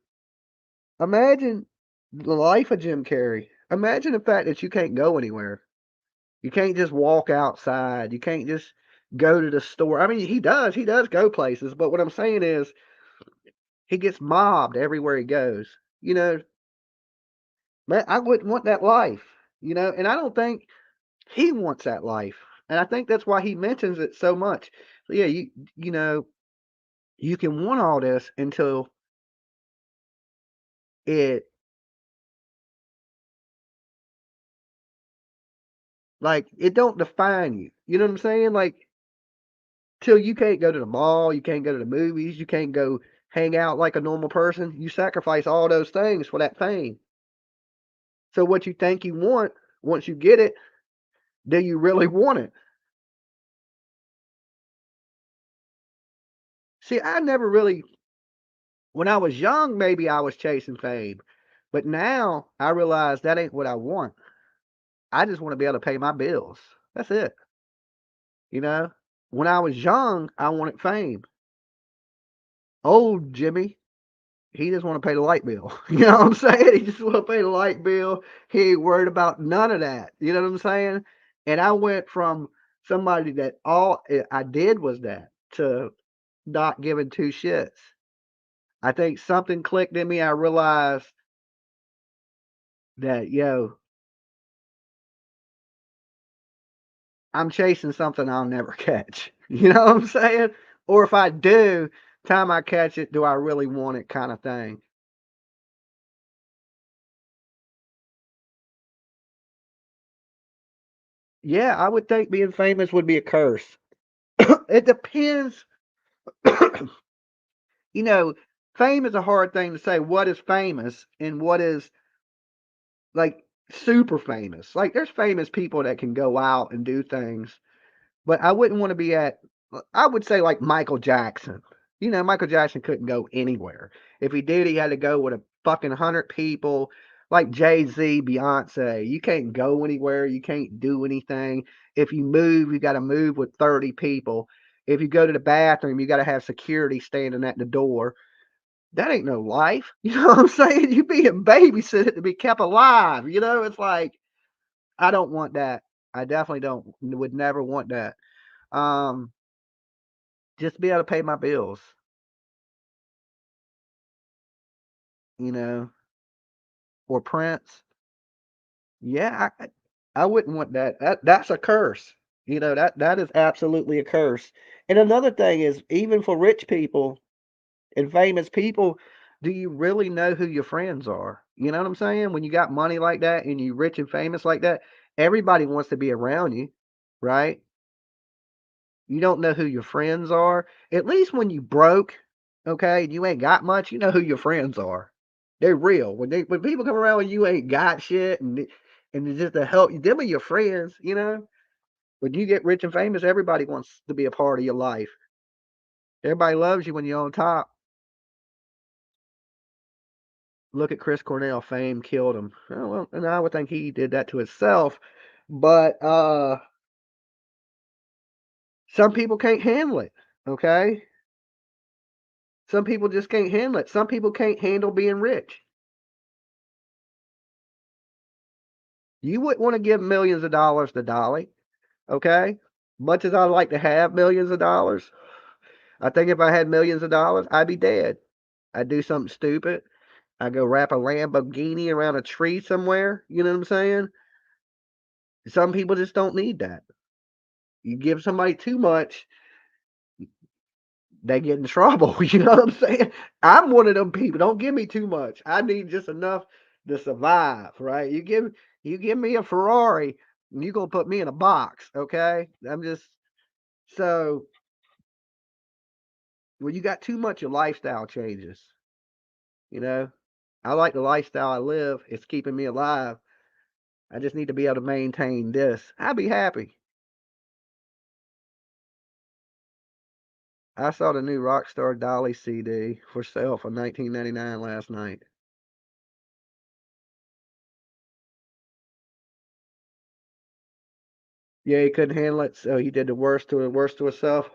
imagine the life of Jim Carrey. Imagine the fact that you can't go anywhere. You can't just walk outside. You can't just go to the store. I mean, he does go places, but what I'm saying is he gets mobbed everywhere he goes. You know, man, I wouldn't want that life, you know, and I don't think he wants that life. And I think that's why he mentions it so much. So yeah, you know, you can want all this until it, like, it don't define you. You know what I'm saying? Like, till you can't go to the mall, you can't go to the movies, you can't go hang out like a normal person. You sacrifice all those things for that fame. So what you think you want, once you get it, do you really want it? See, I never really, when I was young, maybe I was chasing fame. But now I realize that ain't what I want. I just want to be able to pay my bills. That's it. You know? When I was young, I wanted fame. Old Jimmy, he just want to pay the light bill. You know what I'm saying? He just want to pay the light bill. He ain't worried about none of that. You know what I'm saying? And I went from somebody that all I did was that to not giving two shits. I think something clicked in me. I realized that, yo, I'm chasing something I'll never catch. You know what I'm saying? Or if I do, time I catch it, do I really want it, kind of thing. Yeah, I would think being famous would be a curse. It depends. You know, fame is a hard thing to say. What is famous and what is, like, super famous? Like, there's famous people that can go out and do things, but I wouldn't want to be at, I would say, like Michael Jackson. Michael Jackson couldn't go anywhere. If he did, he had to go with a fucking 100 people, like Jay-Z, Beyonce. You can't go anywhere. You can't do anything. If you move, you got to move with 30 people. If you go to the bathroom, you got to have security standing at the door. That ain't no life. You know what I'm saying? You being babysitted to be kept alive. It's like, I don't want that. I definitely would never want that. Um, just be able to pay my bills, you know, or Prince. Yeah, I wouldn't want that. That's a curse. That is absolutely a curse. And another thing is, even for rich people and famous people, do you really know who your friends are? You know what I'm saying? When you got money like that and you rich and famous like that, everybody wants to be around you, right? You don't know who your friends are. At least when you broke, okay, and you ain't got much, you know who your friends are. They're real. When people come around and you ain't got shit and it's just to help you, them are your friends. When you get rich and famous, everybody wants to be a part of your life. Everybody loves you when you're on top. Look at Chris Cornell, fame killed him. Oh, well, and I would think he did that to himself. But some people can't handle it. Okay? Some people just can't handle it. Some people can't handle being rich. You wouldn't want to give millions of dollars to Dolly, okay? Much as I like to have millions of dollars, I think if I had millions of dollars, I'd be dead. I'd do something stupid. I'd go wrap a Lamborghini around a tree somewhere. You know what I'm saying? Some people just don't need that. You give somebody too much, they get in trouble. You know what I'm saying? I'm one of them people. Don't give me too much. I need just enough to survive, right? You give me a Ferrari, you gonna put me in a box, okay? I'm just so when you got too much, your lifestyle changes. You know, I like the lifestyle I live. It's keeping me alive. I just need to be able to maintain this. I'll be happy. I saw the new Rockstar Dolly CD for sale for 19.99 last night. Yeah, he couldn't handle it, so he did the worst to himself.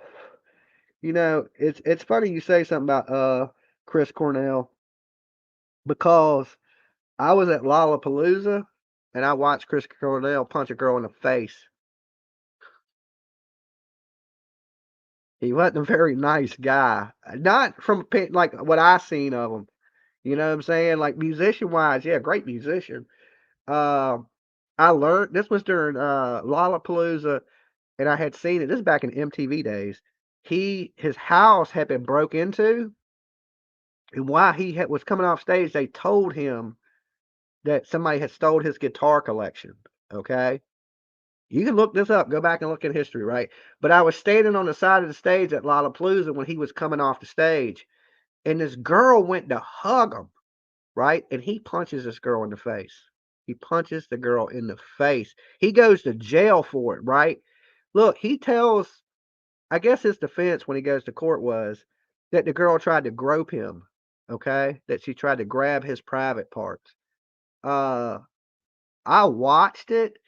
It's funny you say something about Chris Cornell because I was at Lollapalooza and I watched Chris Cornell punch a girl in the face. He wasn't a very nice guy. Not from like what I seen of him. You know what I'm saying? Like musician wise, yeah, great musician. Uh, I learned this was during Lollapalooza, and I had seen it. This is back in MTV days. His house had been broke into, and while was coming off stage, they told him that somebody had stole his guitar collection. Okay, you can look this up. Go back and look in history, right? But I was standing on the side of the stage at Lollapalooza when he was coming off the stage, and this girl went to hug him, right? And he punches this girl in the face. He punches the girl in the face. He goes to jail for it, right? Look, he tells, I guess his defense when he goes to court was that the girl tried to grope him, okay? That she tried to grab his private parts. Uh, I watched it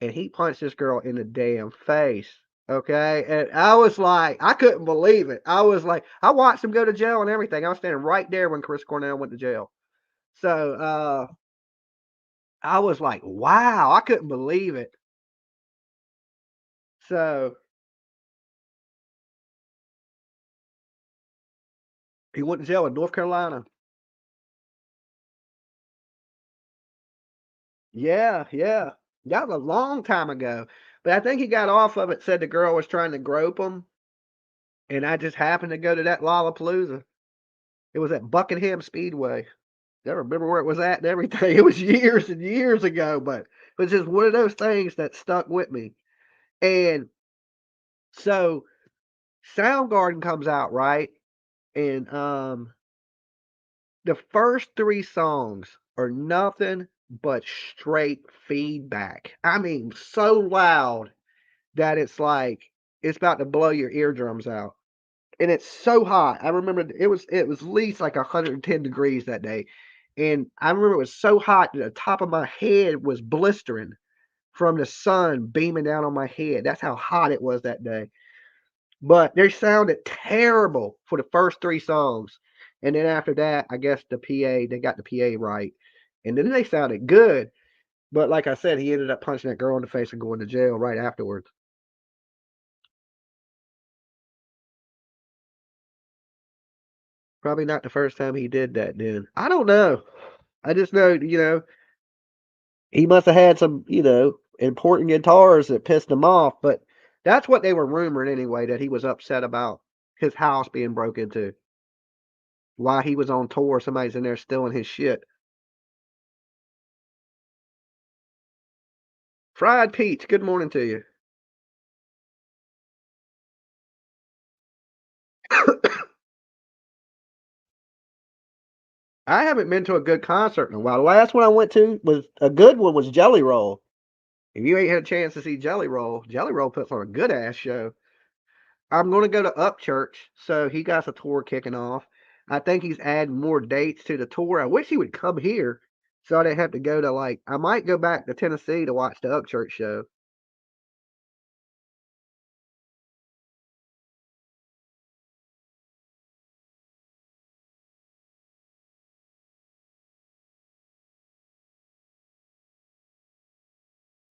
and he punched this girl in the damn face. Okay. And I was like, I couldn't believe it. I was like, I watched him go to jail and everything. I was standing right there when Chris Cornell went to jail. So I was like, wow, I couldn't believe it. So he went to jail in North Carolina. Yeah, yeah. That was a long time ago. But I think he got off of it, said the girl was trying to grope him. And I just happened to go to that Lollapalooza. It was at Buckingham Speedway. I remember where it was at and everything. It was years and years ago, but it was just one of those things that stuck with me. And so Soundgarden comes out, right? And the first three songs are nothing but straight feedback. I mean, so loud that it's like it's about to blow your eardrums out. and it's so hot. I remember it was at least like 110 degrees that day, and I remember it was so hot that the top of my head was blistering from the sun beaming down on my head. That's how hot it was that day. But they sounded terrible for the first 3 songs, and then after that, I guess they got the PA right, and then they sounded good. But like I said, he ended up punching that girl in the face and going to jail right afterwards. Probably not the first time he did that then. I don't know. I just know, he must have had some, important guitars that pissed him off, but that's what they were rumoring anyway, that he was upset about his house being broke into. While he was on tour, somebody's in there stealing his shit. Fried Peach, good morning to you. I haven't been to a good concert in a while. The last one I went to was a good one was Jelly Roll. If you ain't had a chance to see Jelly Roll puts on a good ass show. I'm going to go to Upchurch, so he got a tour kicking off. I think he's adding more dates to the tour. I wish he would come here so I didn't have to go to I might go back to Tennessee to watch the Upchurch show.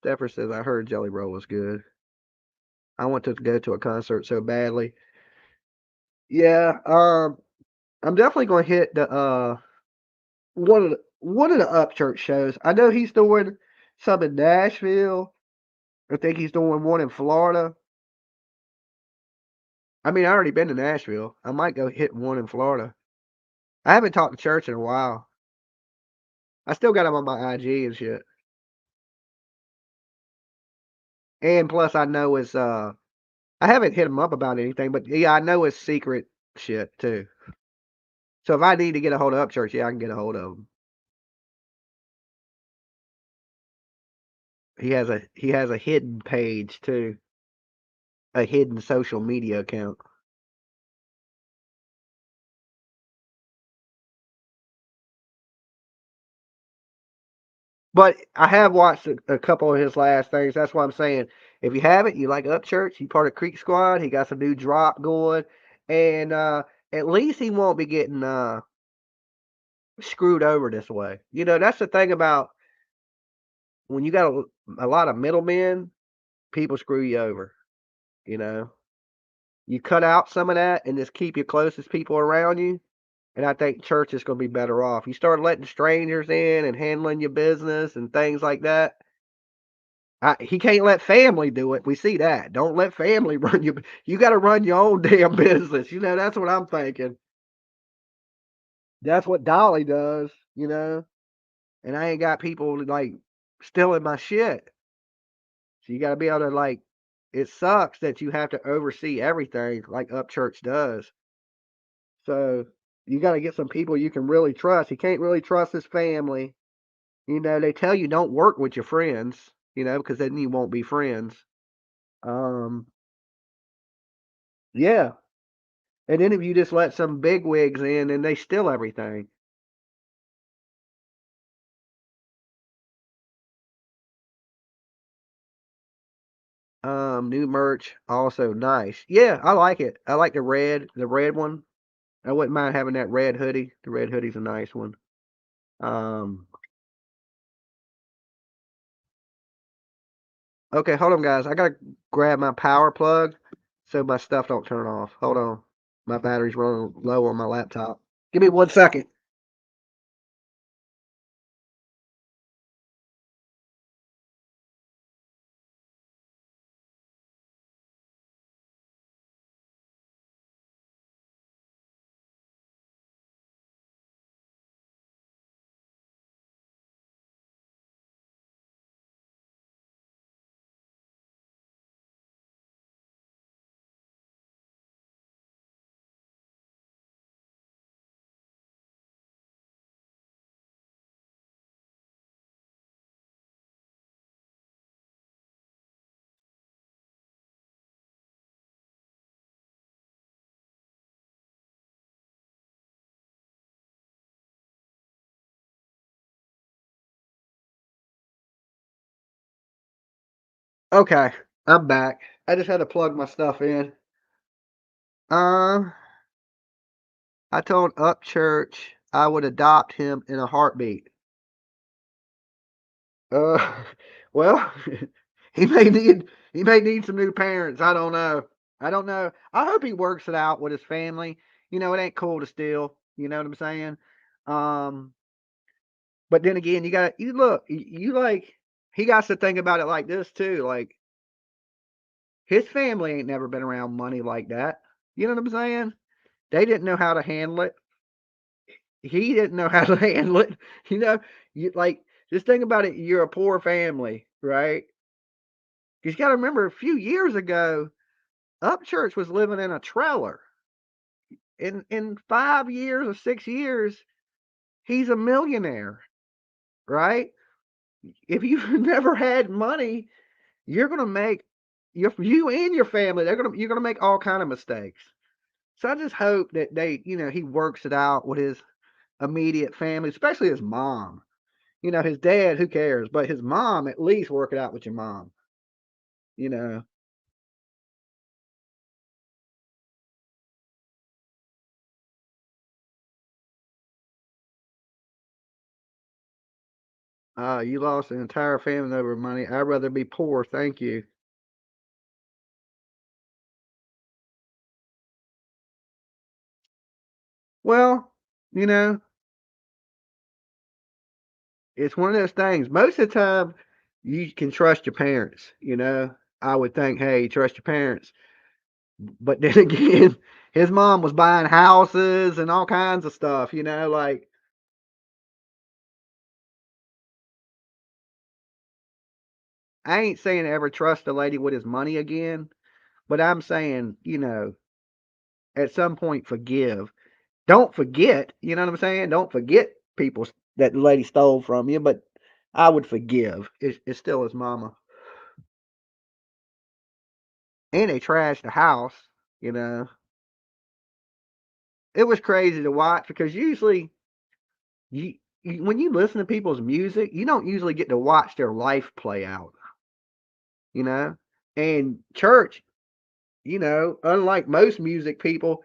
Stepper says I heard Jelly Roll was good. I want to go to a concert so badly. Yeah, I'm definitely going to hit the one of the Upchurch shows. I know he's doing some in Nashville. I think he's doing one in Florida. I mean, I already been to Nashville. I might go hit one in Florida. I haven't talked to Church in a while. I still got him on my IG and shit. And plus, I know his. I haven't hit him up about anything, but yeah, I know his secret shit too. So if I need to get a hold of Upchurch, yeah, I can get a hold of him. He has a hidden page too, a hidden social media account. But I have watched a couple of his last things. That's why I'm saying if you haven't, you like Upchurch, you part of Creek Squad. He got some new drop going, and at least he won't be getting screwed over this way. That's the thing about when you got a lot of middlemen, people screw you over. You know, you cut out some of that and just keep your closest people around you. And I think church is going to be better off. You start letting strangers in and handling your business and things like that. He can't let family do it. We see that. Don't let family run you. You got to run your own damn business. That's what I'm thinking. That's what Dolly does. And I ain't got people stealing my shit. So you got to be able to it sucks that you have to oversee everything like Upchurch does. So you got to get some people you can really trust. He can't really trust his family. They tell you don't work with your friends, because then you won't be friends. Um, yeah. And then if you just let some big wigs in and they steal everything. New merch, also nice. Yeah, I like it. I like the red one. I wouldn't mind having that red hoodie. The red hoodie's a nice one. Um, okay, hold on, guys. I gotta grab my power plug so my stuff don't turn off. Hold on. My battery's running low on my laptop. Give me 1 second. Okay, I'm back. I just had to plug my stuff in. Um, I told Upchurch I would adopt him in a heartbeat. Uh, well, he may need some new parents. I don't know. I don't know. I hope he works it out with his family. It ain't cool to steal. You know what I'm saying? Um, but then again, you look, you like, he got to think about it like this too. Like, his family ain't never been around money like that. You know what I'm saying? They didn't know how to handle it. He didn't know how to handle it. You know, you like, just think about it. You're a poor family, right? You got to remember a few years ago, Upchurch was living in a trailer. In 5 years or 6 years, he's a millionaire, right? If you've never had money, you're gonna make you and your family. You're gonna make all kind of mistakes. So I just hope that he works it out with his immediate family, especially his mom. His dad, who cares? But his mom, at least work it out with your mom. You know, you lost an entire family over money. I'd rather be poor, thank you. Well, you know, it's one of those things. Most of the time, you can trust your parents. I would think, hey, trust your parents. But then again, his mom was buying houses and all kinds of stuff. Like, I ain't saying ever trust a lady with his money again, but I'm saying, at some point, forgive. Don't forget. You know what I'm saying? Don't forget people that the lady stole from you, but I would forgive. It's still his mama. And they trashed the house. You know, it was crazy to watch because usually when you listen to people's music, you don't usually get to watch their life play out. You know, and church, unlike most music people,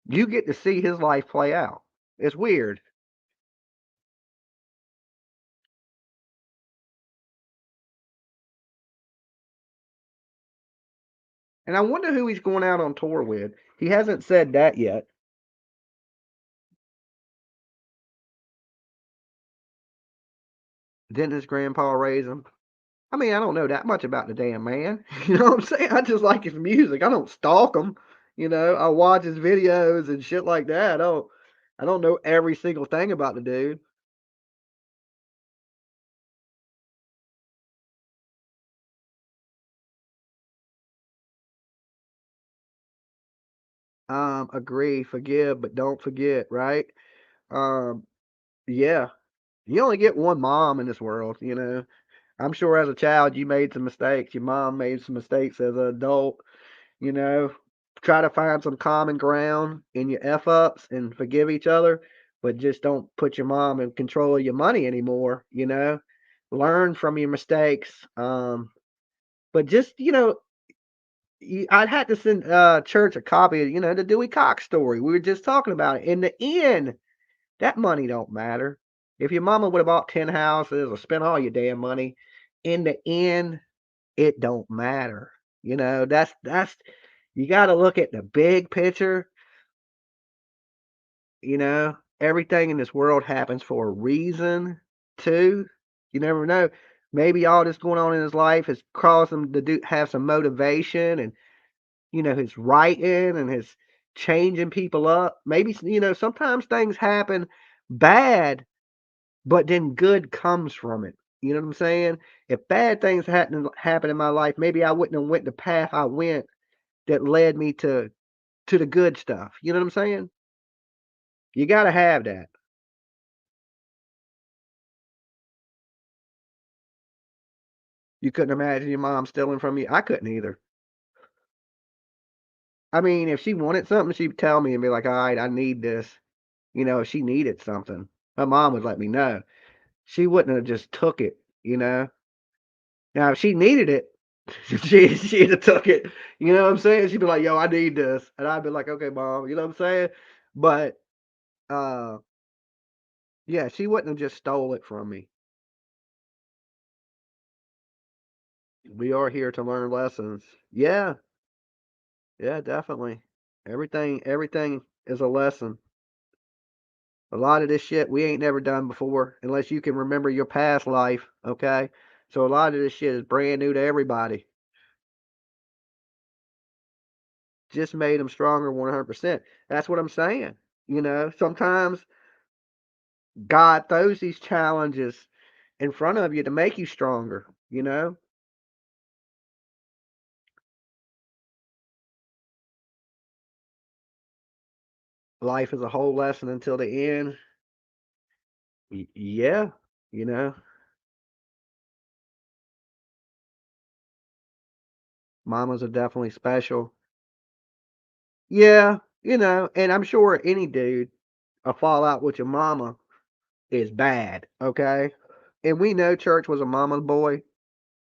you get to see his life play out. It's weird. And I wonder who he's going out on tour with. He hasn't said that yet. Didn't his grandpa raise him? I mean, I don't know that much about the damn man. You know what I'm saying? I just like his music. I don't stalk him. I watch his videos and shit like that. I don't know every single thing about the dude. Agree, forgive, but don't forget, right? Um, yeah. You only get one mom in this world. I'm sure as a child you made some mistakes. Your mom made some mistakes as an adult. you know, Try to find some common ground in your F ups and forgive each other, but just don't put your mom in control of your money anymore. Learn from your mistakes. But just, I'd had to send church a copy of, the Dewey Cox story. We were just talking about it. In the end, that money don't matter. If your mama would have bought 10 houses or spent all your damn money, in the end, it don't matter. That's you got to look at the big picture. Everything in this world happens for a reason too. You never know. Maybe all this going on in his life has caused him to have some motivation, and his writing and his changing people up. Maybe sometimes things happen bad, but then good comes from it. You know what I'm saying? If bad things happen in my life, maybe I wouldn't have went the path I went that led me to the good stuff. You know what I'm saying? You got to have that. You couldn't imagine your mom stealing from you. I couldn't either. I mean, if she wanted something, she'd tell me and be like, "All right, I need this." If she needed something, my mom would let me know. She wouldn't have just took it. Now, if she needed it, She'd have took it. You know what I'm saying? She'd be like, "Yo, I need this," and I'd be like, "Okay, mom." You know what I'm saying? But uh, yeah, she wouldn't have just stole it from me. We are here to learn lessons. Yeah, yeah, definitely. Everything is a lesson. A lot of this shit we ain't never done before, unless you can remember your past life. Okay, so a lot of this shit is brand new to everybody. Just made them stronger 100%. That's what I'm saying. Sometimes God throws these challenges in front of you to make you stronger. Life is a whole lesson until the end. Yeah, you know, mamas are definitely special. Yeah, and I'm sure any dude, a fallout with your mama is bad, okay? And we know Church was a mama's boy.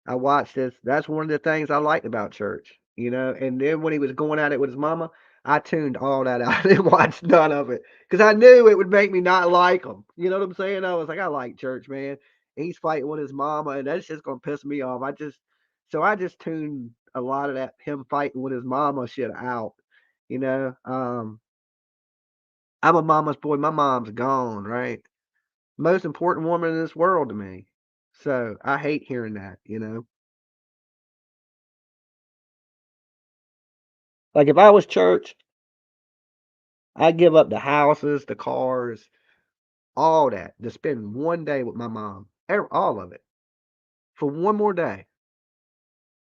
I watched this. That's one of the things I liked about Church. And then when he was going at it with his mama, I tuned all that out. I didn't watch none of it because I knew it would make me not like him. You know what I'm saying? I was like, I like Church, man. And he's fighting with his mama, and that's just gonna piss me off. So I just tuned a lot of that him fighting with his mama shit out. You know, I'm a mama's boy. My mom's gone, right? Most important woman in this world to me. So I hate hearing that. Like if I was Church, I'd give up the houses, the cars, all that to spend one day with my mom. All of it for one more day.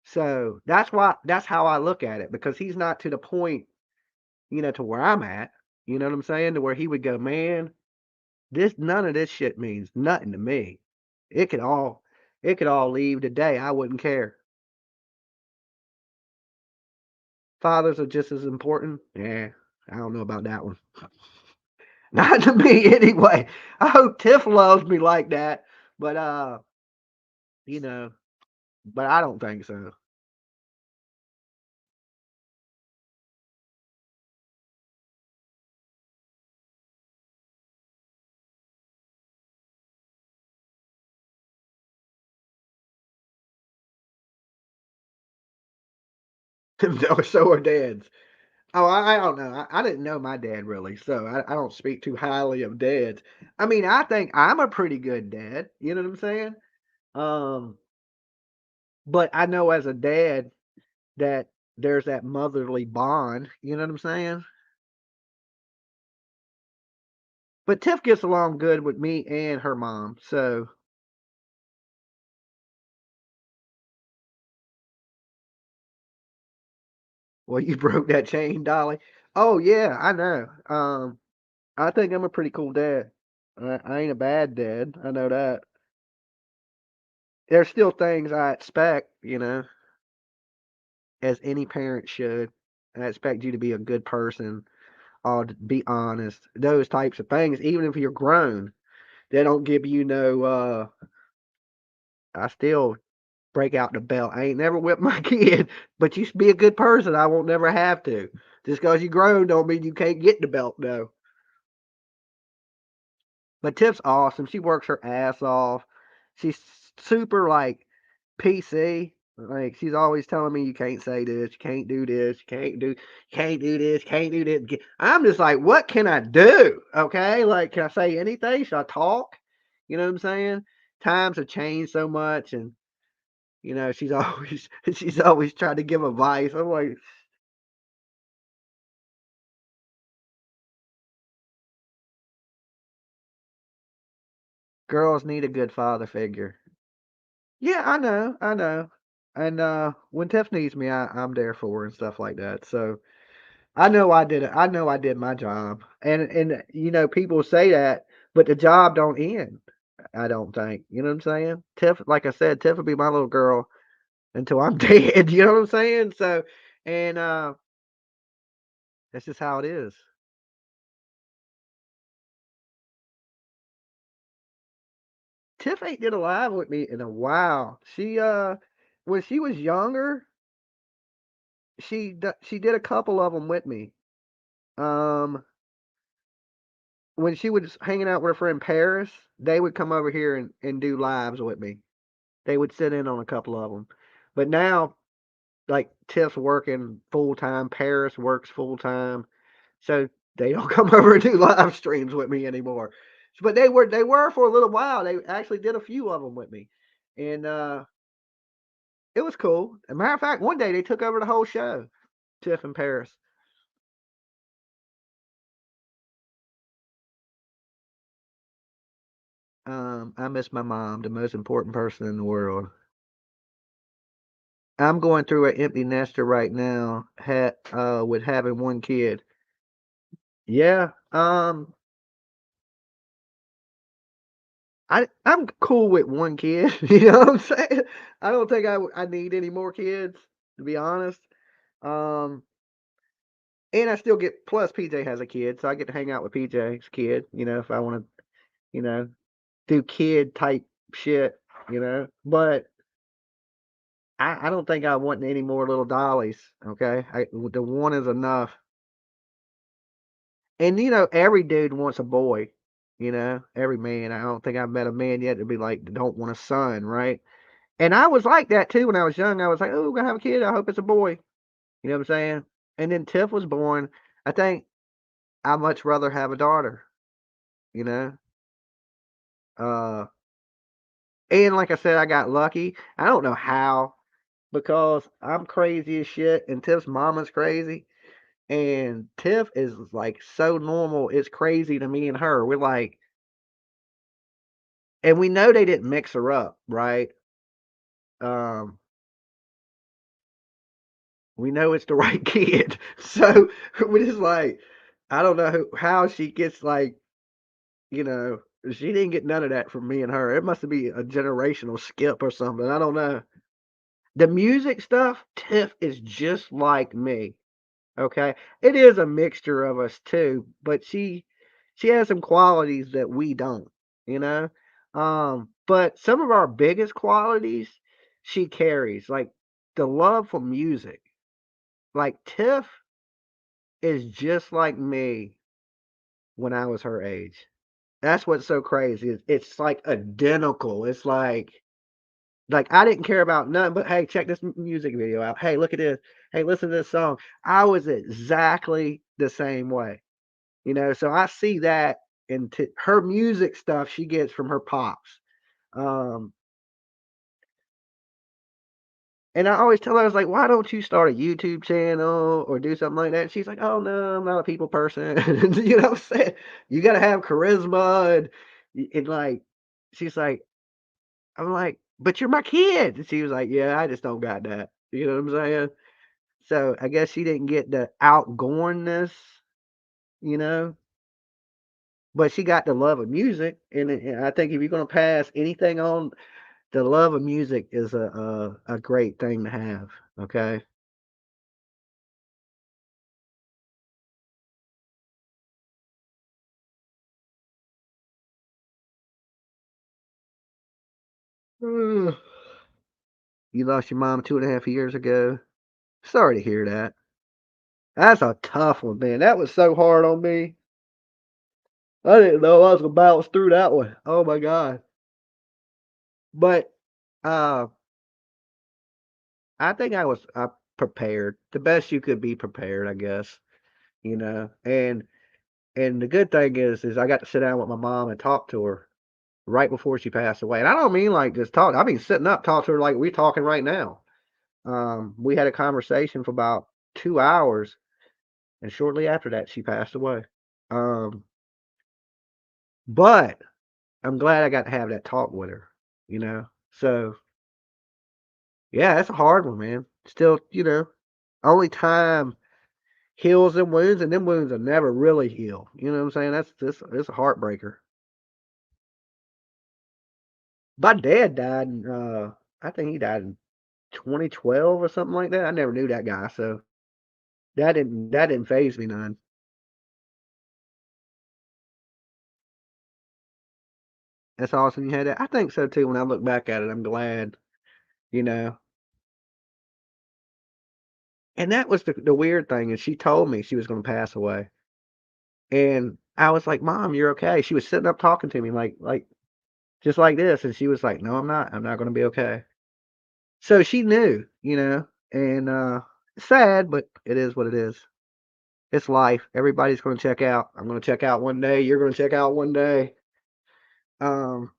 So that's how I look at it because he's not to the point, to where I'm at. You know what I'm saying? To where he would go, man, this none of this shit means nothing to me. It could all it could all leave today. I wouldn't care. Fathers are just as important. Yeah, I don't know about that one. Not to me anyway. I hope Tiff loves me like that. But you know, but I don't think so. So are dads. Oh, I don't know. I didn't know my dad really, so I don't speak too highly of dads. I mean, I think I'm a pretty good dad. You know what I'm saying? Um, but I know as a dad that there's that motherly bond. You know what I'm saying? But Tiff gets along good with me and her mom. So, well, you broke that chain, Dolly. Oh yeah, I know. I think I'm a pretty cool dad. I ain't a bad dad. I know that. There's still things I expect, as any parent should. I expect you to be a good person or to be honest. Those types of things, even if you're grown, they don't give you no I still break out the belt. I ain't never whipped my kid, but you should be a good person. I won't never have to. Just because you grown don't mean you can't get the belt though. But Tiff's awesome. She works her ass off. She's super like PC. Like she's always telling me you can't say this, you can't do this, you can't do this, you can't do this. I'm just like, what can I do? Okay, like can I say anything? Should I talk? You know what I'm saying? Times have changed so much, and she's always she's always trying to give advice. I'm like, girls need a good father figure. Yeah, I know. And when Tiff needs me, I'm there for her and stuff like that. So I know I did it. I know I did my job. And people say that, but the job don't end. I don't think. You know what I'm saying? Tiff, like I said, Tiff will be my little girl until I'm dead. You know what I'm saying? So, and that's just how it is. Tiff ain't did a live with me in a while. She when she was younger, she did a couple of them with me. Um, when she was hanging out with her friend Paris, they would come over here and do lives with me. They would sit in on a couple of them. But now, like Tiff's working full time, Paris works full time, so they don't come over and do live streams with me anymore. But they were for a little while. They actually did a few of them with me, and it was cool. As a matter of fact, one day they took over the whole show, Tiff and Paris. I miss my mom, the most important person in the world. I'm going through an empty nester right now, with having one kid. Yeah. I'm cool with one kid. You know what I'm saying? I don't think I need any more kids, to be honest. Um, and I still get plus PJ has a kid, so I get to hang out with PJ's kid. If I want to, you know, do kid type shit. But I don't think I want any more little dollies. Okay, the one is enough. And every dude wants a boy. Every man. I don't think I've met a man yet to be like don't want a son, right? And I was like that too when I was young. I was like, oh, we're gonna have a kid. I hope it's a boy. You know what I'm saying? And then Tiff was born. I think I'd much rather have a daughter. You know. Uh, and like I said, I got lucky. I don't know how because I'm crazy as shit, and Tiff's mama's crazy. And Tiff is like so normal. It's crazy to me and her. We're like, and we know they didn't mix her up, right? Um, we know it's the right kid. So we're just like, I don't know how she gets like, you know, she didn't get none of that from me and her. It must be a generational skip or something. I don't know. The music stuff, Tiff is just like me. Okay. It is a mixture of us too, but she has some qualities that we don't, you know? But some of our biggest qualities she carries, like the love for music. Like Tiff is just like me when I was her age. That's what's so crazy. It's like identical. It's like I didn't care about nothing but hey, check this music video out. Hey, look at this. Hey, listen to this song. I was exactly the same way. So I see that in her music stuff she gets from her pops. Um, and I always tell her, I was like, why don't you start a YouTube channel or do something like that? And she's like, oh no, I'm not a people person. You know what I'm saying? You got to have charisma and like, she's like, I'm like, but you're my kid. And she was like, yeah, I just don't got that. You know what I'm saying? So I guess she didn't get the outgoingness, you know, but she got the love of music. And I think if you're going to pass anything on, the love of music is a great thing to have. Okay. Ugh. You lost your mom 2.5 years ago. Sorry to hear that. That's a tough one, man. That was so hard on me. I didn't know I was gonna bounce through that one. Oh my god. But uh, I think I was prepared. The best you could be prepared, I guess. And the good thing is I got to sit down with my mom and talk to her right before she passed away. And I don't mean like just talk. I mean sitting up, talk to her like we're talking right now. We had a conversation for about 2 hours, and shortly after that, she passed away. Um, but I'm glad I got to have that talk with her. You know, so yeah, that's a hard one, man. Still, only time heals them wounds, and them wounds will never really heal. You know what I'm saying? That's this. It's a heartbreaker. My dad died in, I think he died in 2012 or something like that. I never knew that guy, so that didn't phase me none. That's awesome you had that. I think so too. When I look back at it, I'm glad. You know. And that was the weird thing, and she told me she was gonna pass away. And I was like, "Mom, you're okay." She was sitting up talking to me like just like this, and she was like, "No, I'm not. I'm not gonna be okay." So she knew, and sad, but it is what it is. It's life. Everybody's gonna check out. I'm gonna check out one day. You're gonna check out one day. Um,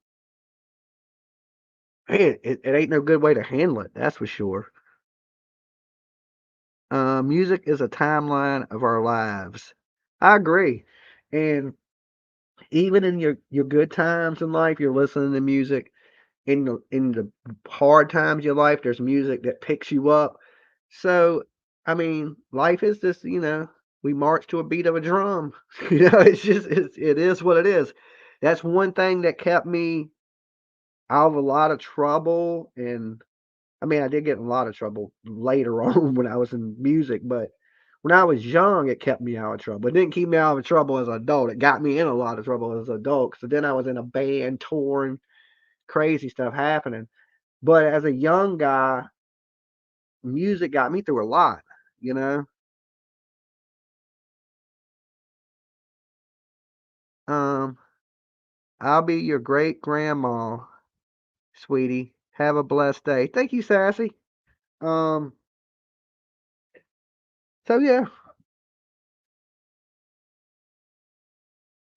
Man, it ain't no good way to handle it. That's for sure. Music is a timeline of our lives. I agree, and even in your good times in life, you're listening to music. In the hard times of your life, there's music that picks you up. So, I mean, life is just, we march to a beat of a drum. It is what it is. That's one thing that kept me out of a lot of trouble. And I mean, I did get in a lot of trouble later on when I was in music, but when I was young, it kept me out of trouble. It didn't keep me out of trouble as an adult. It got me in a lot of trouble as an adult. So then I was in a band, touring, crazy stuff happening. But as a young guy, music got me through a lot, you know? Um, I'll be your great grandma, sweetie. Have a blessed day. Thank you, Sassy. Um, so yeah,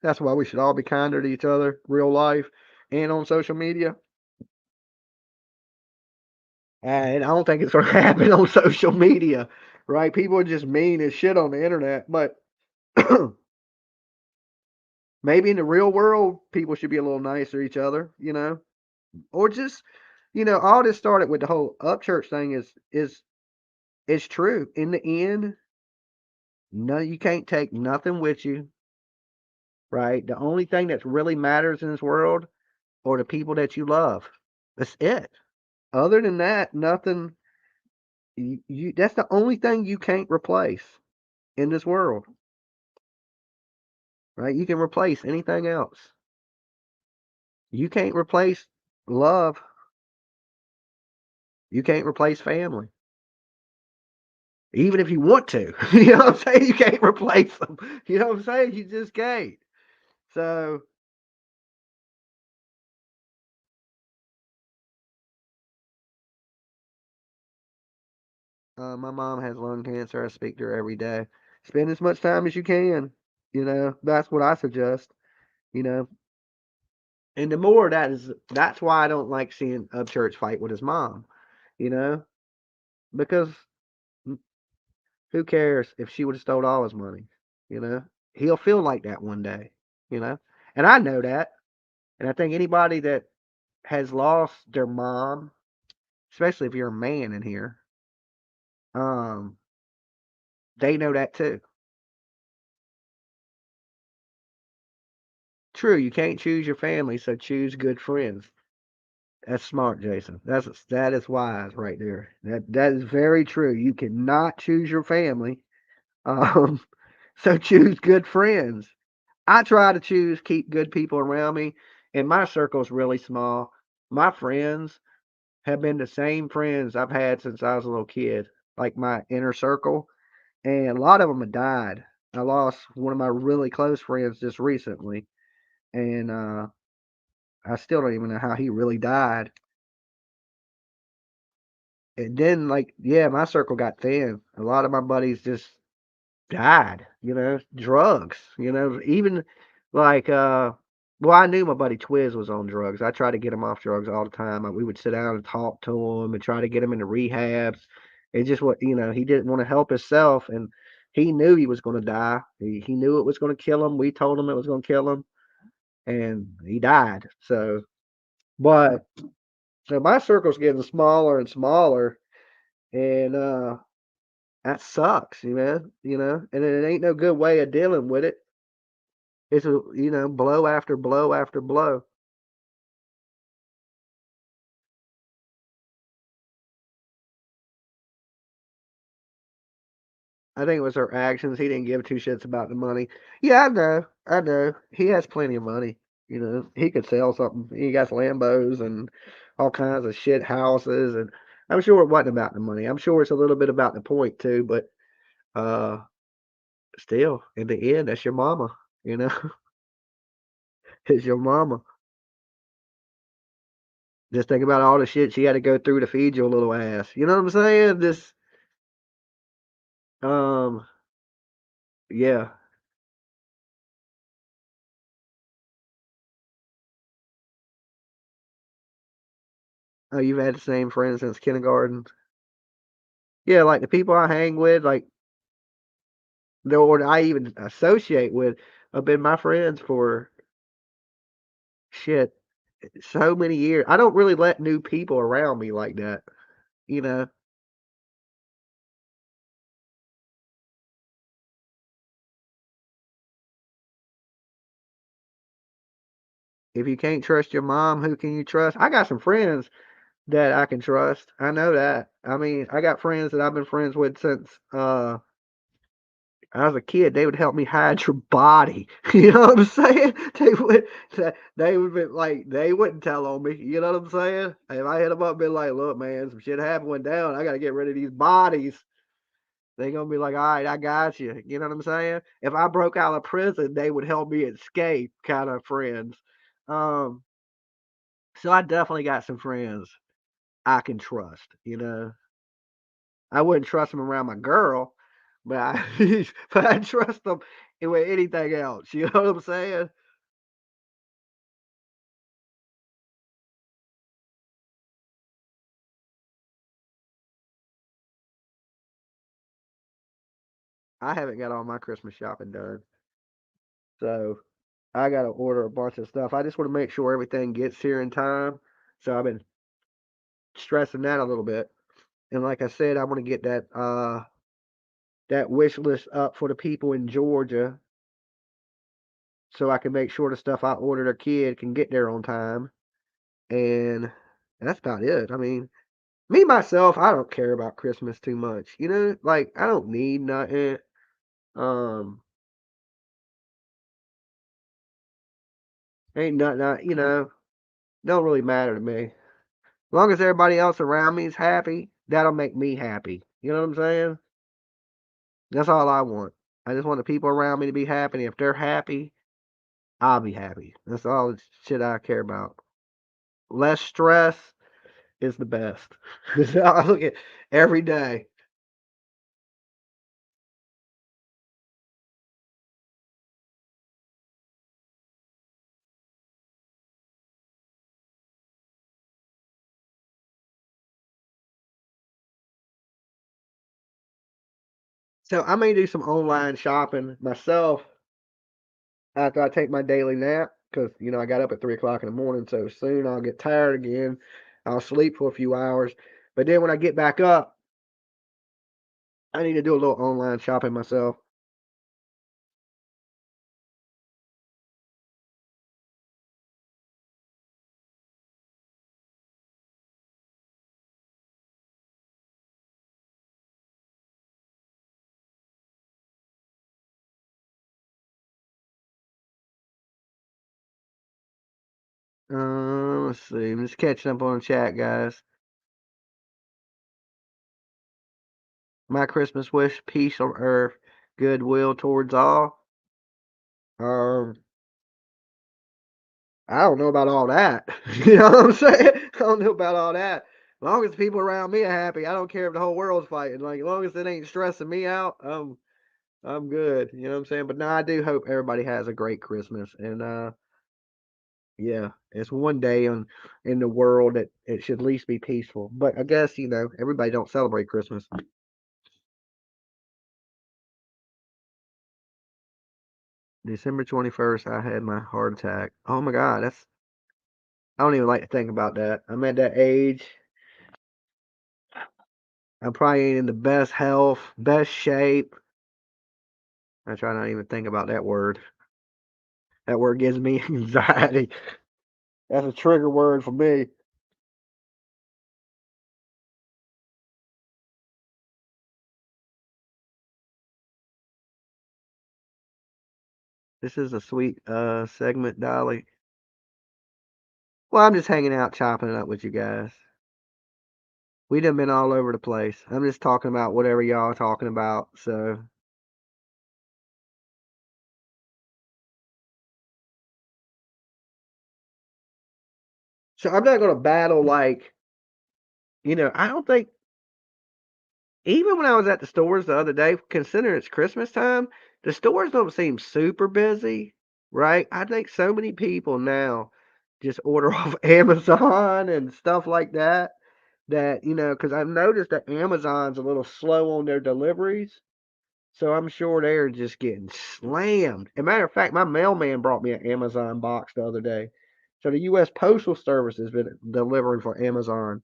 that's why we should all be kinder to each other, real life and on social media. And I don't think it's gonna happen on social media, right? People are just mean as shit on the internet, but maybe in the real world, people should be a little nicer to each other, or just, all this started with the whole upchurch thing is true. In the end, no, you can't take nothing with you, right? The only thing that really matters in this world are the people that you love. That's it. Other than that, nothing. That's the only thing you can't replace in this world, right? You can replace anything else. You can't replace love. You can't replace family. Even if you want to, you know what I'm saying? You can't replace them. You know what I'm saying? You just can't. So, my mom has lung cancer. I speak to her every day. Spend as much time as you can. That's what I suggest. You know, and the more that's why I don't like seeing Upchurch fight with his mom. You know, because who cares if she would have stole all his money? You know, he'll feel like that one day. You know, and I know that. And I think anybody that has lost their mom, especially if you're a man in here, um, they know that too. True, you can't choose your family, so choose good friends. That's smart, Jason. That is wise right there. That is very true. You cannot choose your family, um, so choose good friends. I try to keep good people around me, and my circle's really small. My friends have been the same friends I've had since I was a little kid, like my inner circle, and a lot of them have died. I lost one of my really close friends just recently, and I still don't even know how he really died. And then, like, yeah, my circle got thin. A lot of my buddies just died, drugs, even like, well, I knew my buddy Twiz was on drugs. I tried to get him off drugs all the time. We would sit down and talk to him and try to get him into rehabs. It just what, he didn't want to help himself, and he knew he was going to die. He knew it was going to kill him. We told him it was going to kill him, and he died. But so my circle's getting smaller and smaller, and that sucks, and it ain't no good way of dealing with it. It's blow after blow after blow. I think it was her actions. He didn't give two shits about the money. Yeah, I know. I know. He has plenty of money. He could sell something. He got Lambos and all kinds of shit houses, and I'm sure it wasn't about the money. I'm sure it's a little bit about the point too, but uh still, in the end, that's your mama, you know? It's your mama. Just think about all the shit she had to go through to feed your little ass. You know what I'm saying? Just um yeah. Oh, you've had the same friends since kindergarten. Yeah, like the people I hang with, like the or I even associate with, have been my friends for shit so many years. I don't really let new people around me like that. You know, if you can't trust your mom, who can you trust? I got some friends that I can trust. I know that. I mean, I got friends that I've been friends with since I was a kid. They would help me hide your body. You know what I'm saying? They would be like they wouldn't tell on me. You know what I'm saying? If I hit them up and be like, look, man, some shit happened went down. I gotta get rid of these bodies. They gonna be like, all right, I got you. You know what I'm saying? If I broke out of prison, they would help me escape, kind of friends. Um, so I definitely got some friends I can trust. You know, I wouldn't trust them around my girl, but I but I trust them with anything else. You know what I'm saying? I haven't got all my Christmas shopping done, so I got to order a bunch of stuff. I just want to make sure everything gets here in time. So I've been stressing that a little bit. And like I said, I want to get that wish list up for the people in Georgia so I can make sure the stuff I ordered a kid can get there on time. And that's about it. I mean, me myself, I don't care about Christmas too much. You know, like I don't need nothing. Um, ain't nothing. Don't really matter to me. As long as everybody else around me is happy, that'll make me happy. You know what I'm saying? That's all I want. I just want the people around me to be happy. And if they're happy, I'll be happy. That's all the shit I care about. Less stress is the best. I look at every day. So I may do some online shopping myself after I take my daily nap because I got up at 3 o'clock in the morning. So soon I'll get tired again. I'll sleep for a few hours, but then when I get back up, I need to do a little online shopping myself. Let's see. I'm just catching up on the chat, guys. My Christmas wish: peace on earth, goodwill towards all. Um, I don't know about all that. You know what I'm saying? I don't know about all that. As long as the people around me are happy, I don't care if the whole world's fighting. Like, as long as it ain't stressing me out, I'm good. You know what I'm saying? But no, I do hope everybody has a great Christmas. And yeah, it's one day in the world that it should at least be peaceful. But I guess everybody don't celebrate Christmas. December 21st, I had my heart attack. Oh my God, I don't even like to think about that. I'm at that age. I probably ain't in the best health, best shape. I try not to even think about that word. That word gives me anxiety. That's a trigger word for me. This is a sweet segment, Dolly. Well, I'm just hanging out, chopping it up with you guys. We done been all over the place. I'm just talking about whatever y'all are talking about. So I'm not gonna battle like, I don't think, even when I was at the stores the other day, considering it's Christmas time, the stores don't seem super busy, right? I think so many people now just order off Amazon and stuff like that. Because I've noticed that Amazon's a little slow on their deliveries. So I'm sure they're just getting slammed. As a matter of fact, my mailman brought me an Amazon box the other day. So the U.S. Postal Service has been delivering for Amazon.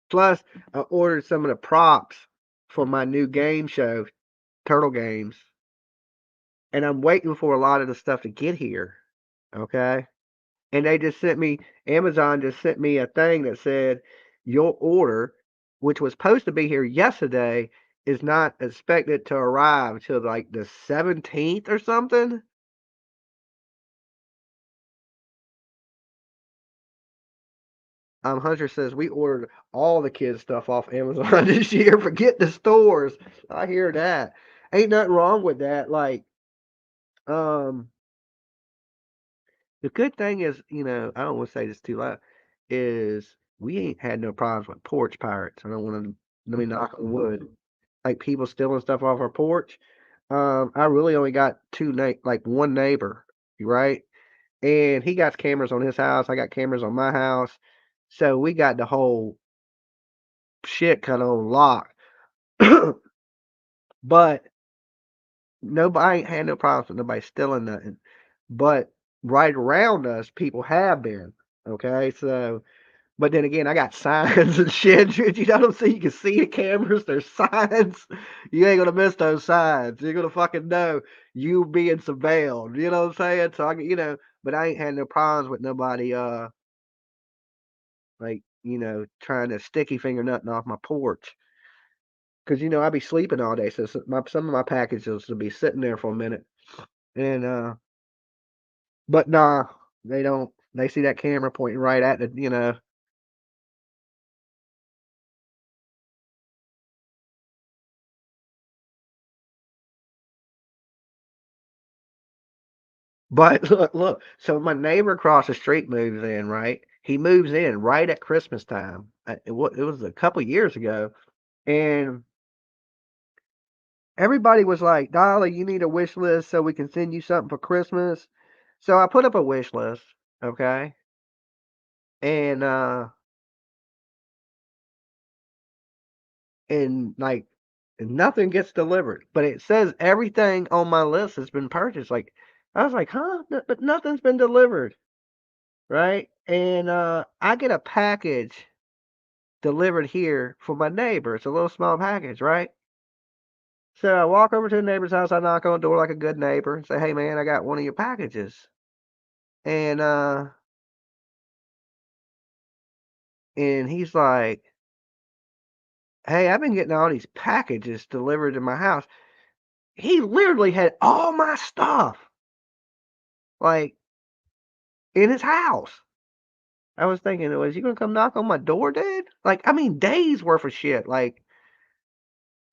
Plus, I ordered some of the props for my new game show, Turtle Games, and I'm waiting for a lot of the stuff to get here. Okay. And they just sent me, Amazon just sent me a thing that said, your order, which was supposed to be here yesterday, is not expected to arrive till like the 17th or something. Hunter says we ordered all the kids' stuff off Amazon this year. Forget the stores. I hear that. Ain't nothing wrong with that. Like, um, the good thing is, I don't want to say this too loud, is we ain't had no problems with porch pirates. I don't want to, let me knock on wood. Like people stealing stuff off our porch. I really only got like one neighbor, right? And he got cameras on his house. I got cameras on my house. So we got the whole shit kind of on lock. But nobody ain't had no problems with nobody stealing nothing. But right around us, people have been. Okay, so but then again, I got signs and shit. You know what I'm saying? You can see the cameras. There's signs. You ain't gonna miss those signs. You're gonna fucking know you being surveilled. You know what I'm saying? So but I ain't had no problems with nobody. Like trying to sticky finger nothing off my porch. Cause I be sleeping all day, so some of my packages will be sitting there for a minute. And but nah, they don't. They see that camera pointing right at the. But look. So my neighbor across the street moves in, right? He moves in right at Christmas time. It was a couple years ago, and everybody was like, "Dolly, you need a wish list so we can send you something for Christmas." So I put up a wish list, okay, and like nothing gets delivered, but it says everything on my list has been purchased. Like I was like, "Huh?" But nothing's been delivered, right? And I get a package delivered here for my neighbor. It's a little small package, right? So I walk over to the neighbor's house. I knock on the door like a good neighbor and say, "Hey, man, I got one of your packages." And he's like, "Hey, I've been getting all these packages delivered to my house." He literally had all my stuff like in his house. I was thinking, was you gonna come knock on my door, dude? Like, I mean, days worth of shit. Like,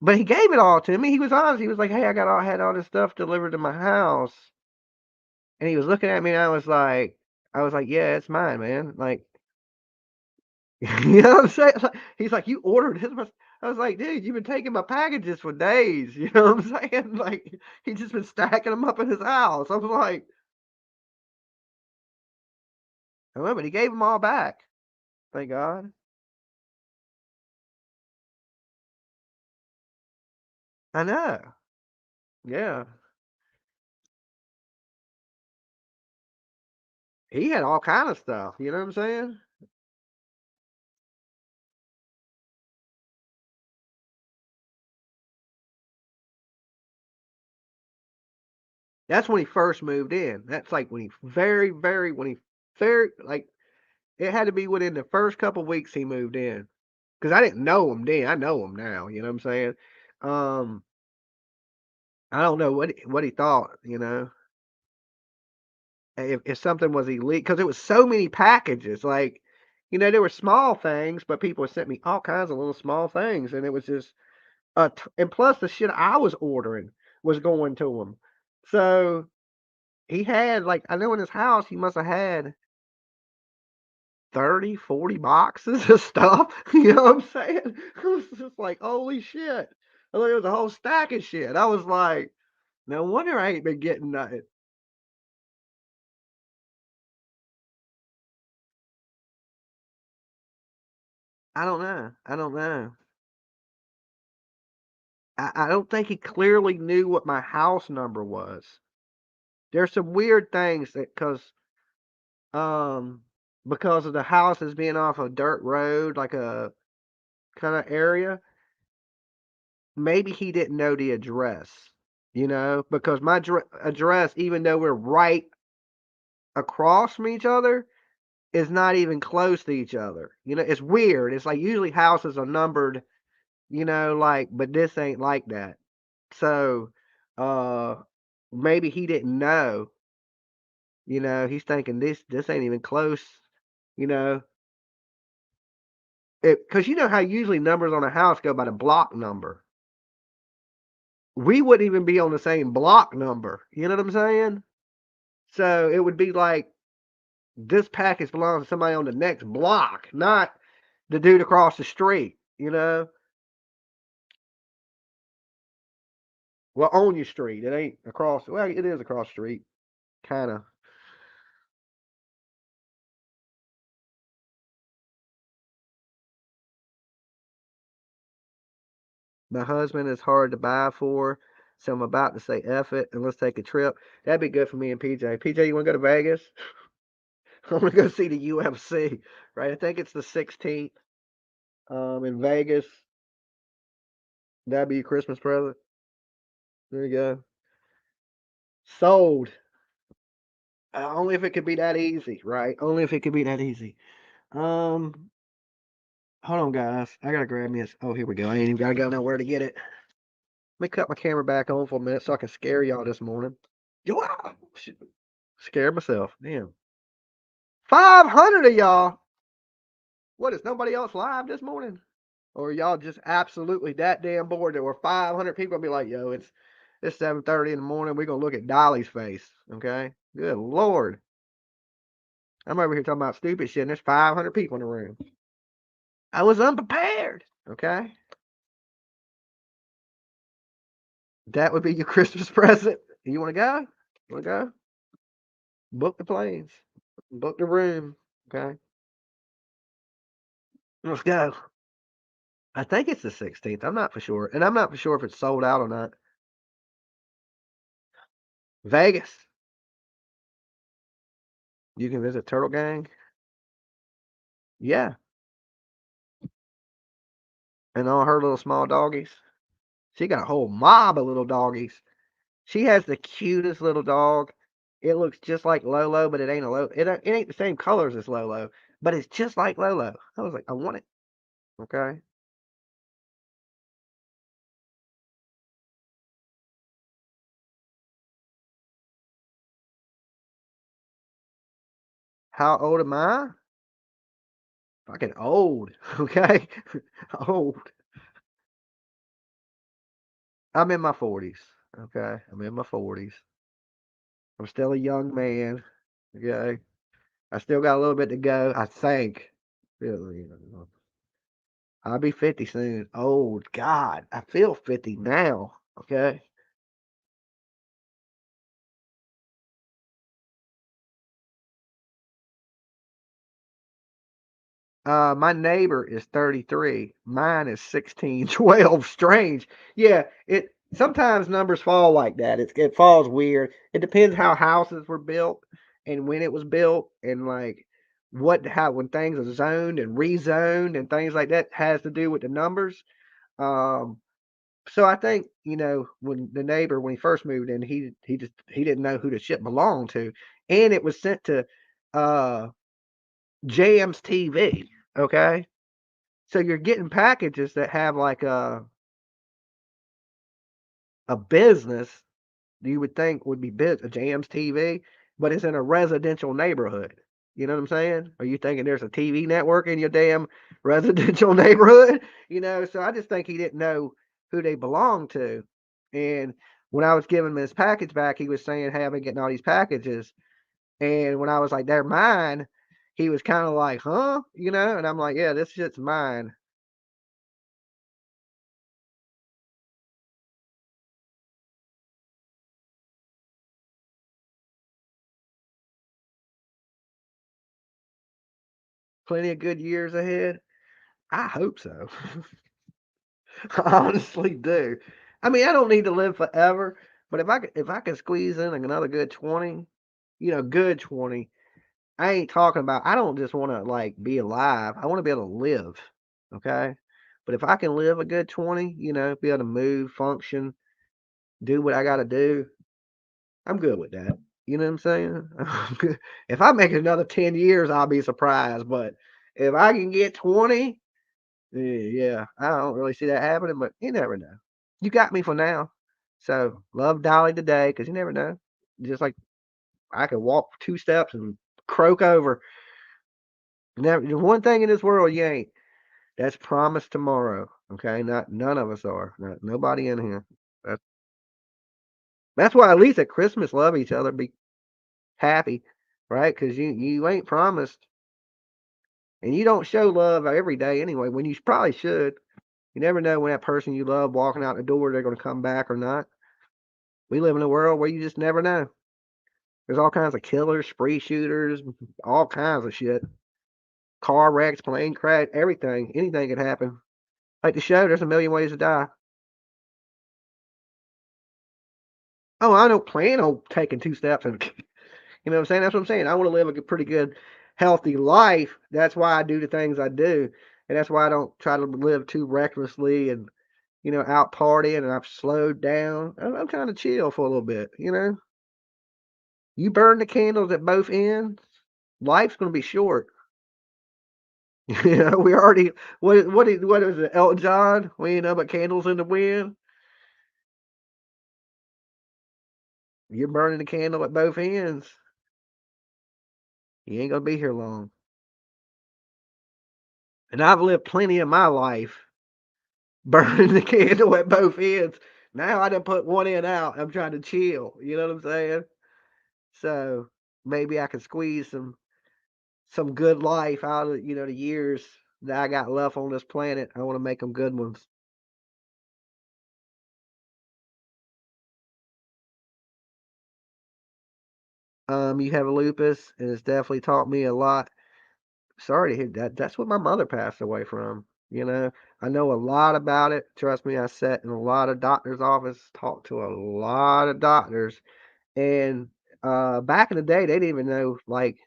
but he gave it all to me. He was honest. He was like, "Hey, had all this stuff delivered to my house." And he was looking at me, and I was like, "Yeah, it's mine, man." Like, you know what I'm saying? Like, he's like, "You ordered his." I was like, "Dude, you've been taking my packages for days." You know what I'm saying? Like, he's just been stacking them up in his house. I was like, "Oh," but he gave them all back. Thank God. I know. Yeah. He had all kind of stuff. You know what I'm saying? That's when he first moved in. That's like when he very, when he very, like, it had to be within the first couple weeks he moved in. because I didn't know him then. I know him now. You know what I'm saying? Um, I don't know what he thought. You know, if something was illegal, because it was so many packages. Like, you know, there were small things, but people sent me all kinds of little small things, and it was just and plus the shit I was ordering was going to him. So he had, like, I know in his house he must have had 30, 40 boxes of stuff. You know what I'm saying? I was just like, holy shit. I thought it was a whole stack of shit. I was like, no wonder I ain't been getting nothing. I don't know. I don't know. I don't think he clearly knew what my house number was. There's some weird things that um because of the houses being off a dirt road, like a kind of area, maybe he didn't know the address, you know, because my address, even though we're right across from each other, is not even close to each other. You know, it's weird. It's like usually houses are numbered, you know, like, but this ain't like that. So, uh, maybe he didn't know, you know, he's thinking this ain't even close, you know, because you know how usually numbers on a house go by the block number. We wouldn't even be on the same block number. You know what I'm saying? So it would be like this package belongs to somebody on the next block, not the dude across the street, you know? Well, on your street. It ain't across, well, it is across the street, kind of. My husband is hard to buy for, so I'm about to say F it and let's take a trip. That'd be good for me and PJ. PJ, you want to go to Vegas? I want to go see the UFC, right? I think it's the 16th in Vegas. That'd be your Christmas present. There you go. Sold. Only if it could be that easy, right? Only if it could be that easy. Um, hold on, guys. I gotta grab me a. Oh, here we go. I ain't even gotta go nowhere to get it. Let me cut my camera back on for a minute so I can scare y'all this morning. Wow! Scared myself. Damn. 500 of y'all. What is nobody else live this morning? Or y'all just absolutely that damn bored that we're 500 people gonna be like, yo, it's 7:30 in the morning. We're gonna look at Dolly's face. Okay. Good Lord. I'm over here talking about stupid shit, and there's 500 people in the room. I was unprepared. Okay. That would be your Christmas present. You want to go? You want to go? Book the planes. Book the room. Okay. Let's go. I think it's the 16th. I'm not for sure. And I'm not for sure if it's sold out or not. Vegas. You can visit Turtle Gang. Yeah. And all her little small doggies. She got a whole mob of little doggies. She has the cutest little dog. It looks just like Lolo, but it ain't a Lolo. It ain't the same colors as Lolo, but it's just like Lolo. I was like, I want it. Okay. How old am I? Fucking old. Okay. Old. I'm in my 40s. Okay. I'm in my 40s. I'm still a young man. Okay. I still got a little bit to go, I think. Really, I'll be 50 soon. Old. God. I feel 50 now. Okay. My neighbor is 33. Mine is 16, 12. Strange. Yeah, it sometimes numbers fall like that. It falls weird. It depends how houses were built and when it was built and like what how when things are zoned and rezoned and things like that has to do with the numbers. Um, so I think, you know, when the neighbor when he first moved in, he didn't know who the shit belonged to. And it was sent to uh JM's TV. Okay. So you're getting packages that have like a business you would think would be a Jams TV, but it's in a residential neighborhood. You know what I'm saying? Are you thinking there's a TV network in your damn residential neighborhood? So I just think he didn't know who they belonged to. And when I was giving him his package back, he was saying, "Hey, I've been getting all these packages." And when I was like, "They're mine," he was kind of like, "Huh?" And I'm like, "Yeah, this shit's mine." Plenty of good years ahead. I hope so. I honestly do. I mean, I don't need to live forever, but if I could squeeze in another good 20, good 20. I ain't talking about I don't just want to like be alive. I want to be able to live. Okay? But if I can live a good 20, be able to move, function, do what I got to do, I'm good with that. You know what I'm saying? I'm good. If I make another 10 years, I'll be surprised, but if I can get 20, yeah, I don't really see that happening, but you never know. You got me for now. So love Dolly today, because you never know. Just like I could walk 2 steps and croak over. Never, the one thing in this world you ain't. That's promised tomorrow. Okay, not none of us are. Not nobody in here. That's that's why at least at Christmas love each other, be happy, right? Because you ain't promised, and you don't show love every day anyway. When you probably should. You never know when that person you love walking out the door they're going to come back or not. We live in a world where you just never know. There's all kinds of killers, spree shooters, all kinds of shit. Car wrecks, plane crash, everything. Anything could happen. Like the show, there's a million ways to die. Oh, I don't plan on taking 2 steps and you know what I'm saying? That's what I'm saying. I want to live a pretty good, healthy life. That's why I do the things I do. And that's why I don't try to live too recklessly and, out partying and I've slowed down. I'm trying to chill for a little bit. You burn the candles at both ends, life's gonna be short. We already what is it, Elton John? We ain't know but candles in the wind. You're burning the candle at both ends. You ain't gonna be here long. And I've lived plenty of my life burning the candle at both ends. Now I done put one end out. I'm trying to chill. You know what I'm saying? So maybe I can squeeze some good life out of the years that I got left on this planet. I want to make them good ones. You have lupus, and it's definitely taught me a lot. Sorry to hear that. That's what my mother passed away from. I know a lot about it. Trust me, I sat in a lot of doctors' office, talked to a lot of doctors, and back in the day, they didn't even know. Like,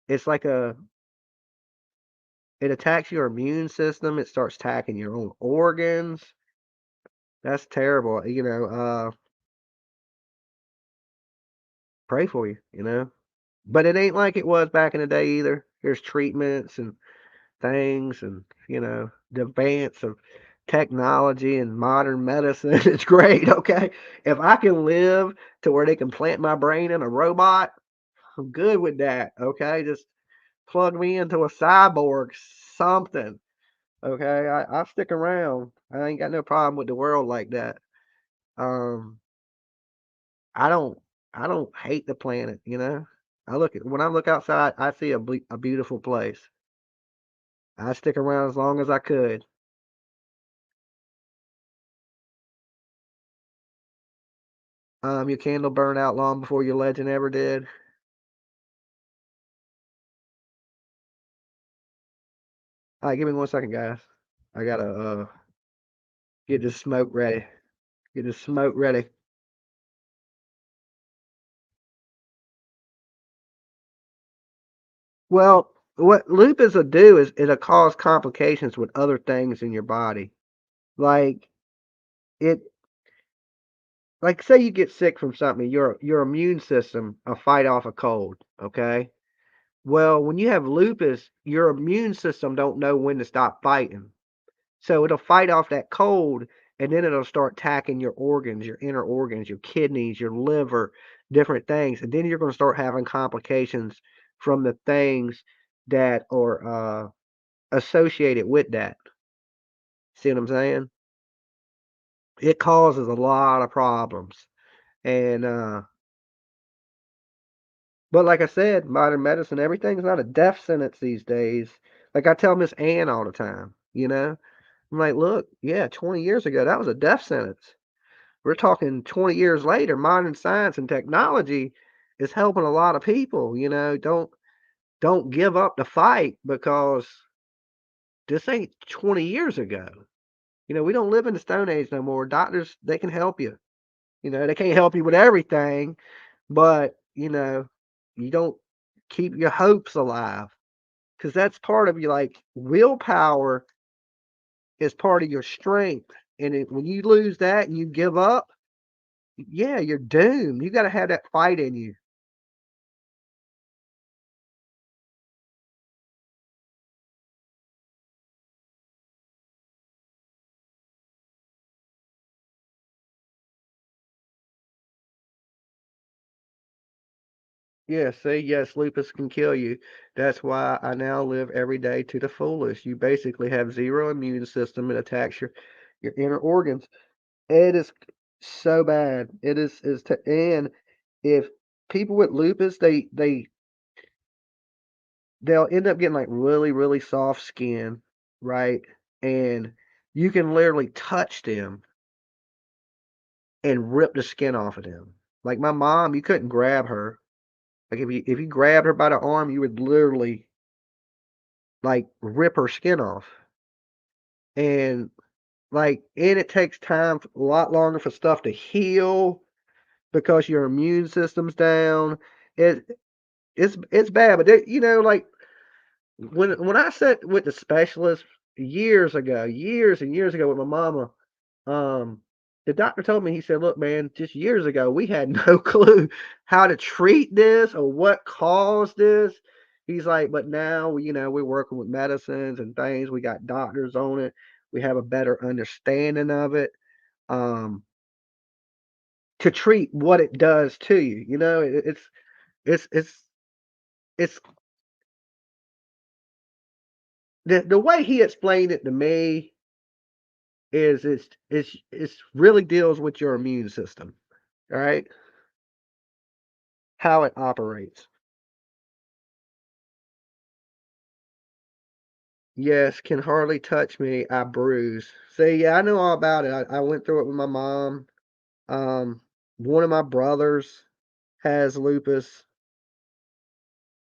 it's like it attacks your immune system. It starts attacking your own organs. That's terrible. Pray for you. But it ain't like it was back in the day either. There's treatments and things and the advance of technology and modern medicine. It's great. Okay, if I can live to where they can plant my brain in a robot, I'm good with that. Okay, just plug me into a cyborg, something. Okay, I'll stick around. I ain't got no problem with the world like that. um I don't I don't hate the planet. When I look outside, I see a beautiful place. I stick around as long as I could. Your candle burned out long before your legend ever did. All right, give me 1 second, guys. I gotta get this smoke ready. Get this smoke ready. Well, what lupus will do is it'll cause complications with other things in your body. Like it, like say you get sick from something, your immune system will fight off a cold. Okay, Well, when you have lupus, your immune system don't know when to stop fighting. So it'll fight off that cold and then it'll start attacking your organs, your inner organs, your kidneys, your liver, different things. And then you're going to start having complications from the things that are associated with that. See what I'm saying? It causes a lot of problems. And but like I said, modern medicine, everything's not a death sentence these days. Like I tell Miss Ann all the time, you know? I'm like, look, yeah, 20 years ago, that was a death sentence. We're talking 20 years later, modern science and technology is helping a lot of people, you know. Don't give up the fight because this ain't 20 years ago. You know, we don't live in the Stone Age no more. Doctors, they can help you. You know, they can't help you with everything, but you know, you don't keep your hopes alive because that's part of your like willpower is part of your strength. And when you lose that and you give up, yeah, you're doomed. You got to have that fight in you. Yeah, see, yes, lupus can kill you. That's why I now live every day to the fullest. You basically have zero immune system. It attacks your inner organs. It is so bad. It is to and if people with lupus, they'll end up getting like really, really soft skin, right? And you can literally touch them and rip the skin off of them. Like my mom, you couldn't grab her. Like if you grabbed her by the arm, you would literally like rip her skin off. And and it takes time a lot longer for stuff to heal because your immune system's down. It it's bad, but you know, like when I sat with the specialist years ago, years and years ago with my mama, um, the doctor told me, he said, "Look, man, just years ago, we had no clue how to treat this or what caused this." He's like, "But now, you know, we're working with medicines and things. We got doctors on it. We have a better understanding of it, to treat what it does to you. You know, it's it's it's the way he explained it to me is it's really deals with your immune system, all right, how it operates." Yes, can hardly touch me, I bruise. See, yeah, I know all about it. I went through it with my mom. Um, one of my brothers has lupus.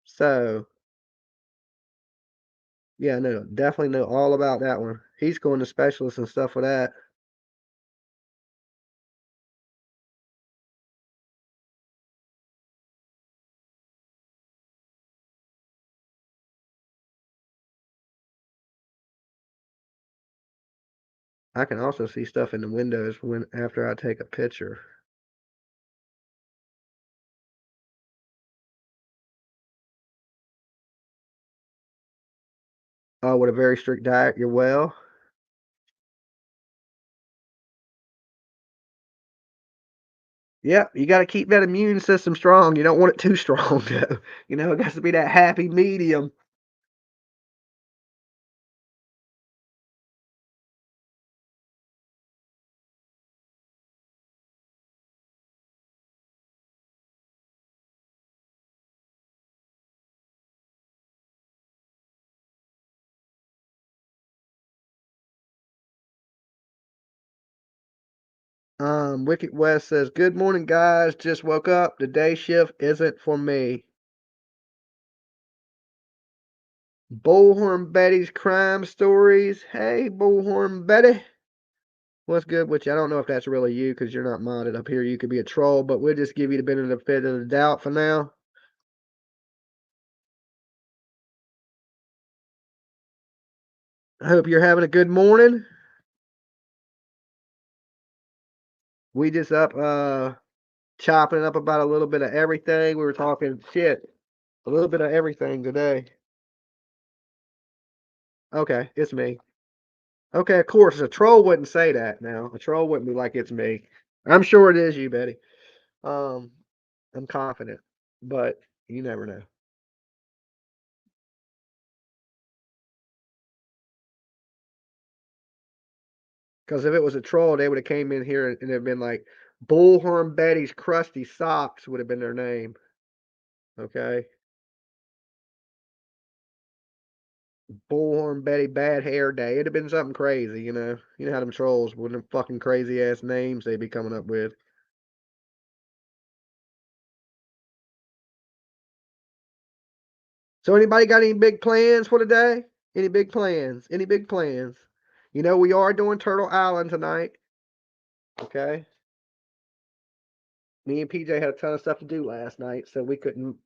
So, yeah, no, definitely know all about that one. He's going to specialists and stuff for that. I can also see stuff in the windows when after I take a picture. Oh, with a very strict diet, you're well. Yeah, you got to keep that immune system strong. You don't want it too strong, though. You know, it has to be that happy medium. Wicked West says, "Good morning, guys. Just woke up. The day shift isn't for me." Bullhorn Betty's crime stories. Hey, Bullhorn Betty. What's good with you? I don't know if that's really you because you're not modded up here. You could be a troll, but we'll just give you the benefit of the doubt for now. I hope you're having a good morning. We just up chopping up about a little bit of everything. We were talking shit A little bit of everything today. Okay, it's me. Okay, of course, a troll wouldn't say that now. A troll wouldn't be like, it's me. I'm sure it is you, Betty. Um, I'm confident, but you never know. Because if it was a troll, they would have came in here and it'd been like Bullhorn Betty's Crusty Socks would have been their name. Okay. Bullhorn Betty Bad Hair Day. It'd have been something crazy, you know. You know how them trolls with them fucking crazy ass names they be coming up with. So anybody got any big plans for today? Any big plans? Any big plans? You know we are doing Turtle Island tonight. Okay. Me and PJ had a ton of stuff to do last night, so we couldn't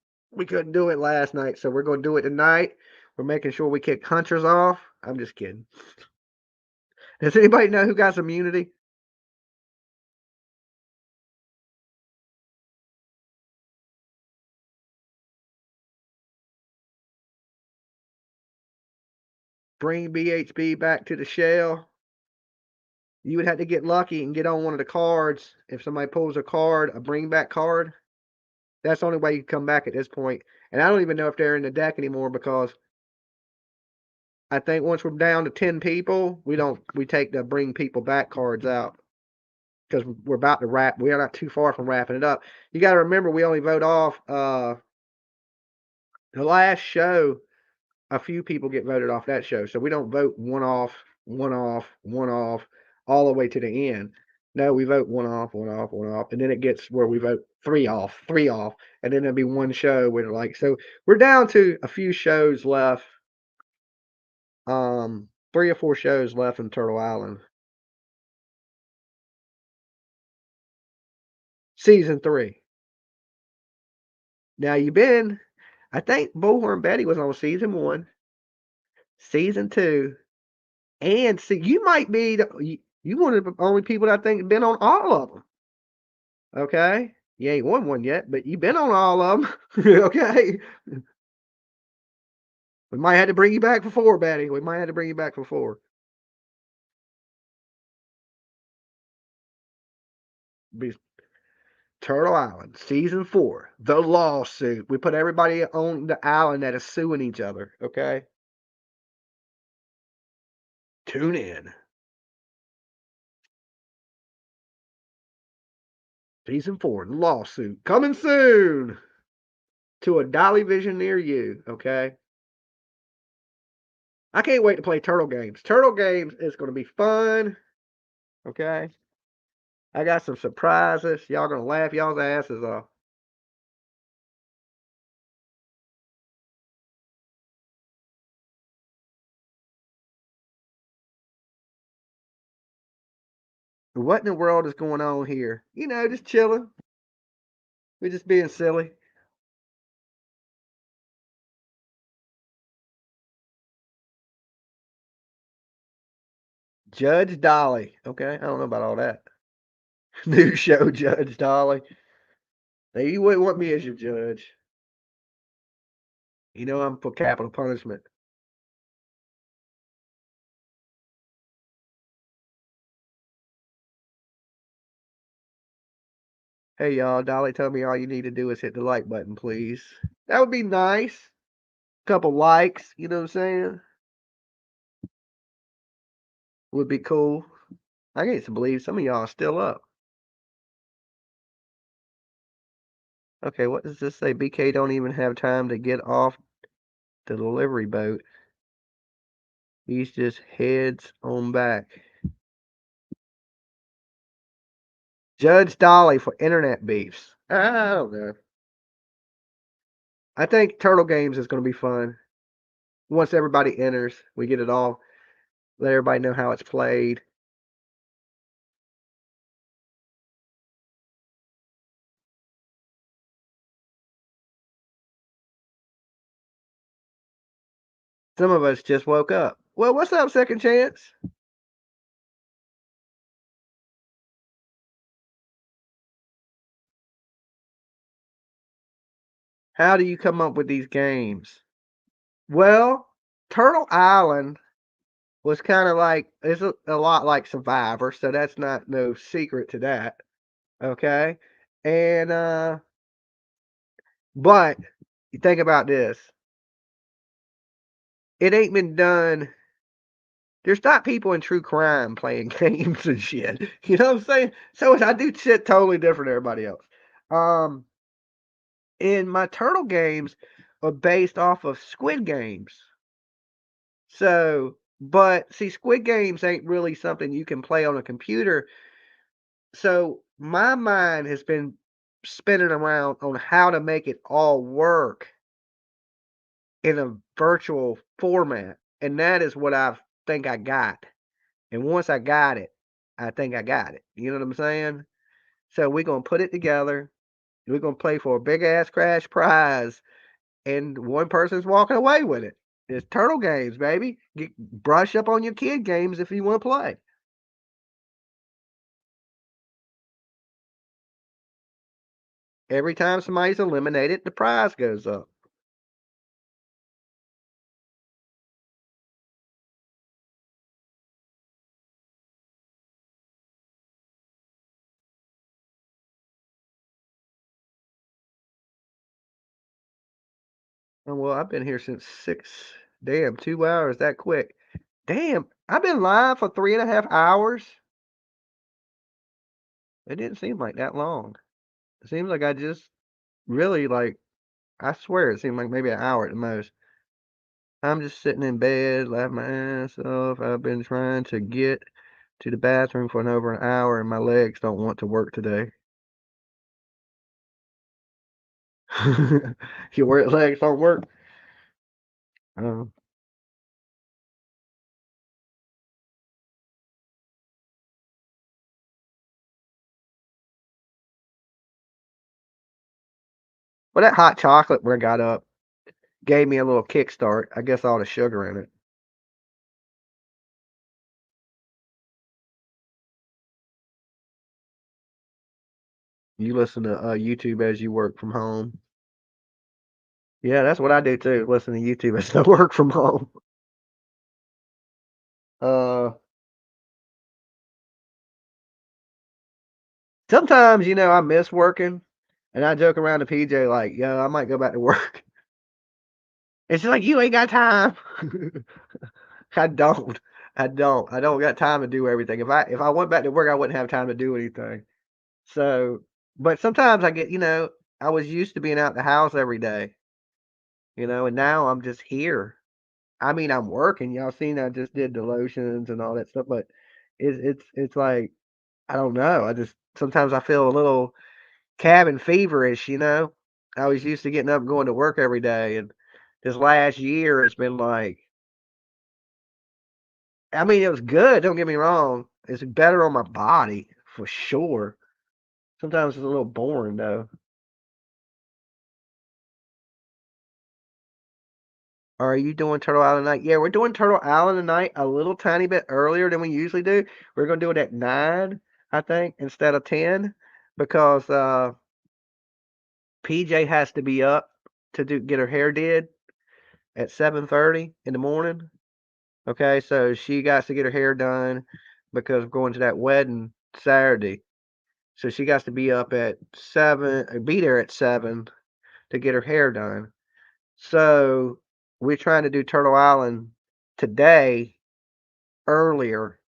do it last night. So we're gonna do it tonight. We're making sure we kick hunters off. I'm just kidding. Does anybody know who got immunity? Bring BHB back to the shell. You would have to get lucky and get on one of the cards. If somebody pulls a card, a bring back card, that's the only way you can come back at this point. And I don't even know if they're in the deck anymore because I think once we're down to 10 people, we take the bring people back cards out because we're about to wrap. We are not too far from wrapping it up. You got to remember we only vote off the last show. A few people get voted off that show, so we don't vote one off, one off, one off, all the way to the end. No, we vote one off, one off, one off, and then it gets where we vote three off, and then there'll be one show where like so we're down to a few shows left. 3 or 4 shows left in Turtle Island. Season 3. Now you've been I think Bullhorn Betty was on season 1, season 2, and see you might be you one of the only people that I think been on all of them. Okay? You ain't won one yet, but you've been on all of them. Okay? We might have to bring you back for 4, Betty. We might have to bring you back for 4. Be Turtle Island, season 4, the lawsuit. We put everybody on the island that is suing each other. Okay? Tune in. Season 4, the lawsuit. Coming soon to a Dolly Vision near you. Okay? I can't wait to play Turtle Games. Turtle Games is going to be fun. Okay? I got some surprises. Y'all going to laugh y'all's asses off. What in the world is going on here? You know, just chilling. We're just being silly. Judge Dolly. Okay, I don't know about all that. New show, Judge Dolly. Now, you wouldn't want me as your judge. You know I'm for capital punishment. Hey, y'all. Dolly told me all you need to do is hit the like button, please. That would be nice. Couple likes, you know what I'm saying? Would be cool. I can't believe some of y'all are still up. Okay, what does this say? BK don't even have time to get off the delivery boat. He's just heads on back. Judge Dolly for internet beefs. I don't know. I think Turtle Games is going to be fun. Once everybody enters, we get it all. Let everybody know how it's played. Some of us just woke up. Well, what's up, Second Chance? How do you come up with these games? Well, Turtle Island was kind of like it's a lot like Survivor, so that's not no secret to that. Okay, and but you think about this, it ain't been done. There's not people in true crime playing games and shit. You know what I'm saying? So I do shit totally different than everybody else. Um, and my turtle games are based off of Squid Games. So, but see, Squid Games ain't really something you can play on a computer. So my mind has been spinning around on how to make it all work in a virtual format. And that is what I think I got. And once I got it, I think I got it. You know what I'm saying? So we're gonna put it together. We're gonna play for a big ass crash prize, and one person's walking away with it. It's turtle games, baby. Brush up on your kid games if you want to play. Every time somebody's eliminated, the prize goes up. Oh, well, I've been here since 6. Damn, 2 hours that quick. Damn, I've been live for 3.5 hours. It didn't seem like that long. It seems like I just really like. I swear it seemed like maybe an hour at the most. I'm just sitting in bed, laughing my ass off. I've been trying to get to the bathroom for over an hour, and my legs don't want to work today. Your legs don't work. Um, well, that hot chocolate when I got up gave me a little kickstart. I guess all the sugar in it. You listen to YouTube as you work from home. Yeah, that's what I do too. Listen to YouTube as I work from home. Uh, Sometimes I miss working, and I joke around to PJ like, "Yo, I might go back to work." And she's like, "You ain't got time." I don't. I don't. I don't got time to do everything. If I went back to work, I wouldn't have time to do anything. So, but sometimes I get, I was used to being out the house every day, and now I'm just here. I mean, I'm working. Y'all seen I just did the lotions and all that stuff, but it's like I don't know. I just sometimes I feel a little cabin feverish. I was used to getting up and going to work every day, and this last year it's been like, I mean, it was good. Don't get me wrong. It's better on my body for sure. Sometimes it's a little boring though. Are you doing Turtle Island tonight? Yeah, we're doing Turtle Island tonight a little tiny bit earlier than we usually do. We're gonna do it at 9, I think, instead of 10, because PJ has to be up to get her hair did at 7:30 in the morning. Okay, so she got to get her hair done because we're going to that wedding Saturday. So she got to be up at 7, be there at 7 to get her hair done. So we're trying to do Turtle Island today earlier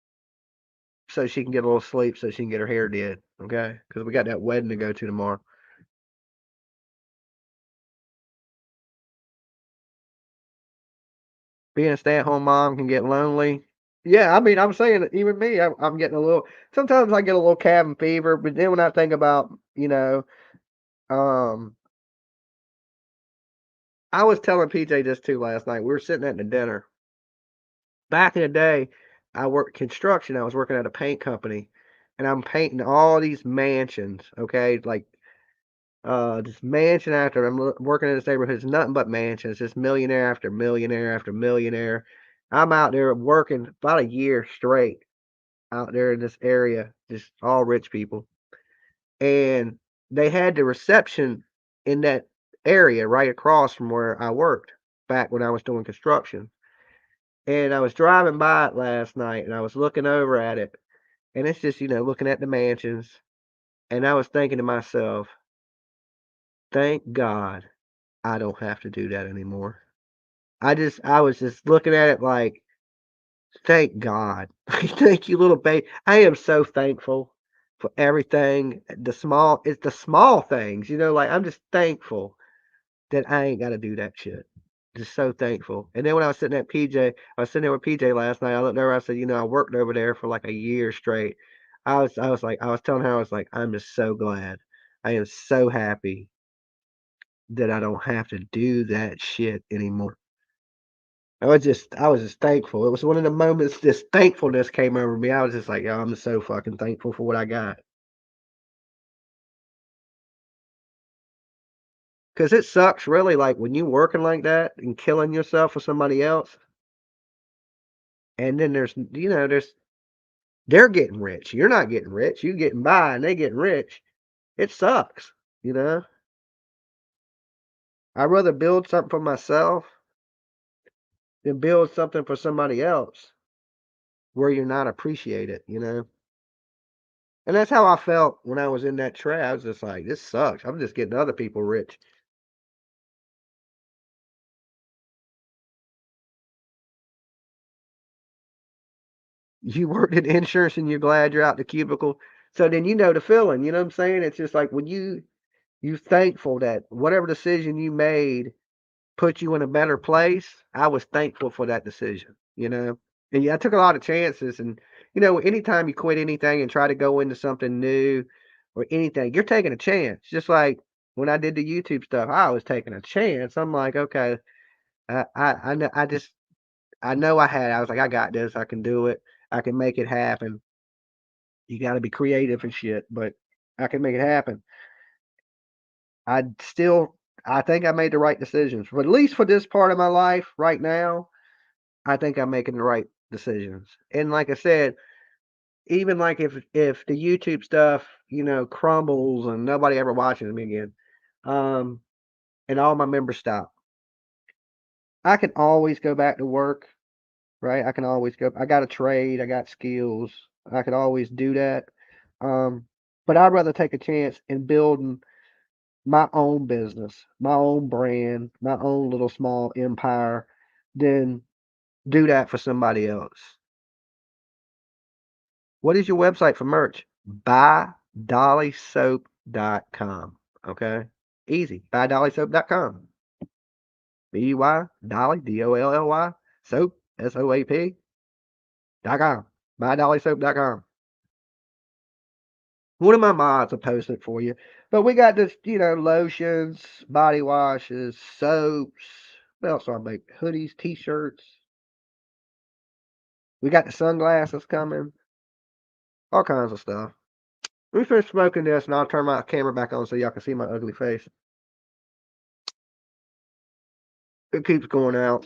so she can get a little sleep so she can get her hair did. Okay, because we got that wedding to go to tomorrow. Being a stay-at-home mom can get lonely. Yeah, I mean, I'm saying that even me, I'm getting a little. Sometimes I get a little cabin fever, but then when I think about, um, I was telling PJ this too last night. We were sitting at the dinner. Back in the day, I worked construction. I was working at a paint company, and I'm painting all these mansions. Okay, like just mansion after. Working in this neighborhood. It's nothing but mansions. Just millionaire after millionaire after millionaire. I'm out there working about a year straight out there in this area, just all rich people. And they had the reception in that area right across from where I worked back when I was doing construction. And I was driving by it last night and I was looking over at it. And it's just, looking at the mansions. And I was thinking to myself, thank God I don't have to do that anymore. I was just looking at it like, thank God. Thank you, little baby. I am so thankful for everything. It's the small things, like I'm just thankful that I ain't got to do that shit. Just so thankful. And then when I was sitting at PJ, I was sitting there with PJ last night. I looked over. I said, I worked over there for like a year straight. I was telling her, I was like, I'm just so glad. I am so happy that I don't have to do that shit anymore. I was just thankful. It was one of the moments this thankfulness came over me. I was just like, yo, I'm so fucking thankful for what I got. Cause it sucks really, like when you working like that and killing yourself for somebody else, and then there's they're getting rich. You're not getting rich. You getting by and they getting rich. It sucks, you know. I'd rather build something for myself than build something for somebody else where you're not appreciated. And that's how I felt when I was in that trade. I was just like, this sucks. I'm just getting other people rich. You worked in insurance and you're glad you're out the cubicle. So then you know the feeling, you know what I'm saying? It's just like when you thankful that whatever decision you made put you in a better place. I was thankful for that decision. And yeah, I took a lot of chances and anytime you quit anything and try to go into something new or anything, you're taking a chance. Just like when I did the YouTube stuff, I was taking a chance. I'm like, okay, I know I was like, I got this, I can do it, I can make it happen. You got to be creative and shit, but I can make it happen. I still, I think I made the right decisions, but at least for this part of my life right now, I think I'm making the right decisions. And like I said, even like if the YouTube stuff, crumbles and nobody ever watches me again, um, and all my members stop, I can always go back to work, right? I can always go. I got a trade, I got skills, I could always do that. Um, but I'd rather take a chance in building my own business, my own brand, my own little small empire, than do that for somebody else. What is your website for merch? BuyDollySoap.com. Okay? Easy. BuyDollySoap.com. B-U-Y, Dolly, D-O-L-L-Y, soap, SOAP.com. BuyDollySoap.com. One of my mods will post it for you. But we got this, lotions, body washes, soaps. What else do I make? Hoodies, t-shirts. We got the sunglasses coming. All kinds of stuff. Let me finish smoking this and I'll turn my camera back on so y'all can see my ugly face. It keeps going out.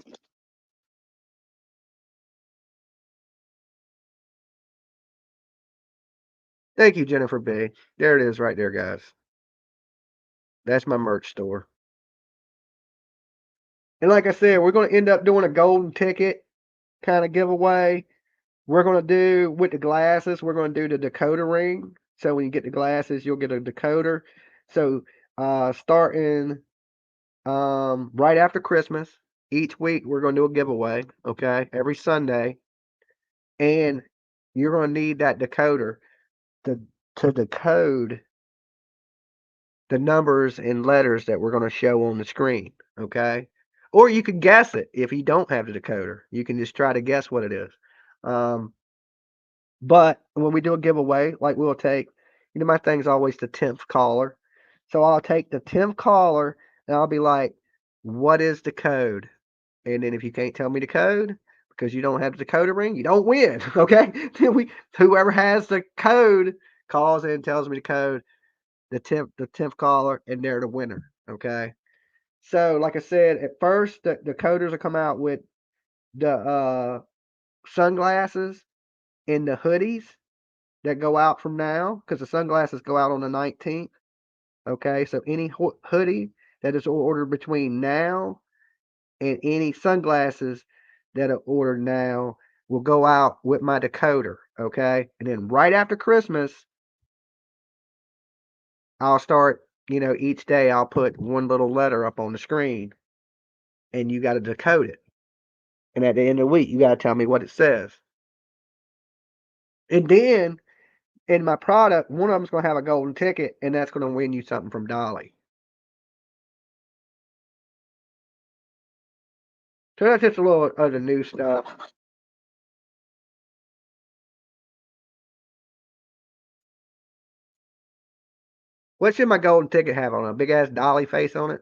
Thank you, Jennifer B. There it is right there, guys. That's my merch store. And like I said, we're going to end up doing a golden ticket kind of giveaway. We're going to do with the glasses, we're going to do the decoder ring. So when you get the glasses, you'll get a decoder. So starting right after Christmas, each week we're going to do a giveaway, okay? Every Sunday. And you're going to need that decoder to decode the numbers and letters that we're going to show on the screen, okay? Or you can guess it if you don't have the decoder. You can just try to guess what it is. But when we do a giveaway, like we'll take, my thing's always the 10th caller. So I'll take the 10th caller and I'll be like, what is the code? And then if you can't tell me the code because you don't have the decoder ring, you don't win, okay? Whoever has the code calls in and tells me the code, the 10th caller, and they're the winner, okay? So like I said, at first the coders will come out with the sunglasses and the hoodies that go out from now because the sunglasses go out on the 19th. Okay, so any hoodie that is ordered between now and any sunglasses that are ordered now will go out with my decoder, okay? And then right after Christmas, I'll start, each day I'll put one little letter up on the screen and you got to decode it. And at the end of the week, you got to tell me what it says. And then in my product, one of them's going to have a golden ticket, and that's going to win you something from Dolly. So that's just a little of the new stuff. What should my golden ticket have on it? A big ass Dolly face on it?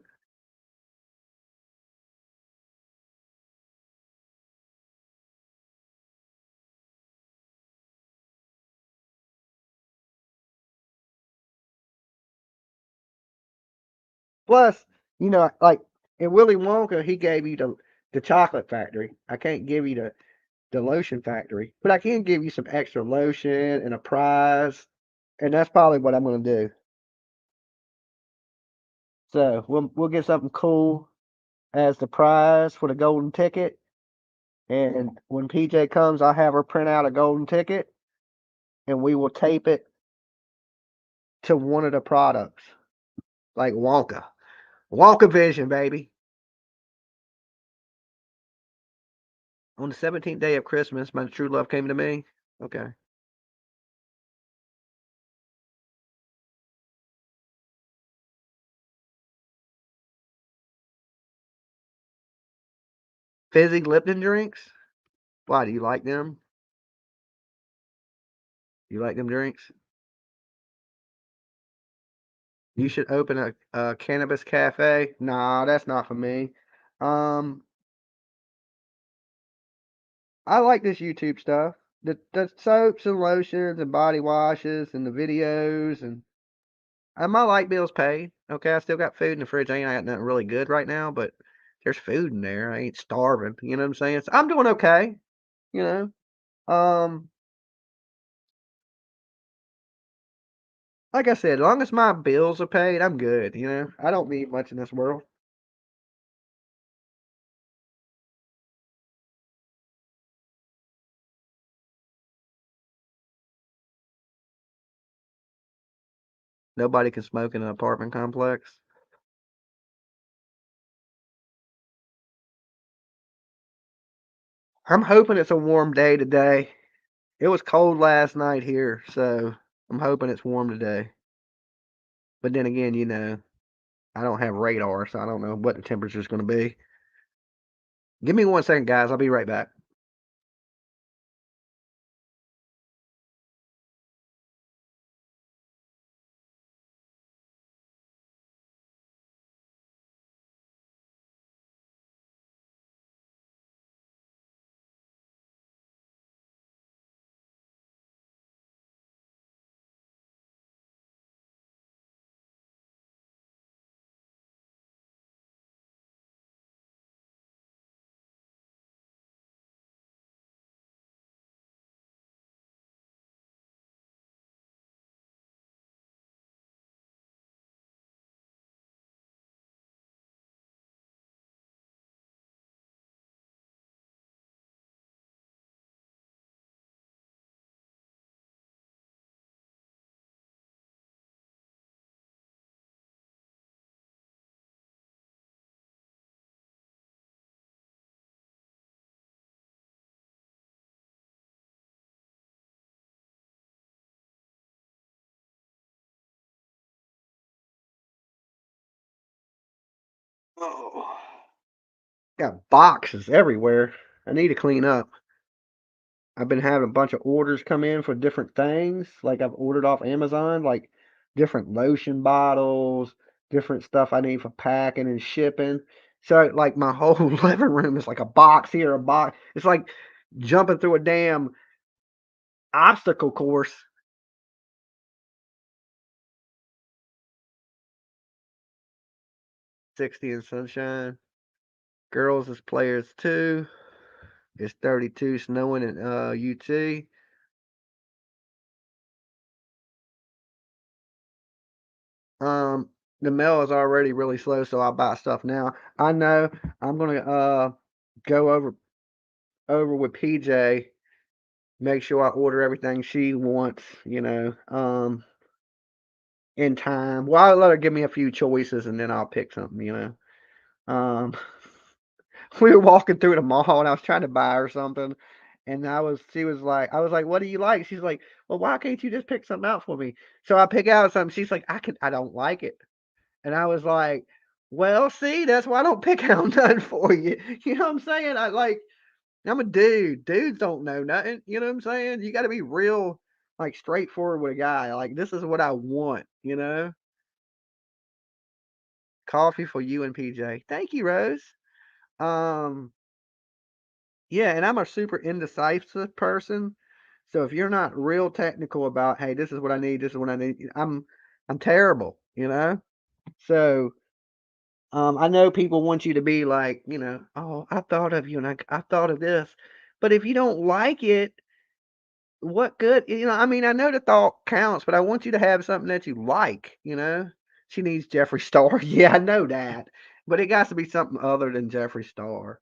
Plus, like in Willy Wonka, he gave you the chocolate factory. I can't give you the lotion factory, but I can give you some extra lotion and a prize, and that's probably what I'm gonna do. So we'll get something cool as the prize for the golden ticket, and when PJ comes, I'll have her print out a golden ticket, and we will tape it to one of the products, like Wonka. Wonka Vision, baby. On the 17th day of Christmas, my true love came to me. Okay. Fizzy Lipton drinks? Why, do you like them? You like them drinks? You should open a cannabis cafe. Nah, that's not for me. Um, I like this YouTube stuff. The soaps and lotions and body washes and the videos and my light bill's paid. Okay, I still got food in the fridge. I ain't got nothing really good right now, but there's food in there. I ain't starving. You know what I'm saying? So I'm doing okay. You know. Like I said, as long as my bills are paid, I'm good. I don't need much in this world. Nobody can smoke in an apartment complex. I'm hoping it's a warm day today. It was cold last night here, so I'm hoping it's warm today. But then again, I don't have radar, so I don't know what the temperature's going to be. Give me 1 second, guys. I'll be right back. Oh, got boxes everywhere. I need to clean up. I've been having a bunch of orders come in for different things. Like I've ordered off Amazon, like different lotion bottles, different stuff I need for packing and shipping. So like my whole living room is like a box here, a box. It's like jumping through a damn obstacle course. 60 in sunshine. Girls is players too. It's 32 snowing in UT. Um, The mail is already really slow, so I'll buy stuff now. I know I'm gonna go over with PJ, make sure I order everything she wants, in time. Well, I'll let her give me a few choices and then I'll pick something. Um, we were walking through the mall and I was trying to buy her something. And she was like, I was like, what do you like? She's like, well, why can't you just pick something out for me? So I pick out something. She's like, I don't like it. And I was like, well, see, that's why I don't pick out nothing for you. You know what I'm saying? I'm a dude. Dudes don't know nothing. You know what I'm saying? You got to be real, like, straightforward with a guy. Like, this is what I want. Coffee for you and PJ. Thank you, Rose. Um, yeah, and I'm a super indecisive person. So if you're not real technical about, hey, this is what I need, this is what I need, I'm terrible. So I know people want you to be like, oh, I thought of you and I thought of this. But if you don't like it, what good? I mean, I know the thought counts, but I want you to have something that you like. She needs Jeffree Star. Yeah, I know that. But it got to be something other than Jeffree Star.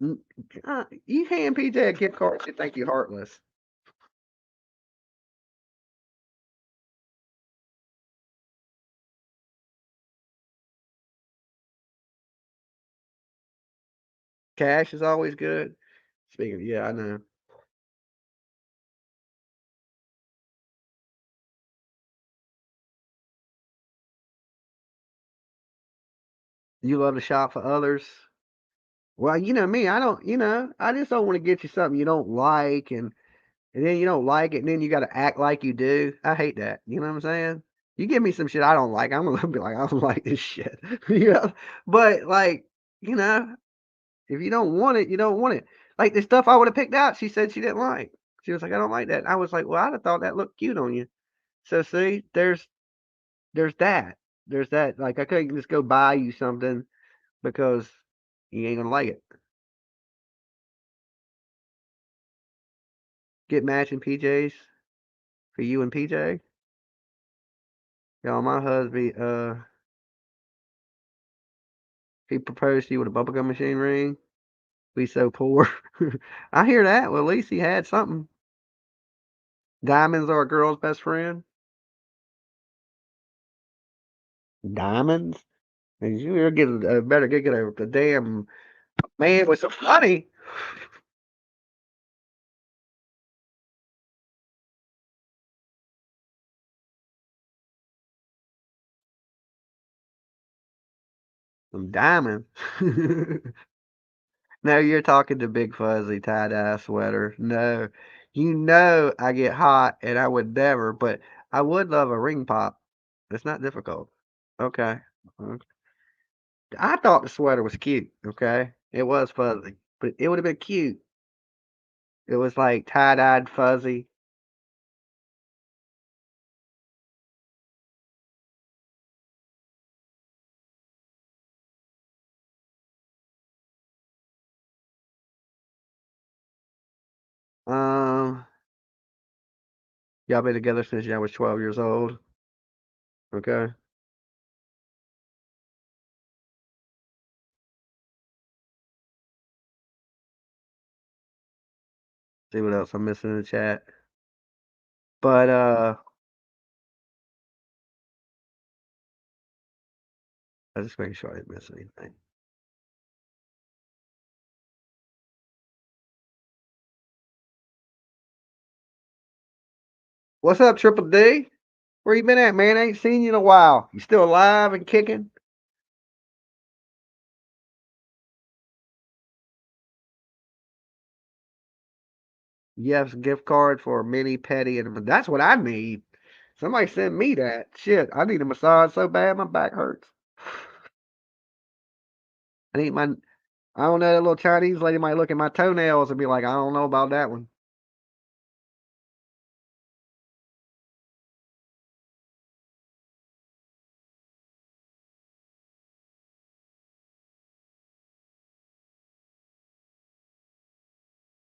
Mm, you hand PJ a gift card, she think you heartless. Cash is always good. Speaking of, yeah, I know. You love to shop for others. Well, you know me, I just don't want to get you something you don't like and then you don't like it and then you got to act like you do. I hate that. You know what I'm saying? You give me some shit I don't like, I'm gonna be like, I don't like this shit. you know? But like, you know, if you don't want it, you don't want it. Like the stuff I would have picked out, she said she didn't like. She was like, I don't like that. I was like, well, I'd have thought that looked cute on you. So see, there's that. There's that. Like I couldn't just go buy you something because you ain't gonna like it. Get matching PJs for you and PJ. Y'all, my husband, he proposed to you with a bubblegum machine ring. We so poor. I hear that. Well, at least he had something. Diamonds are a girl's best friend. Diamonds? And you better get a damn man with some money. Some diamonds. No, you're talking to Big Fuzzy tie-dye sweater. No. You know I get hot and I would never, but I would love a ring pop. It's not difficult. Okay. I thought the sweater was cute, okay? It was fuzzy, but it would have been cute. It was like tie-dyed fuzzy. Um, y'all been together since y'all was 12 years old. Okay. See what else I'm missing in the chat. But I just making sure I didn't miss anything. What's up, Triple D? Where you been at, man? I ain't seen you in a while. You still alive and kicking? Yes, gift card for a mini petty, and that's what I need. Somebody send me that. Shit, I need a massage so bad my back hurts. I need my. I don't know, that little Chinese lady might look at my toenails and be like, I don't know about that one.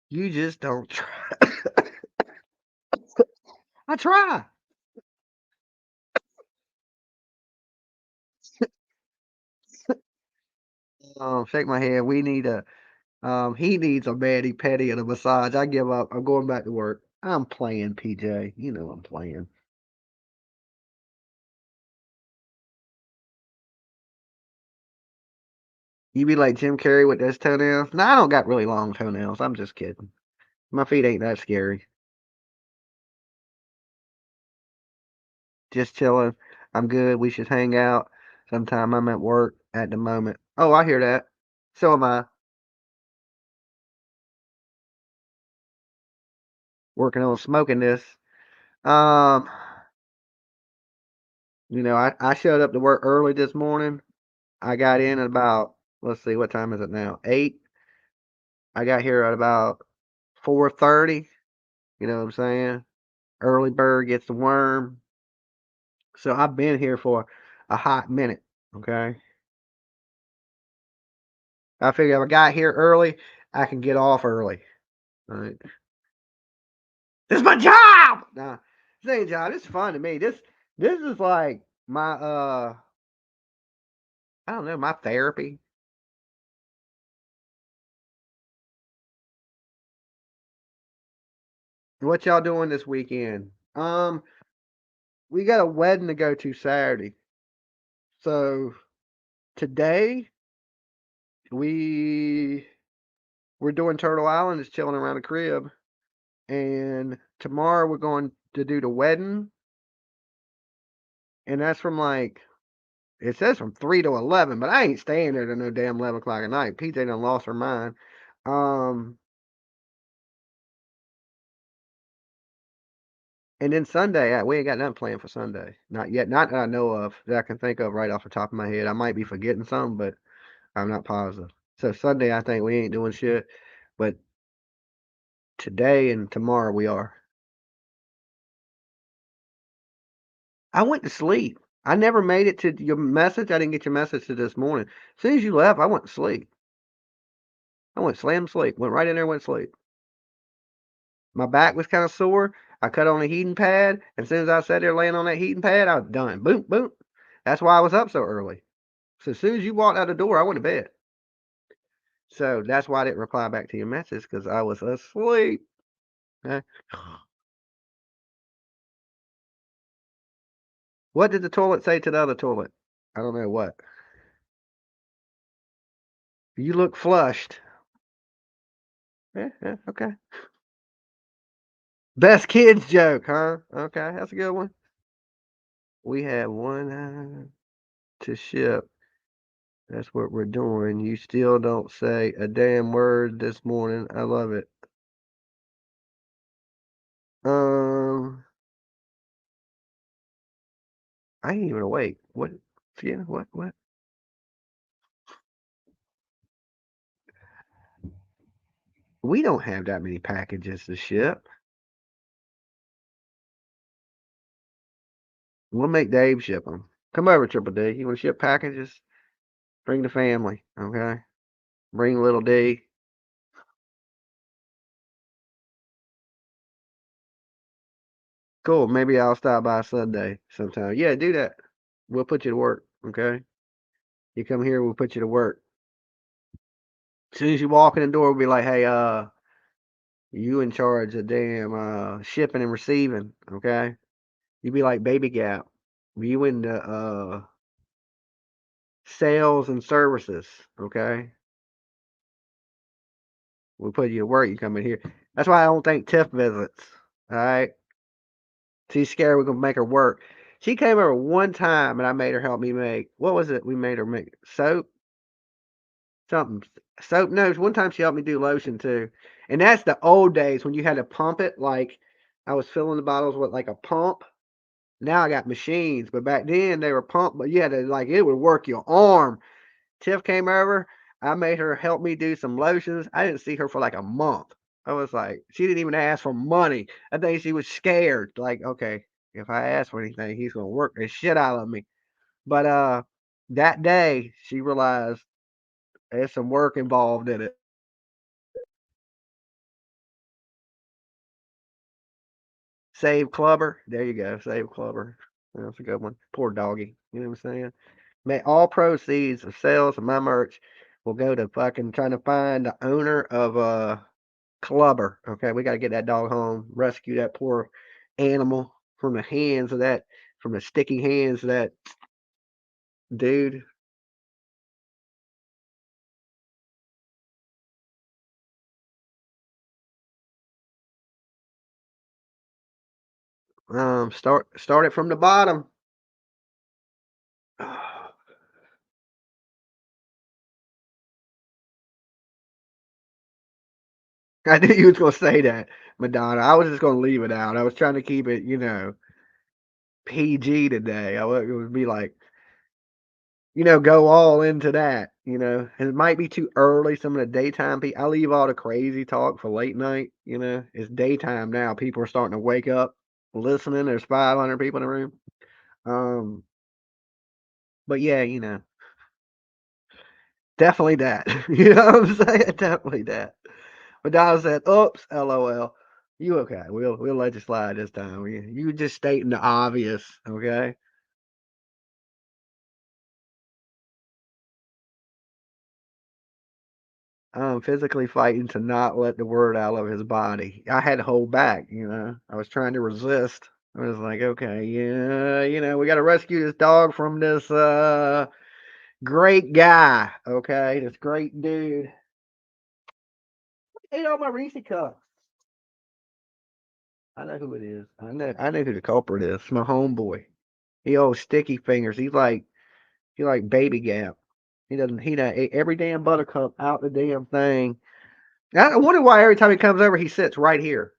You just don't try. I try. Shake my head. We need a he needs a mani pedi and a massage. I give up. I'm going back to work. I'm playing, PJ. You know I'm playing. You be like Jim Carrey with those toenails? No, I don't got really long toenails. I'm just kidding. My feet ain't that scary. Just chilling. I'm good. We should hang out sometime. I'm at work at the moment. Oh, I hear that. So am I. Working on smoking this. Um, I showed up to work early this morning. I got in at about, let's see, what time is it now? 8. I got here at about 4:30. You know what I'm saying? Early bird gets the worm. So I've been here for a hot minute. Okay. I figure if I got here early, I can get off early. All right. This is my job. Nah, this ain't a job. This is fun to me. This is like my I don't know, my therapy. What y'all doing this weekend? We got a wedding to go to Saturday. So today we we're doing Turtle Island, just chilling around the crib. And tomorrow we're going to do the wedding, and that's from like it says from 3 to 11, but I ain't staying there to no damn 11 o'clock at night. PJ done lost her mind. Um, and then Sunday, we ain't got nothing planned for Sunday. Not yet. Not that I know of that I can think of right off the top of my head. I might be forgetting some, but I'm not positive. So Sunday, I think we ain't doing shit. But today and tomorrow we are. I went to sleep. I never made it to your message. I didn't get your message to this morning. As soon as you left, I went to sleep. I went slam sleep. Went right in there and went to sleep. My back was kind of sore. I cut on a heating pad. And as soon as I sat there laying on that heating pad, I was done. Boom, boom. That's why I was up so early. So as soon as you walked out the door, I went to bed. So that's why I didn't reply back to your message because I was asleep. Okay. What did the toilet say to the other toilet? I don't know what. You look flushed. Yeah, yeah, okay. Best kids joke, huh? Okay, that's a good one. We have one to ship. That's what we're doing. You still don't say a damn word this morning. I love it. Um, I ain't even awake. What? Yeah, what? What? We don't have that many packages to ship. We'll make Dave ship them. Come over, Triple D. You want to ship packages? Bring the family, okay? Bring little D. Cool. Maybe I'll stop by Sunday sometime. Yeah, do that. We'll put you to work, okay? You come here, we'll put you to work. As soon as you walk in the door, we'll be like, hey, you in charge of damn shipping and receiving, okay? You be like Baby Gap. You in the sales and services, okay? We'll put you to work. You come in here. That's why I don't think Tiff visits. All right. She's scared we're gonna make her work. She came over one time and I made her help me make what was it? We made her make soap, something soap. No, one time she helped me do lotion too. And that's the old days when you had to pump it. Like I was filling the bottles with like a pump. Now I got machines, but back then they were pump. But you had to like it would work your arm. Tiff came over. I made her help me do some lotions. I didn't see her for like a month. I was like, she didn't even ask for money. I think she was scared. Like, okay, if I ask for anything, he's gonna work the shit out of me. But that day she realized there's some work involved in it. Save Clubber. There you go. Save Clubber. That's a good one. Poor doggy. You know what I'm saying? May all proceeds of sales of my merch will go to fucking trying to find the owner of Clubber. Okay, we got to get that dog home, rescue that poor animal from the hands of that, from the sticky hands of that dude. Start it from the bottom. I knew you was gonna say that, Madonna. I was just gonna leave it out. I was trying to keep it, PG today. It would be like, go all into that. And it might be too early. Some of the daytime people, I leave all the crazy talk for late night. It's daytime now. People are starting to wake up, listening. There's 500 people in the room. Um, but yeah, definitely that. You know what I'm saying? Definitely that. But Don said, "Oops, LOL." You okay? We'll let you slide this time. You just stating the obvious, okay? Physically fighting to not let the word out of his body. I had to hold back. I was trying to resist. I was like, okay, yeah, we got to rescue this dog from this great guy, okay? This great dude. Ate all my Reese cups. I know who it is. I know who the culprit is. It's my homeboy. He old sticky fingers. He like baby gap. He done ate every damn buttercup out the damn thing. I wonder why every time he comes over he sits right here.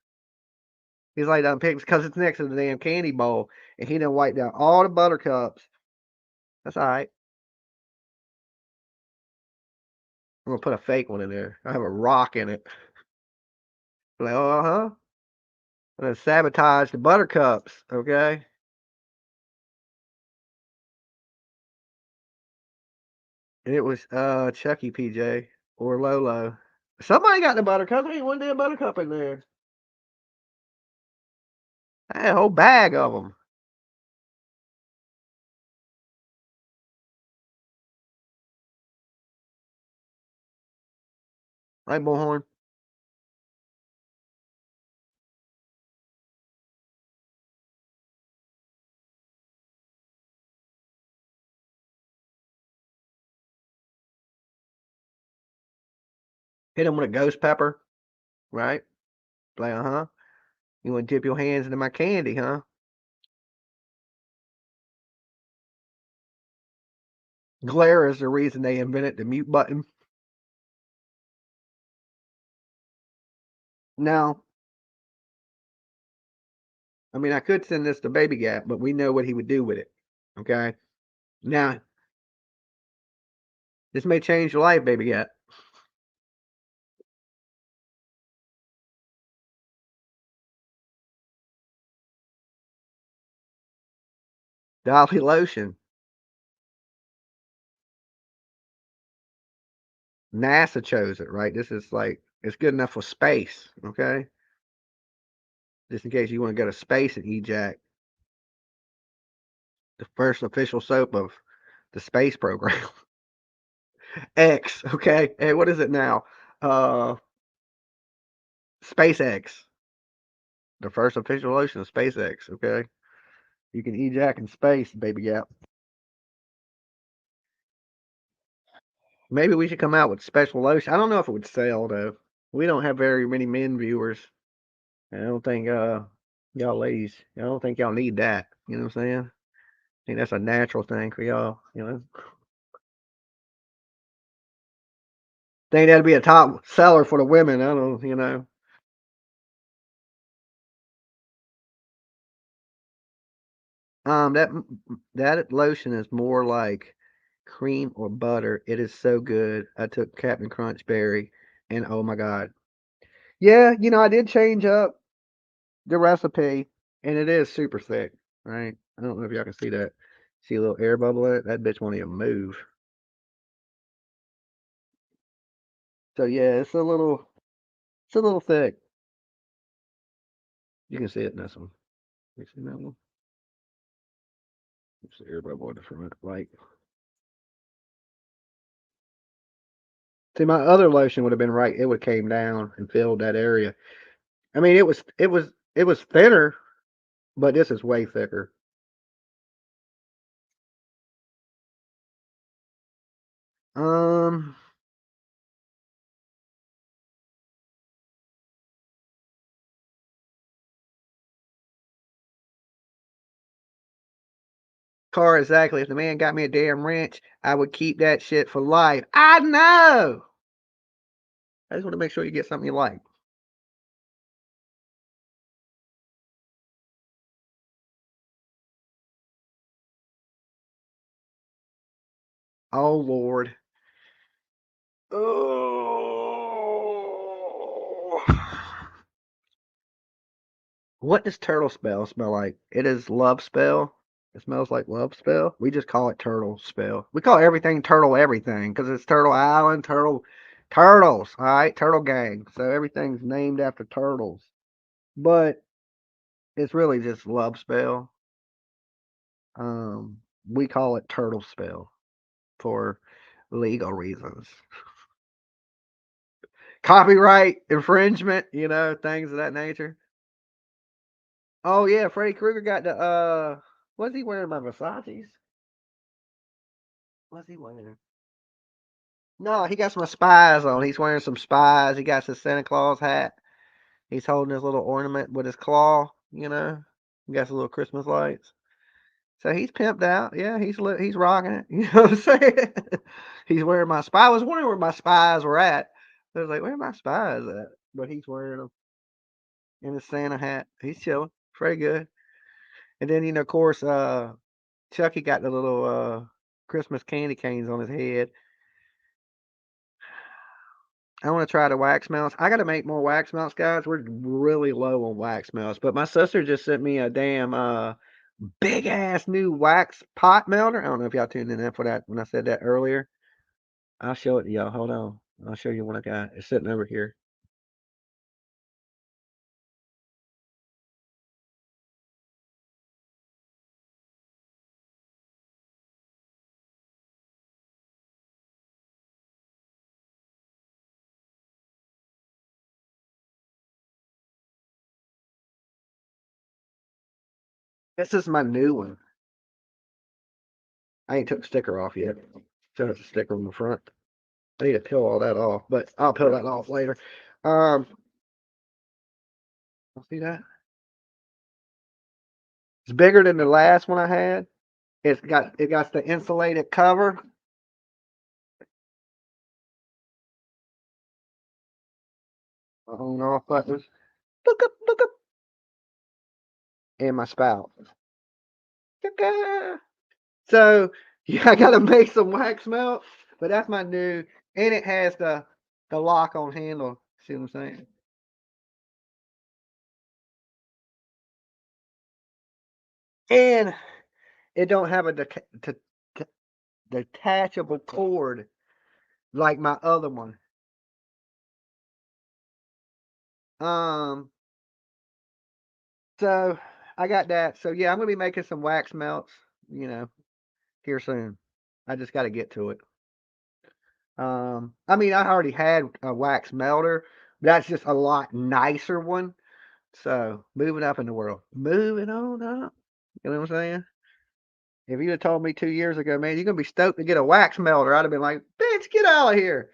He's like done picks because it's next to the damn candy bowl, and he done wiped down all the buttercups. That's all right. I'm gonna put a fake one in there. I have a rock in it. Like, huh? I'm gonna sabotage the buttercups. Okay. And it was Chucky PJ or Lolo. Somebody got the buttercup. There ain't one damn buttercup in there. I had a whole bag of them. Right, Bullhorn? Hit him with a ghost pepper, right? Like, huh? You want to dip your hands into my candy, huh? Glare is the reason they invented the mute button. Now, I mean, I could send this to Baby Gap, but we know what he would do with it. Okay. Now, this may change your life, Baby Gap. Dolly lotion. NASA chose it, right? This is like it's good enough for space. Okay. Just in case you want to go to space and ejac, the first official soap of the space program. X. Okay. Hey, what is it now? Uh, SpaceX. The first official lotion of SpaceX. Okay. You can ejac in space, Baby Gap. Maybe we should come out with special lotion. I don't know if it would sell though. We don't have very many men viewers. I don't think y'all ladies. I don't think y'all need that. You know what I'm saying? I think that's a natural thing for y'all. Think that'd be a top seller for the women. I don't. That lotion is more like cream or butter. It is so good. I took Captain Crunch Berry, and oh my god. Yeah, I did change up the recipe, and it is super thick, right? I don't know if y'all can see that. See a little air bubble in it? That bitch won't even move. So yeah, it's a little thick. You can see it in this one. You see that one? Let's see everybody want the front. Like, see, my other lotion would have been right. It would have came down and filled that area. I mean, it was thinner, but this is way thicker. Um, car exactly. If the man got me a damn wrench, I would keep that shit for life. I know. I just want to make sure you get something you like. Oh Lord. Oh. What does turtle smell like? It is love spell. It smells like love spell. We just call it turtle spell. We call everything turtle everything because it's Turtle Island, turtles. All right, turtle gang. So everything's named after turtles. But it's really just love spell. Um, we call it turtle spell for legal reasons. Copyright infringement, things of that nature. Oh yeah, Freddy Krueger got the what's he wearing? My Versace's? What's he wearing? No, he got some spies on. He's wearing some spies. He got his Santa Claus hat. He's holding his little ornament with his claw. He got some little Christmas lights. So he's pimped out. Yeah, he's rocking it. You know what I'm saying? He's wearing my spy. I was wondering where my spies were at. I was like, where are my spies at? But he's wearing them in his Santa hat. He's chilling. Pretty good. And then of course, Chucky got the little Christmas candy canes on his head. I want to try the wax melts. I got to make more wax melts, guys. We're really low on wax melts. But my sister just sent me a damn big ass new wax pot melter. I don't know if y'all tuned in for that when I said that earlier. I'll show it to y'all. Hold on. I'll show you what I got. It's sitting over here. This is my new one. I ain't took the sticker off yet. So it's a sticker on the front. I need to peel all that off, but I'll peel that off later. Um, see that? It's bigger than the last one I had. It got the insulated cover. On off buttons. Look up, look up. And my spout. So yeah, I gotta make some wax melt, but that's my new, and it has the lock on handle. See what I'm saying? And it don't have a detachable cord like my other one. Um, so I got that. So yeah, I'm gonna be making some wax melts, here soon. I just got to get to it. I mean, I already had a wax melter. That's just a lot nicer one. So moving up in the world, moving on up. You know what I'm saying? If you had told me 2 years ago, man, you're gonna be stoked to get a wax melter, I'd have been like, bitch, get out of here.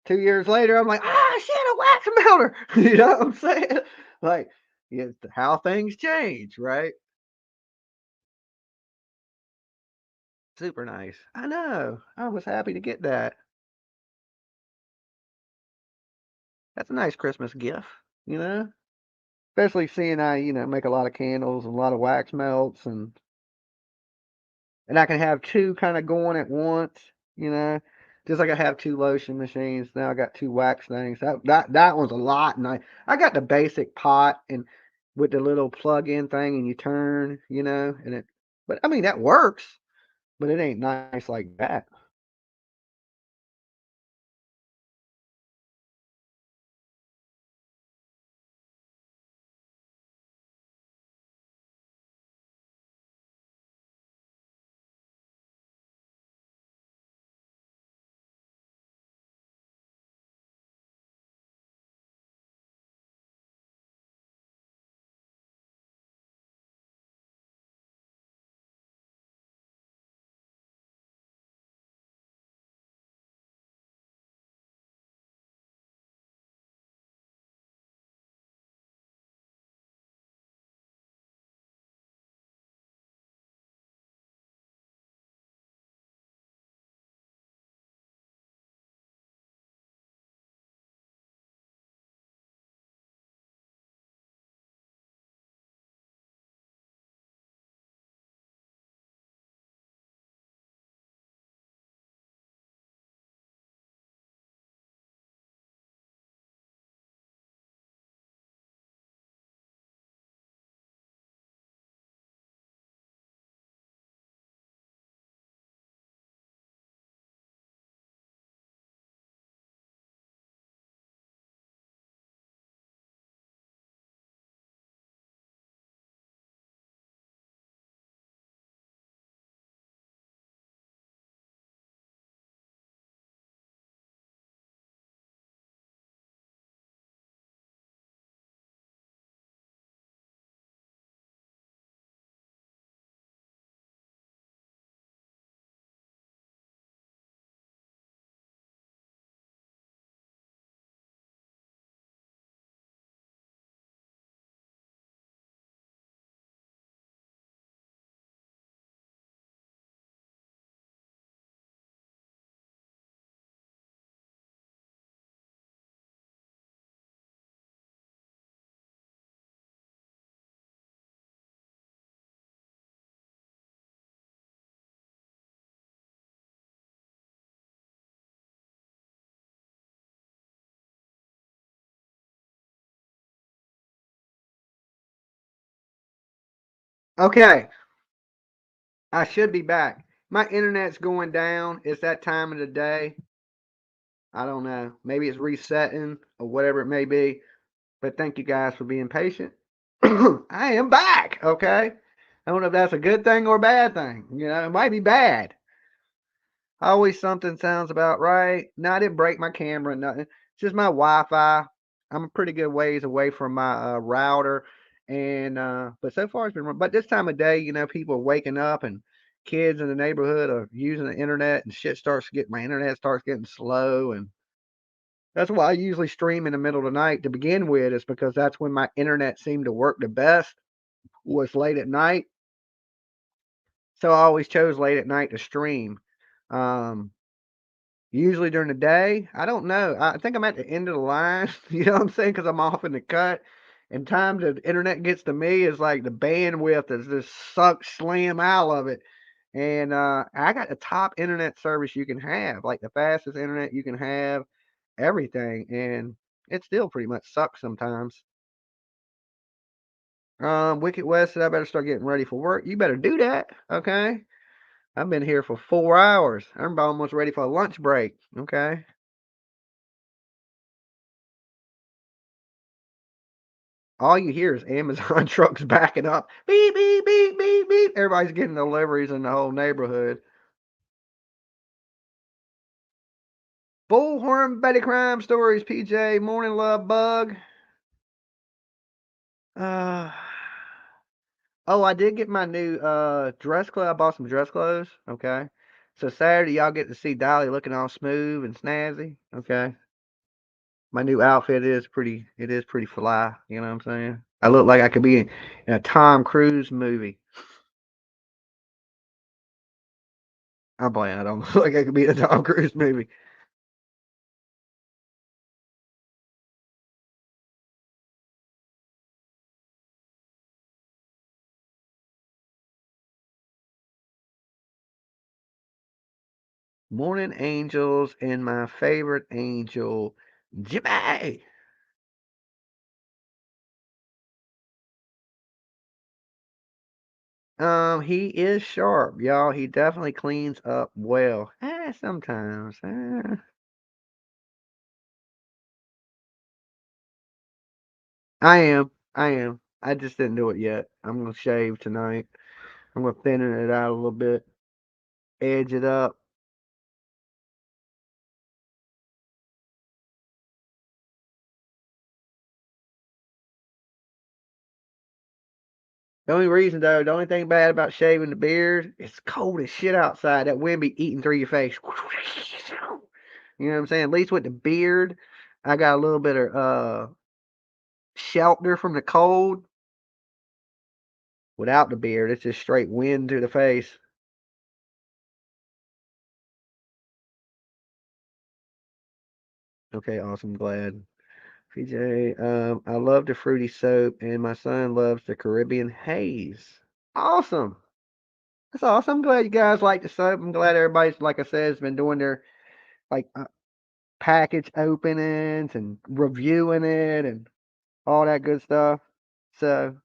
2 years later, I'm like, shit, a wax melter. You know what I'm saying? Like, it's how things change, right? Super nice. I know. I was happy to get that. That's a nice Christmas gift, you know? Especially seeing I, make a lot of candles and a lot of wax melts and I can have two kind of going at once, you know. Just like I have two lotion machines, now I got two wax things. That one's a lot, and I got the basic pot and with the little plug-in thing, and you turn, and it. But I mean that works, but it ain't nice like that. Okay, I should be back. My internet's going down. It's that time of the day. I don't know. Maybe it's resetting or whatever it may be. But thank you guys for being patient. I am back. Okay. I don't know if that's a good thing or a bad thing. You know, it might be bad. Always something sounds about right. No, I didn't break my camera, nothing. It's just my Wi-Fi. I'm a pretty good ways away from my router, and but so far it's been. But this time of day, you know, people are waking up, and kids in the neighborhood are using the internet, and shit starts to get. My internet starts getting slow, and that's why I usually stream in the middle of the night to begin with, is because that's when my internet seemed to work the best. Was late at night, so I always chose late at night to stream. Um, Usually during the day, I don't know. I think I'm at the end of the line, you know what I'm saying? Because I'm off in the cut. And time the internet gets to me is like the bandwidth is just sucked slam out of it. And I got the top internet service you can have, like the fastest internet you can have, everything. And it still pretty much sucks sometimes. Wicked West said I better start getting ready for work. You better do that, okay? I've been here for 4 hours. I'm almost ready for a lunch break, okay? All you hear is Amazon trucks backing up. Beep, beep, beep, beep, beep. Everybody's getting deliveries in the whole neighborhood. Bullhorn Betty Crime Stories, PJ. Morning Love Bug. Uh, oh, I did get my new dress clothes. I bought some dress clothes. Okay. So Saturday, y'all get to see Dolly looking all smooth and snazzy. Okay. My new outfit is pretty fly. You know what I'm saying? I look like I could be in a Tom Cruise movie. I'm playing. I don't look like I could be in a Tom Cruise movie. Morning angels and my favorite angel, Jimmy. He is sharp, y'all. He definitely cleans up well. Sometimes. I am. I am. I just didn't do it yet. I'm gonna shave tonight. I'm gonna thinning it out a little bit, edge it up. The only reason though, the only thing bad about shaving the beard, it's cold as shit outside. That wind be eating through your face. You know what I'm saying? At least with the beard, I got a little bit of shelter from the cold. Without the beard, it's just straight wind to the face. Okay, awesome. Glad. PJ, I love the fruity soap, and my son loves the Caribbean haze. Awesome. That's awesome. I'm glad you guys like the soap. I'm glad everybody's, like I said, has been doing their like package openings and reviewing it and all that good stuff. So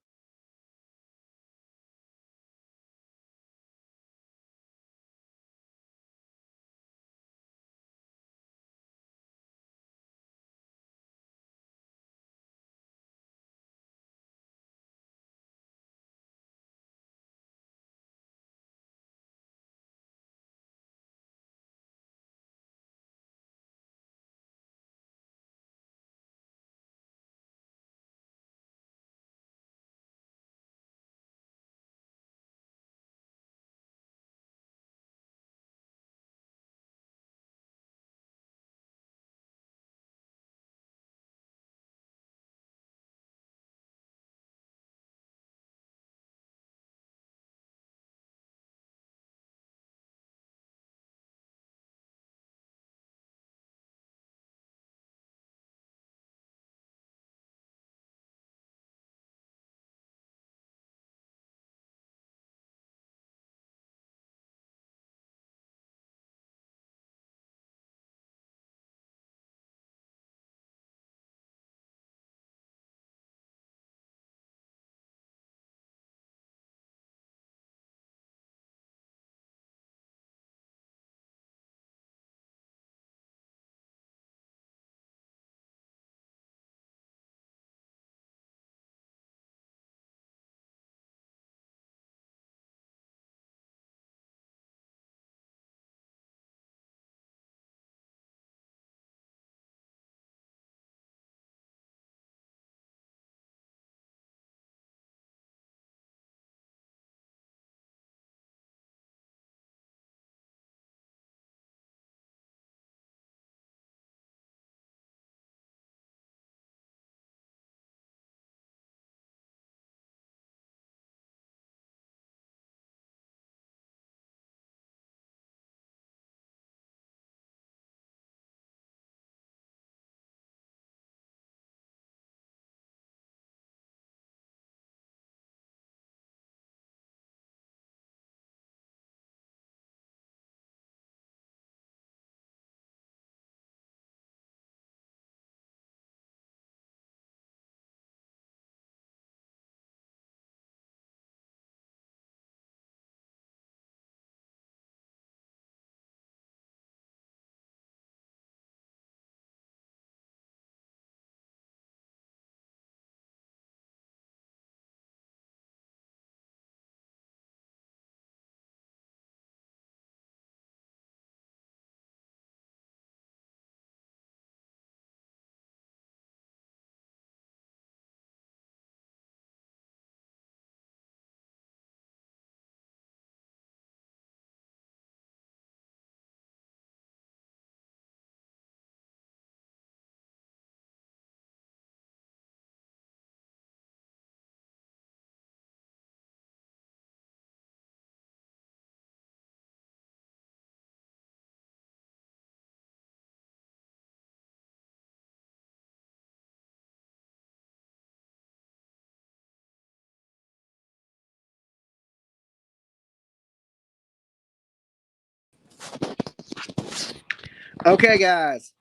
Okay, guys.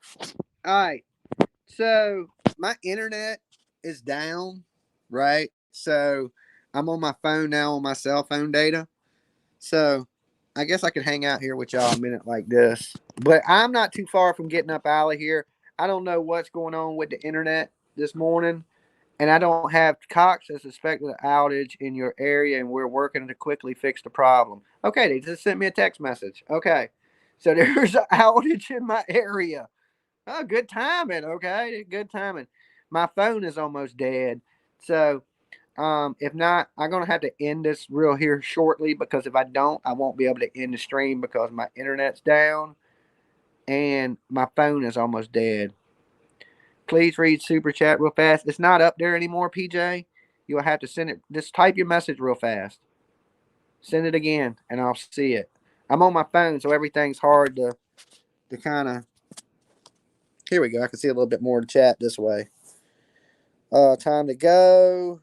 All right. So my internet is down, right? So I'm on my phone now on my cell phone data. So I guess I could hang out here with y'all a minute like this. But I'm not too far from getting up out of here. I don't know what's going on with the internet this morning. And I don't have Cox has suspected an outage in your area, and we're working to quickly fix the problem. Okay, they just sent me a text message. Okay, so there's an outage in my area. Oh, good timing. Okay, good timing. My phone is almost dead, so if not, I'm gonna have to end this real here shortly because if I don't, I won't be able to end the stream because my internet's down and my phone is almost dead. Please read super chat real fast. It's not up there anymore, PJ. You'll have to send it. Just type your message real fast. Send it again, and I'll see it. I'm on my phone, so everything's hard to kind of. Here we go. I can see a little bit more to chat this way. Time to go.